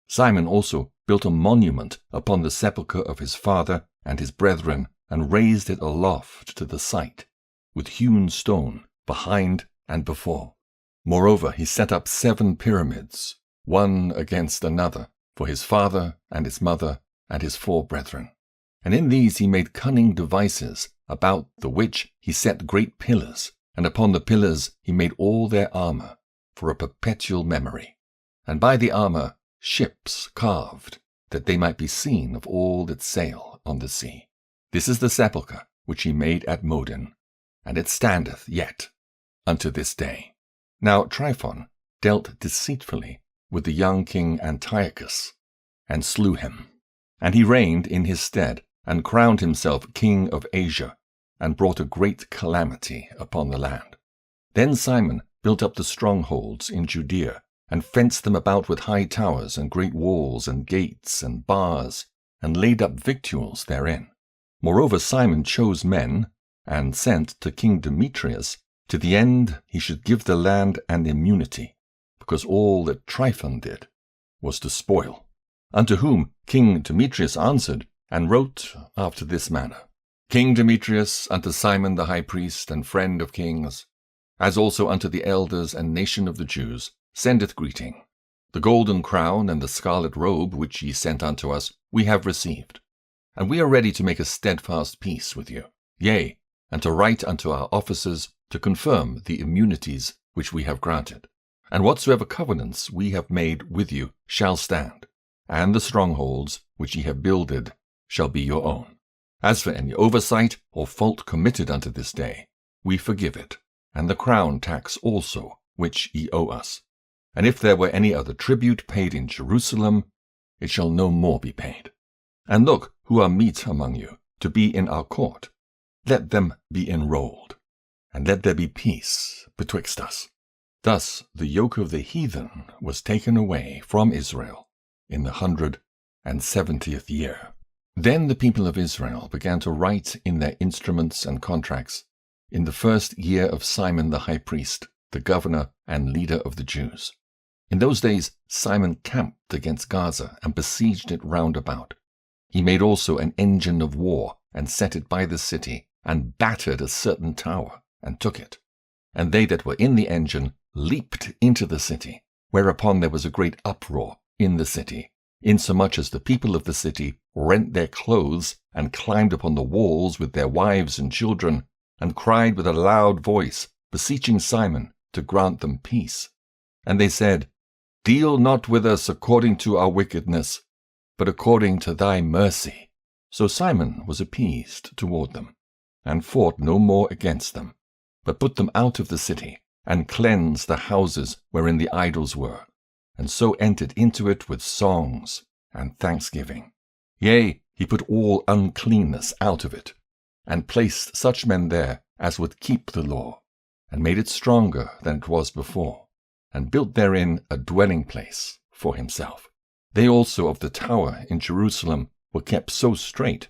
Simon also built a monument upon the sepulchre of his father and his brethren, and raised it aloft to the sight, with hewn stone behind and before. Moreover, he set up 7 pyramids, one against another, for his father and his mother and his 4 brethren. And in these he made cunning devices, about the which he set great pillars, and upon the pillars he made all their armour, for a perpetual memory. And by the armour ships carved, that they might be seen of all that sail on the sea. This is the sepulchre which he made at Modin, and it standeth yet unto this day. Now Tryphon dealt deceitfully with the young king Antiochus, and slew him. And he reigned in his stead, and crowned himself king of Asia, and brought a great calamity upon the land. Then Simon built up the strongholds in Judea, and fenced them about with high towers, and great walls, and gates, and bars, and laid up victuals therein. Moreover Simon chose men, and sent to King Demetrius, to the end he should give the land an immunity, because all that Tryphon did was to spoil. Unto whom King Demetrius answered, and wrote after this manner: King Demetrius, unto Simon the high priest and friend of kings, as also unto the elders and nation of the Jews, sendeth greeting. The golden crown and the scarlet robe which ye sent unto us we have received, and we are ready to make a steadfast peace with you, yea, and to write unto our officers to confirm the immunities which we have granted. And whatsoever covenants we have made with you shall stand, and the strongholds which ye have builded shall be your own. As for any oversight or fault committed unto this day, we forgive it, and the crown tax also which ye owe us. And if there were any other tribute paid in Jerusalem, it shall no more be paid. And look, who are meet among you to be in our court, let them be enrolled, and let there be peace betwixt us. Thus the yoke of the heathen was taken away from Israel in the 170th year. Then the people of Israel began to write in their instruments and contracts in the first year of Simon the high priest, the governor and leader of the Jews. In those days Simon camped against Gaza and besieged it round about. He made also an engine of war and set it by the city, and battered a certain tower, and took it. And they that were in the engine leaped into the city, whereupon there was a great uproar in the city, insomuch as the people of the city rent their clothes, and climbed upon the walls with their wives and children, and cried with a loud voice, beseeching Simon to grant them peace. And they said, Deal not with us according to our wickedness, but according to thy mercy. So Simon was appeased toward them, and fought no more against them, but put them out of the city, and cleansed the houses wherein the idols were, and so entered into it with songs and thanksgiving. Yea, he put all uncleanness out of it, and placed such men there as would keep the law, and made it stronger than it was before, and built therein a dwelling place for himself. They also of the tower in Jerusalem were kept so strait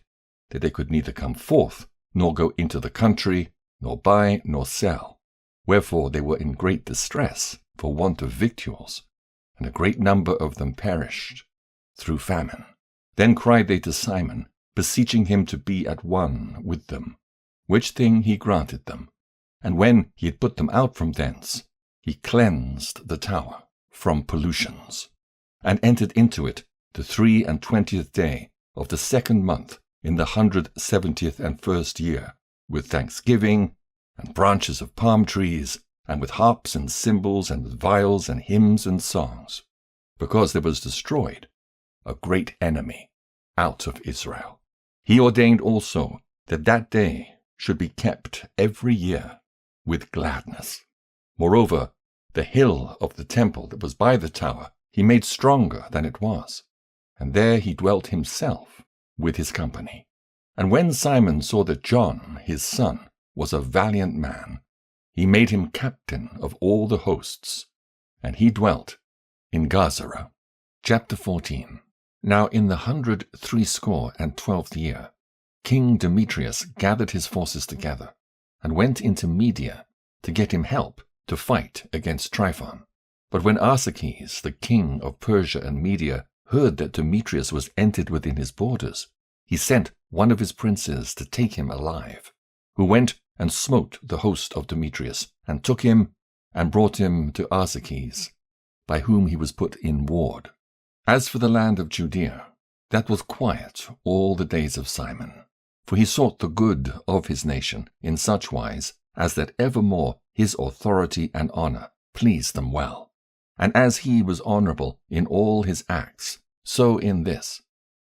that they could neither come forth, nor go into the country, nor buy, nor sell. Wherefore they were in great distress for want of victuals, and a great number of them perished through famine. Then cried they to Simon, beseeching him to be at one with them, which thing he granted them. And when he had put them out from thence, he cleansed the tower from pollutions, and entered into it the 23 day of the 2nd month in the 170th and 1st year, with thanksgiving, and branches of palm trees, and with harps and cymbals, and with viols and hymns and songs, because there was destroyed a great enemy out of Israel. He ordained also that that day should be kept every year with gladness. Moreover, the hill of the temple that was by the tower he made stronger than it was, and there he dwelt himself with his company. And when Simon saw that John, his son, was a valiant man, he made him captain of all the hosts, and he dwelt in Gaza. Chapter 14. Now in the 163 year, King Demetrius gathered his forces together, and went into Media to get him help to fight against Tryphon. But when Arsaces, the king of Persia and Media, heard that Demetrius was entered within his borders, he sent one of his princes to take him alive, who went and smote the host of Demetrius, and took him, and brought him to Arsaces, by whom he was put in ward. As for the land of Judea, that was quiet all the days of Simon, for he sought the good of his nation in such wise as that evermore his authority and honor pleased them well. And as he was honorable in all his acts, so in this,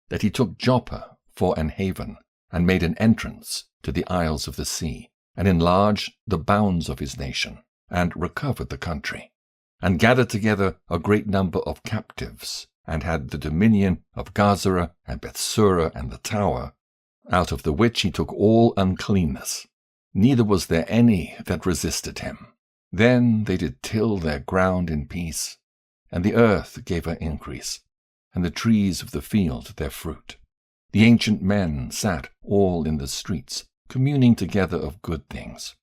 that he took Joppa for an haven, and made an entrance to the isles of the sea, and enlarged the bounds of his nation, and recovered the country, and gathered together a great number of captives, and had the dominion of Gaza and Bethsura and the tower, out of the which he took all uncleanness. Neither was there any that resisted him. Then they did till their ground in peace, and the earth gave her increase, and the trees of the field their fruit. The ancient men sat all in the streets, communing together of good things.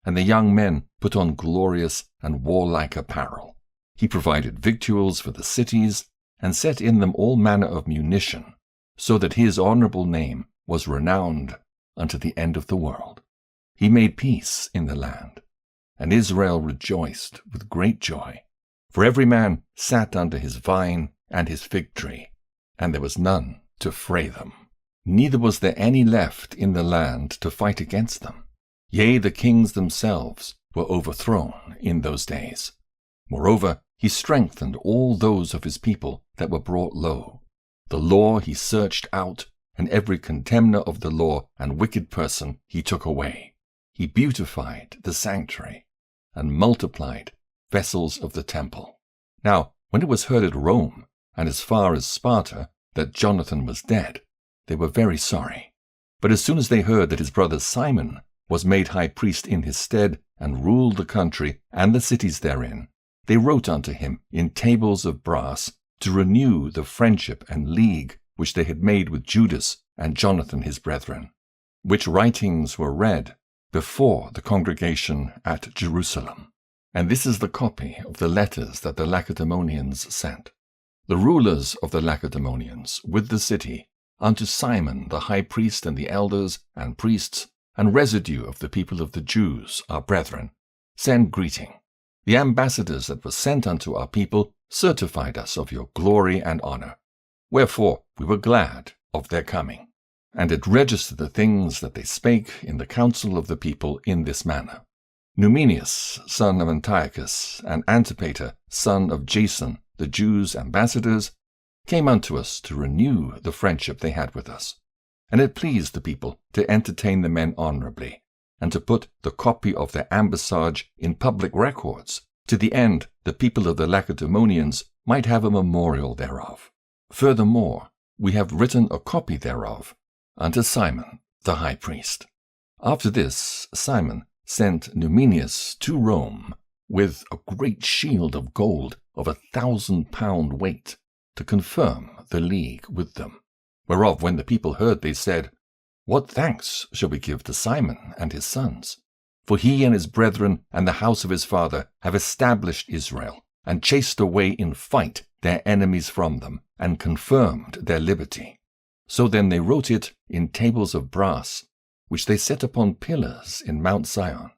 And the young men put on glorious and warlike apparel. He provided victuals for the cities, and set in them all manner of munition, so that his honorable name was renowned unto the end of the world. He made peace in the land, and Israel rejoiced with great joy, for every man sat under his vine and his fig tree, and there was none to fray them. Neither was there any left in the land to fight against them. Yea, the kings themselves were overthrown in those days. Moreover, he strengthened all those of his people that were brought low. The law he searched out, and every contemner of the law and wicked person he took away. He beautified the sanctuary, and multiplied vessels of the temple. Now, when it was heard at Rome, and as far as Sparta, that Jonathan was dead, they were very sorry. But as soon as they heard that his brother Simon was made high priest in his stead, and ruled the country and the cities therein, they wrote unto him in tables of brass to renew the friendship and league which they had made with Judas and Jonathan his brethren, which writings were read before the congregation at Jerusalem. And this is the copy of the letters that the Lacedaemonians sent. The rulers of the Lacedaemonians with the city, unto Simon the high priest and the elders and priests and residue of the people of the Jews, our brethren, send greeting. The ambassadors that were sent unto our people certified us of your glory and honor. Wherefore we were glad of their coming, and did register the things that they spake in the council of the people in this manner. Numenius, son of Antiochus, and Antipater, son of Jason, the Jews' ambassadors, came unto us to renew the friendship they had with us. And it pleased the people to entertain the men honorably, and to put the copy of their ambassage in public records, to the end the people of the Lacedaemonians might have a memorial thereof. Furthermore, we have written a copy thereof unto Simon the high priest. After this, Simon sent Numenius to Rome with a great shield of gold of 1,000 pound weight, to confirm the league with them. Whereof when the people heard, they said, What thanks shall we give to Simon and his sons? For he and his brethren and the house of his father have established Israel, and chased away in fight their enemies from them, and confirmed their liberty. So then they wrote it in tables of brass, which they set upon pillars in Mount Sion.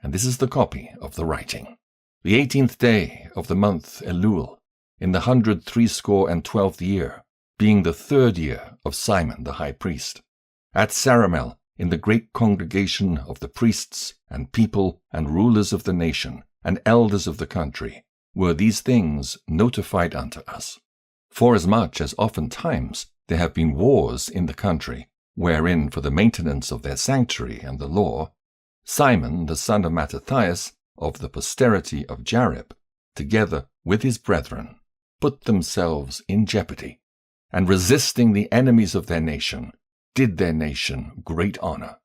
And this is the copy of the writing. The 18th day of the month Elul, in the 163 year, being the 3rd year of Simon the high priest, at Saramel, in the great congregation of the priests and people and rulers of the nation and elders of the country, were these things notified unto us. Forasmuch as oftentimes there have been wars in the country, wherein for the maintenance of their sanctuary and the law, Simon the son of Mattathias, of the posterity of Jarib, together with his brethren, put themselves in jeopardy, and resisting the enemies of their nation, did their nation great honor.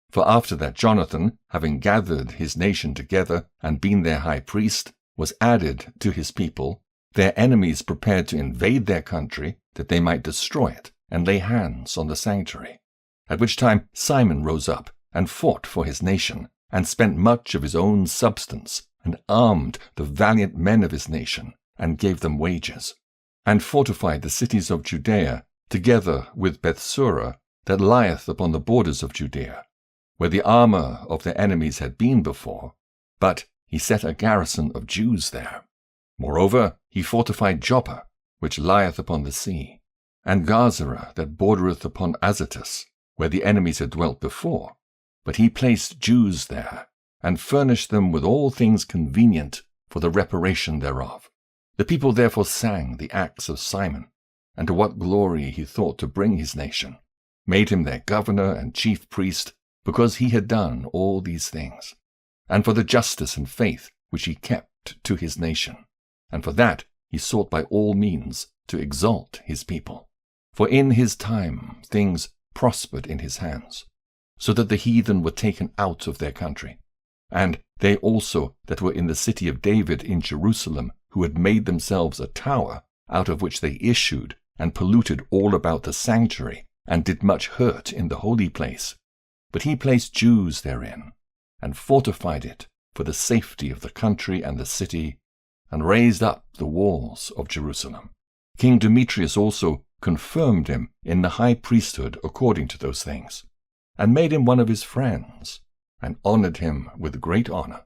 For after that Jonathan, having gathered his nation together and been their high priest, was added to his people, their enemies prepared to invade their country, that they might destroy it and lay hands on the sanctuary. At which time Simon rose up and fought for his nation, and spent much of his own substance, and armed the valiant men of his nation, and gave them wages, and fortified the cities of Judea, together with Bethsura, that lieth upon the borders of Judea, where the armor of their enemies had been before, but he set a garrison of Jews there. Moreover, he fortified Joppa, which lieth upon the sea, and Gazara, that bordereth upon Azotus, where the enemies had dwelt before. But he placed Jews there, and furnished them with all things convenient for the reparation thereof. The people therefore sang the acts of Simon, and to what glory he thought to bring his nation, made him their governor and chief priest, because he had done all these things, and for the justice and faith which he kept to his nation, and for that he sought by all means to exalt his people. For in his time things prospered in his hands, so that the heathen were taken out of their country, and they also that were in the city of David in Jerusalem, who had made themselves a tower, out of which they issued, and polluted all about the sanctuary, and did much hurt in the holy place. But he placed Jews therein, and fortified it for the safety of the country and the city, and raised up the walls of Jerusalem. King Demetrius also confirmed him in the high priesthood according to those things, and made him one of his friends, and honored him with great honor.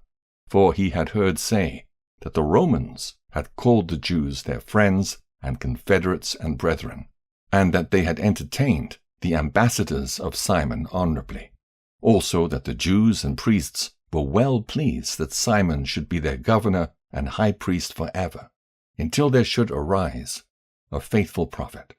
For he had heard say that the Romans had called the Jews their friends and confederates and brethren, and that they had entertained the ambassadors of Simon honorably. Also that the Jews and priests were well pleased that Simon should be their governor and high priest forever, until there should arise a faithful prophet.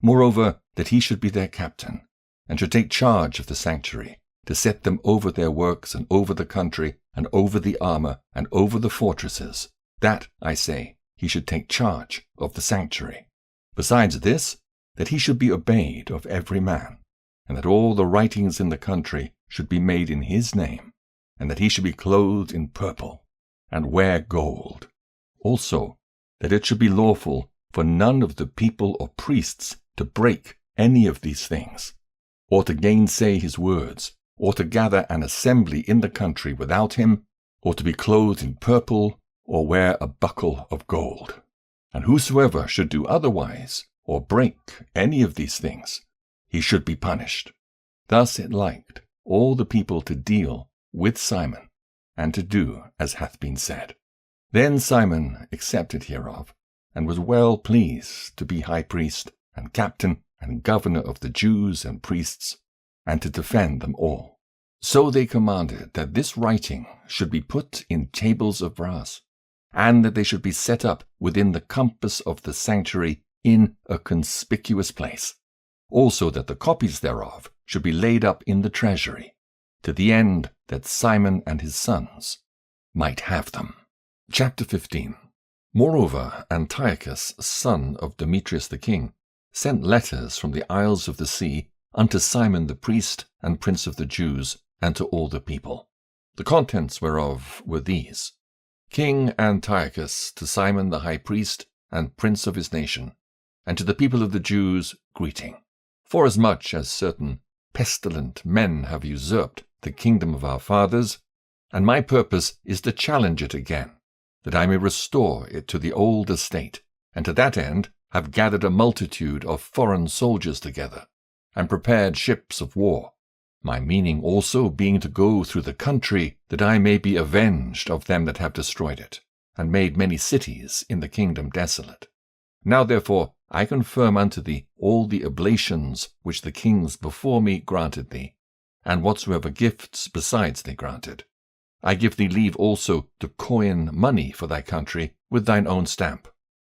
Moreover, that he should be their captain, and should take charge of the sanctuary, to set them over their works, and over the country, and over the armor, and over the fortresses, that, I say, he should take charge of the sanctuary. Besides this, that he should be obeyed of every man, and that all the writings in the country should be made in his name, and that he should be clothed in purple, and wear gold. Also, that it should be lawful for none of the people or priests to break any of these things, or to gainsay his words, or to gather an assembly in the country without him, or to be clothed in purple, or wear a buckle of gold. And whosoever should do otherwise, or break any of these things, he should be punished. Thus it liked all the people to deal with Simon, and to do as hath been said. Then Simon accepted hereof, and was well pleased to be high priest, and captain, and governor of the Jews and priests, and to defend them all. So they commanded that this writing should be put in tables of brass, and that they should be set up within the compass of the sanctuary in a conspicuous place. Also that the copies thereof should be laid up in the treasury, to the end that Simon and his sons might have them. Chapter 15. Moreover, Antiochus, son of Demetrius the king, sent letters from the isles of the sea unto Simon the priest and prince of the Jews, and to all the people. The contents whereof were these: King Antiochus, to Simon the high priest and prince of his nation, and to the people of the Jews, greeting. Forasmuch as certain pestilent men have usurped the kingdom of our fathers, and my purpose is to challenge it again, that I may restore it to the old estate, and to that end have gathered a multitude of foreign soldiers together, and prepared ships of war, my meaning also being to go through the country, that I may be avenged of them that have destroyed it, and made many cities in the kingdom desolate. Now therefore I confirm unto thee all the oblations which the kings before me granted thee, and whatsoever gifts besides they granted. I give thee leave also to coin money for thy country with thine own stamp.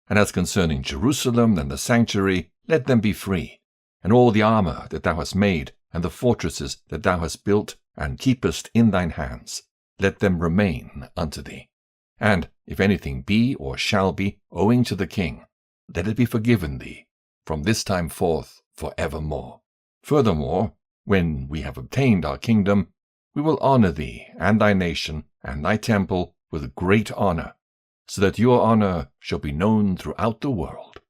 And as concerning Jerusalem and the sanctuary, let them be free, and all the armor that thou hast made, and the fortresses that thou hast built and keepest in thine hands, let them remain unto thee. And if anything be or shall be owing to the king, let it be forgiven thee from this time forth for evermore. Furthermore, when we have obtained our kingdom, we will honor thee and thy nation and thy temple with great honor, so that your honor shall be known throughout the world.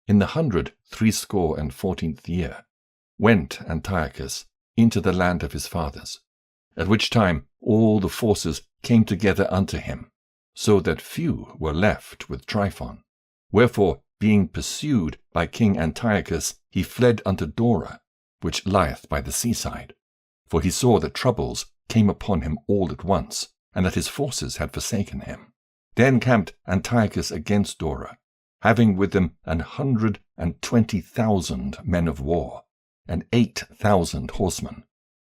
In the 114th year went Antiochus into the land of his fathers, at which time all the forces came together unto him, so that few were left with Tryphon. Wherefore, being pursued by King Antiochus, he fled unto Dora, which lieth by the seaside. For he saw that troubles came upon him all at once, and that his forces had forsaken him. Then camped Antiochus against Dora, having with him 120,000 men of war, and 8,000 horsemen.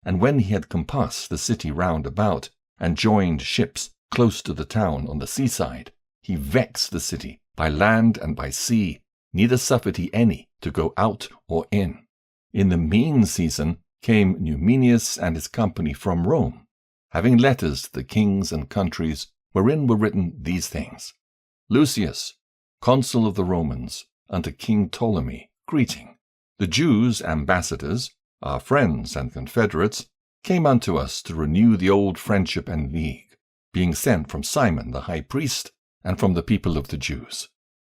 And when he had compassed the city round about, and joined ships close to the town on the seaside, he vexed the city by land and by sea, neither suffered he any to go out or in. In the mean season came Numenius and his company from Rome, having letters to the kings and countries, wherein were written these things: Lucius, consul of the Romans, unto King Ptolemy, greeting. The Jews' ambassadors, our friends and confederates, came unto us to renew the old friendship and league, being sent from Simon the high priest, and from the people of the Jews.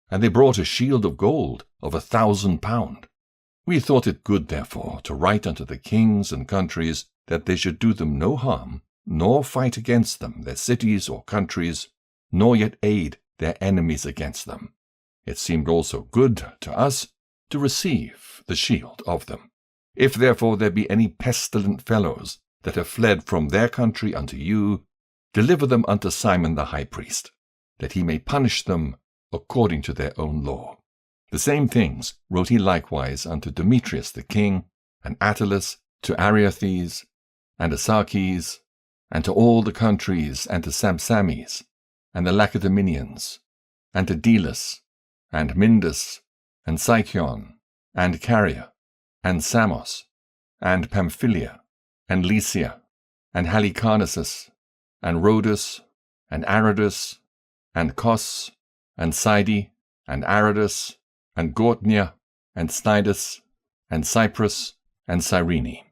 And they brought a shield of gold of 1,000 pounds. We thought it good, therefore, to write unto the kings and countries that they should do them no harm, nor fight against them, their cities or countries, nor yet aid their enemies against them. It seemed also good to us to receive the shield of them. If therefore there be any pestilent fellows that have fled from their country unto you, deliver them unto Simon the high priest, that he may punish them according to their own law. The same things wrote he likewise unto Demetrius the king, and Attalus, to Areathes, and Asarches, and to all the countries, and to Sampsames, and the Lacedaemonians, and to Delos, and Mindus, and Sychion, and Caria, and Samos, and Pamphylia, and Lycia, and Halicarnassus, and Rhodus, and Aradus, and Cos, and Sidon, and Aradus, and Gortnia, and Cnidus, and Cyprus, and Cyrene.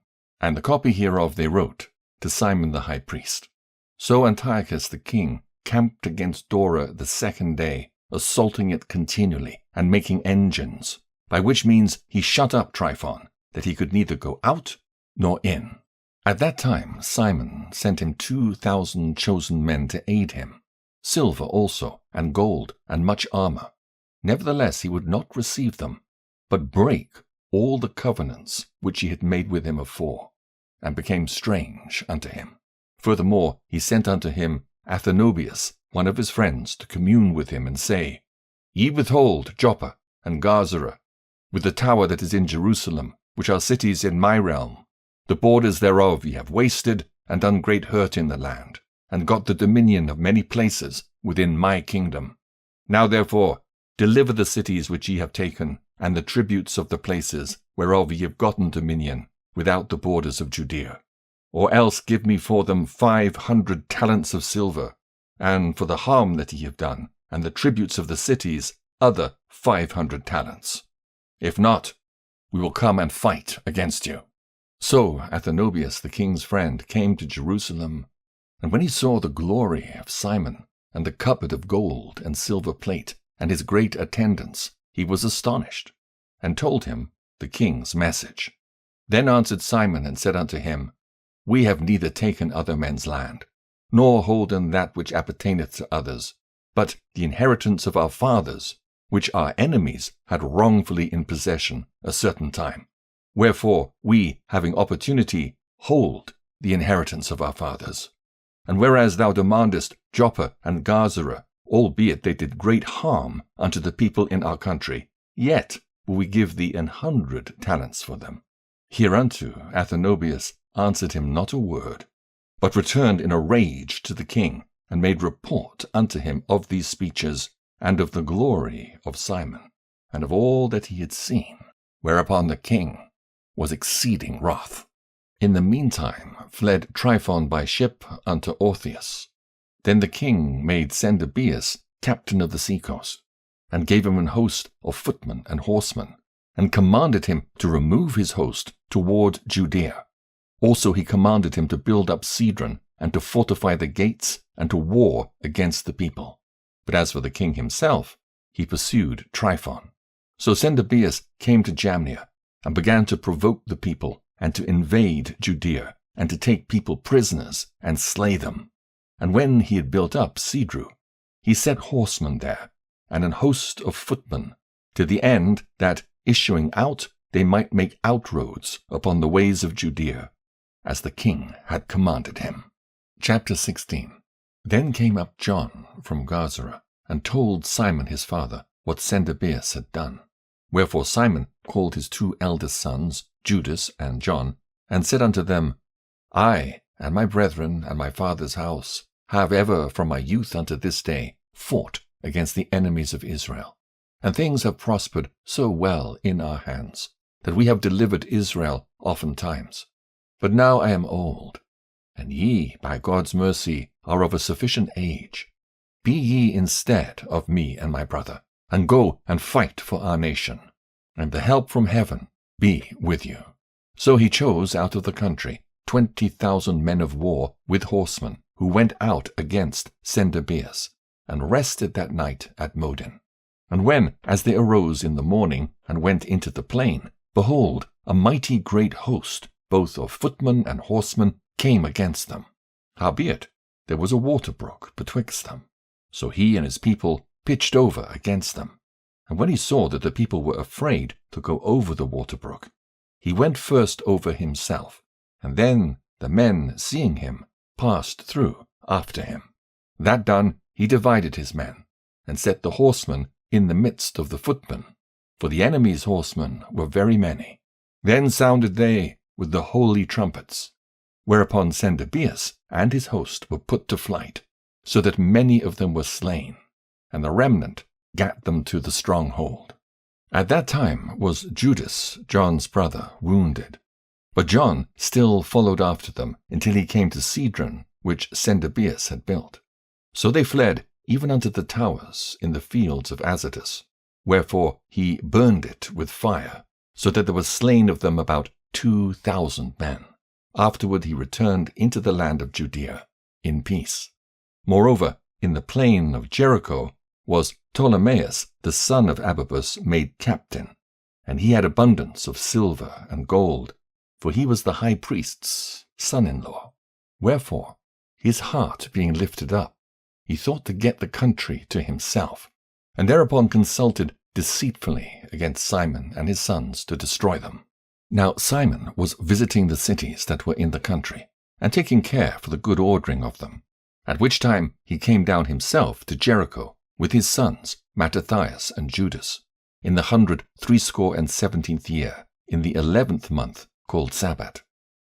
And the copy hereof they wrote, to Simon the high priest. So Antiochus the king camped against Dora the second day, assaulting it continually, and making engines, by which means he shut up Tryphon, that he could neither go out nor in. At that time Simon sent him 2,000 chosen men to aid him, silver also, and gold, and much armor. Nevertheless he would not receive them, but brake all the covenants which he had made with him afore, and became strange unto him. Furthermore he sent unto him Athenobius, one of his friends, to commune with him, and say, Ye withhold Joppa and Garzara, with the tower that is in Jerusalem, which are cities in my realm. The borders thereof ye have wasted, and done great hurt in the land, and got the dominion of many places within my kingdom. Now therefore deliver the cities which ye have taken, and the tributes of the places whereof ye have gotten dominion, without the borders of Judea. Or else give me for them 500 talents of silver, and for the harm that ye have done, and the tributes of the cities, other 500 talents. If not, we will come and fight against you. So Athenobius the king's friend came to Jerusalem, and when he saw the glory of Simon, and the cupboard of gold and silver plate, and his great attendance, he was astonished, and told him the king's message. Then answered Simon and said unto him, We have neither taken other men's land, nor holden that which appertaineth to others, but the inheritance of our fathers, which our enemies had wrongfully in possession a certain time. Wherefore we, having opportunity, hold the inheritance of our fathers. And whereas thou demandest Joppa and Garzara, albeit they did great harm unto the people in our country, yet will we give thee 100 talents for them. Hereunto Athenobius answered him not a word, but returned in a rage to the king, and made report unto him of these speeches, and of the glory of Simon, and of all that he had seen. Whereupon the king was exceeding wroth. In the meantime fled Tryphon by ship unto Orthius. Then the king made Sendebeus captain of the seacoast, and gave him an host of footmen and horsemen, and commanded him to remove his host toward Judea. Also he commanded him to build up Cedron, and to fortify the gates, and to war against the people. But as for the king himself, he pursued Tryphon. So Sendebeus came to Jamnia, and began to provoke the people, and to invade Judea, and to take people prisoners, and slay them. And when he had built up Cedru, he set horsemen there, and an host of footmen, to the end that, issuing out, they might make outroads upon the ways of Judea, as the king had commanded him. Chapter 16. Then came up John from Garzara, and told Simon his father what Sendebeus had done. Wherefore Simon called his 2 eldest sons, Judas and John, and said unto them, I and my brethren and my father's house have ever from my youth unto this day fought against the enemies of Israel. And things have prospered so well in our hands, that we have delivered Israel oftentimes. But now I am old, and ye, by God's mercy, are of a sufficient age. Be ye instead of me and my brother, and go and fight for our nation, and the help from heaven be with you. So he chose out of the country 20,000 men of war with horsemen, who went out against Sendebeus, and rested that night at Modin. And when, as they arose in the morning, and went into the plain, behold, a mighty great host, both of footmen and horsemen, came against them. Howbeit, there was a water brook betwixt them. So he and his people pitched over against them. And when he saw that the people were afraid to go over the water brook, he went first over himself, and then the men, seeing him, passed through after him. That done, he divided his men, and set the horsemen in the midst of the footmen, for the enemy's horsemen were very many. Then sounded they with the holy trumpets, whereupon Sendebeus and his host were put to flight, so that many of them were slain, and the remnant gat them to the stronghold. At that time was Judas, John's brother, wounded, but John still followed after them until he came to Cedron, which Sendebeus had built. So they fled even unto the towers in the fields of Azotus, wherefore he burned it with fire, so that there was slain of them about 2,000 men. Afterward he returned into the land of Judea in peace. Moreover, in the plain of Jericho was Ptolemaeus, the son of Abibus, made captain, and he had abundance of silver and gold, for he was the high priest's son-in-law. Wherefore, his heart being lifted up, he thought to get the country to himself, and thereupon consulted deceitfully against Simon and his sons to destroy them. Now Simon was visiting the cities that were in the country, and taking care for the good ordering of them, at which time he came down himself to Jericho with his sons Mattathias and Judas, in the 117th year, in the 11th month, called Sabbat,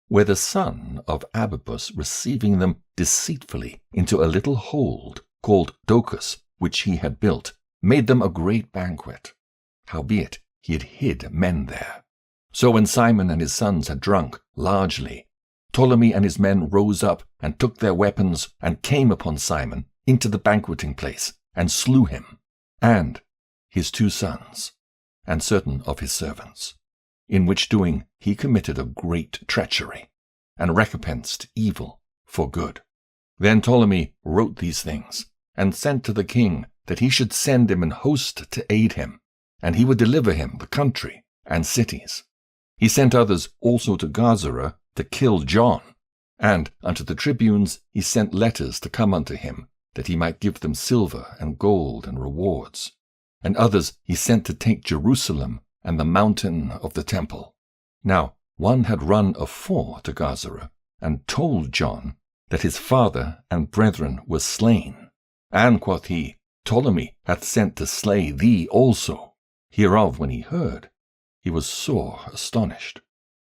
where the son of Abibus receiving them deceitfully into a little hold called Docus, which he had built, made them a great banquet. Howbeit he had hid men there. So when Simon and his sons had drunk largely, Ptolemy and his men rose up and took their weapons and came upon Simon into the banqueting place and slew him, and his 2 sons, and certain of his servants, in which doing he committed a great treachery, and recompensed evil for good. Then Ptolemy wrote these things, and sent to the king that he should send him an host to aid him, and he would deliver him the country and cities. He sent others also to Gazara to kill John, and unto the tribunes he sent letters to come unto him, that he might give them silver and gold and rewards. And others he sent to take Jerusalem and the mountain of the temple. Now one had run afore to Gazara, and told John that his father and brethren were slain. And quoth he, Ptolemy hath sent to slay thee also. Hereof when he heard, he was sore astonished.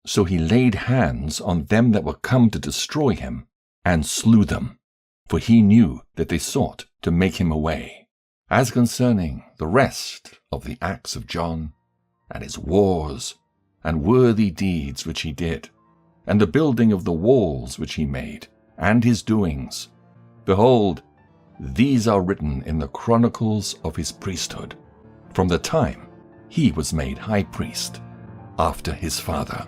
So he laid hands on them that were come to destroy him, and slew them, for he knew that they sought to make him away. As concerning the rest of the acts of John, and his wars, and worthy deeds which he did, and the building of the walls which he made, and his doings, behold, these are written in the chronicles of his priesthood, from the time he was made high priest after his father.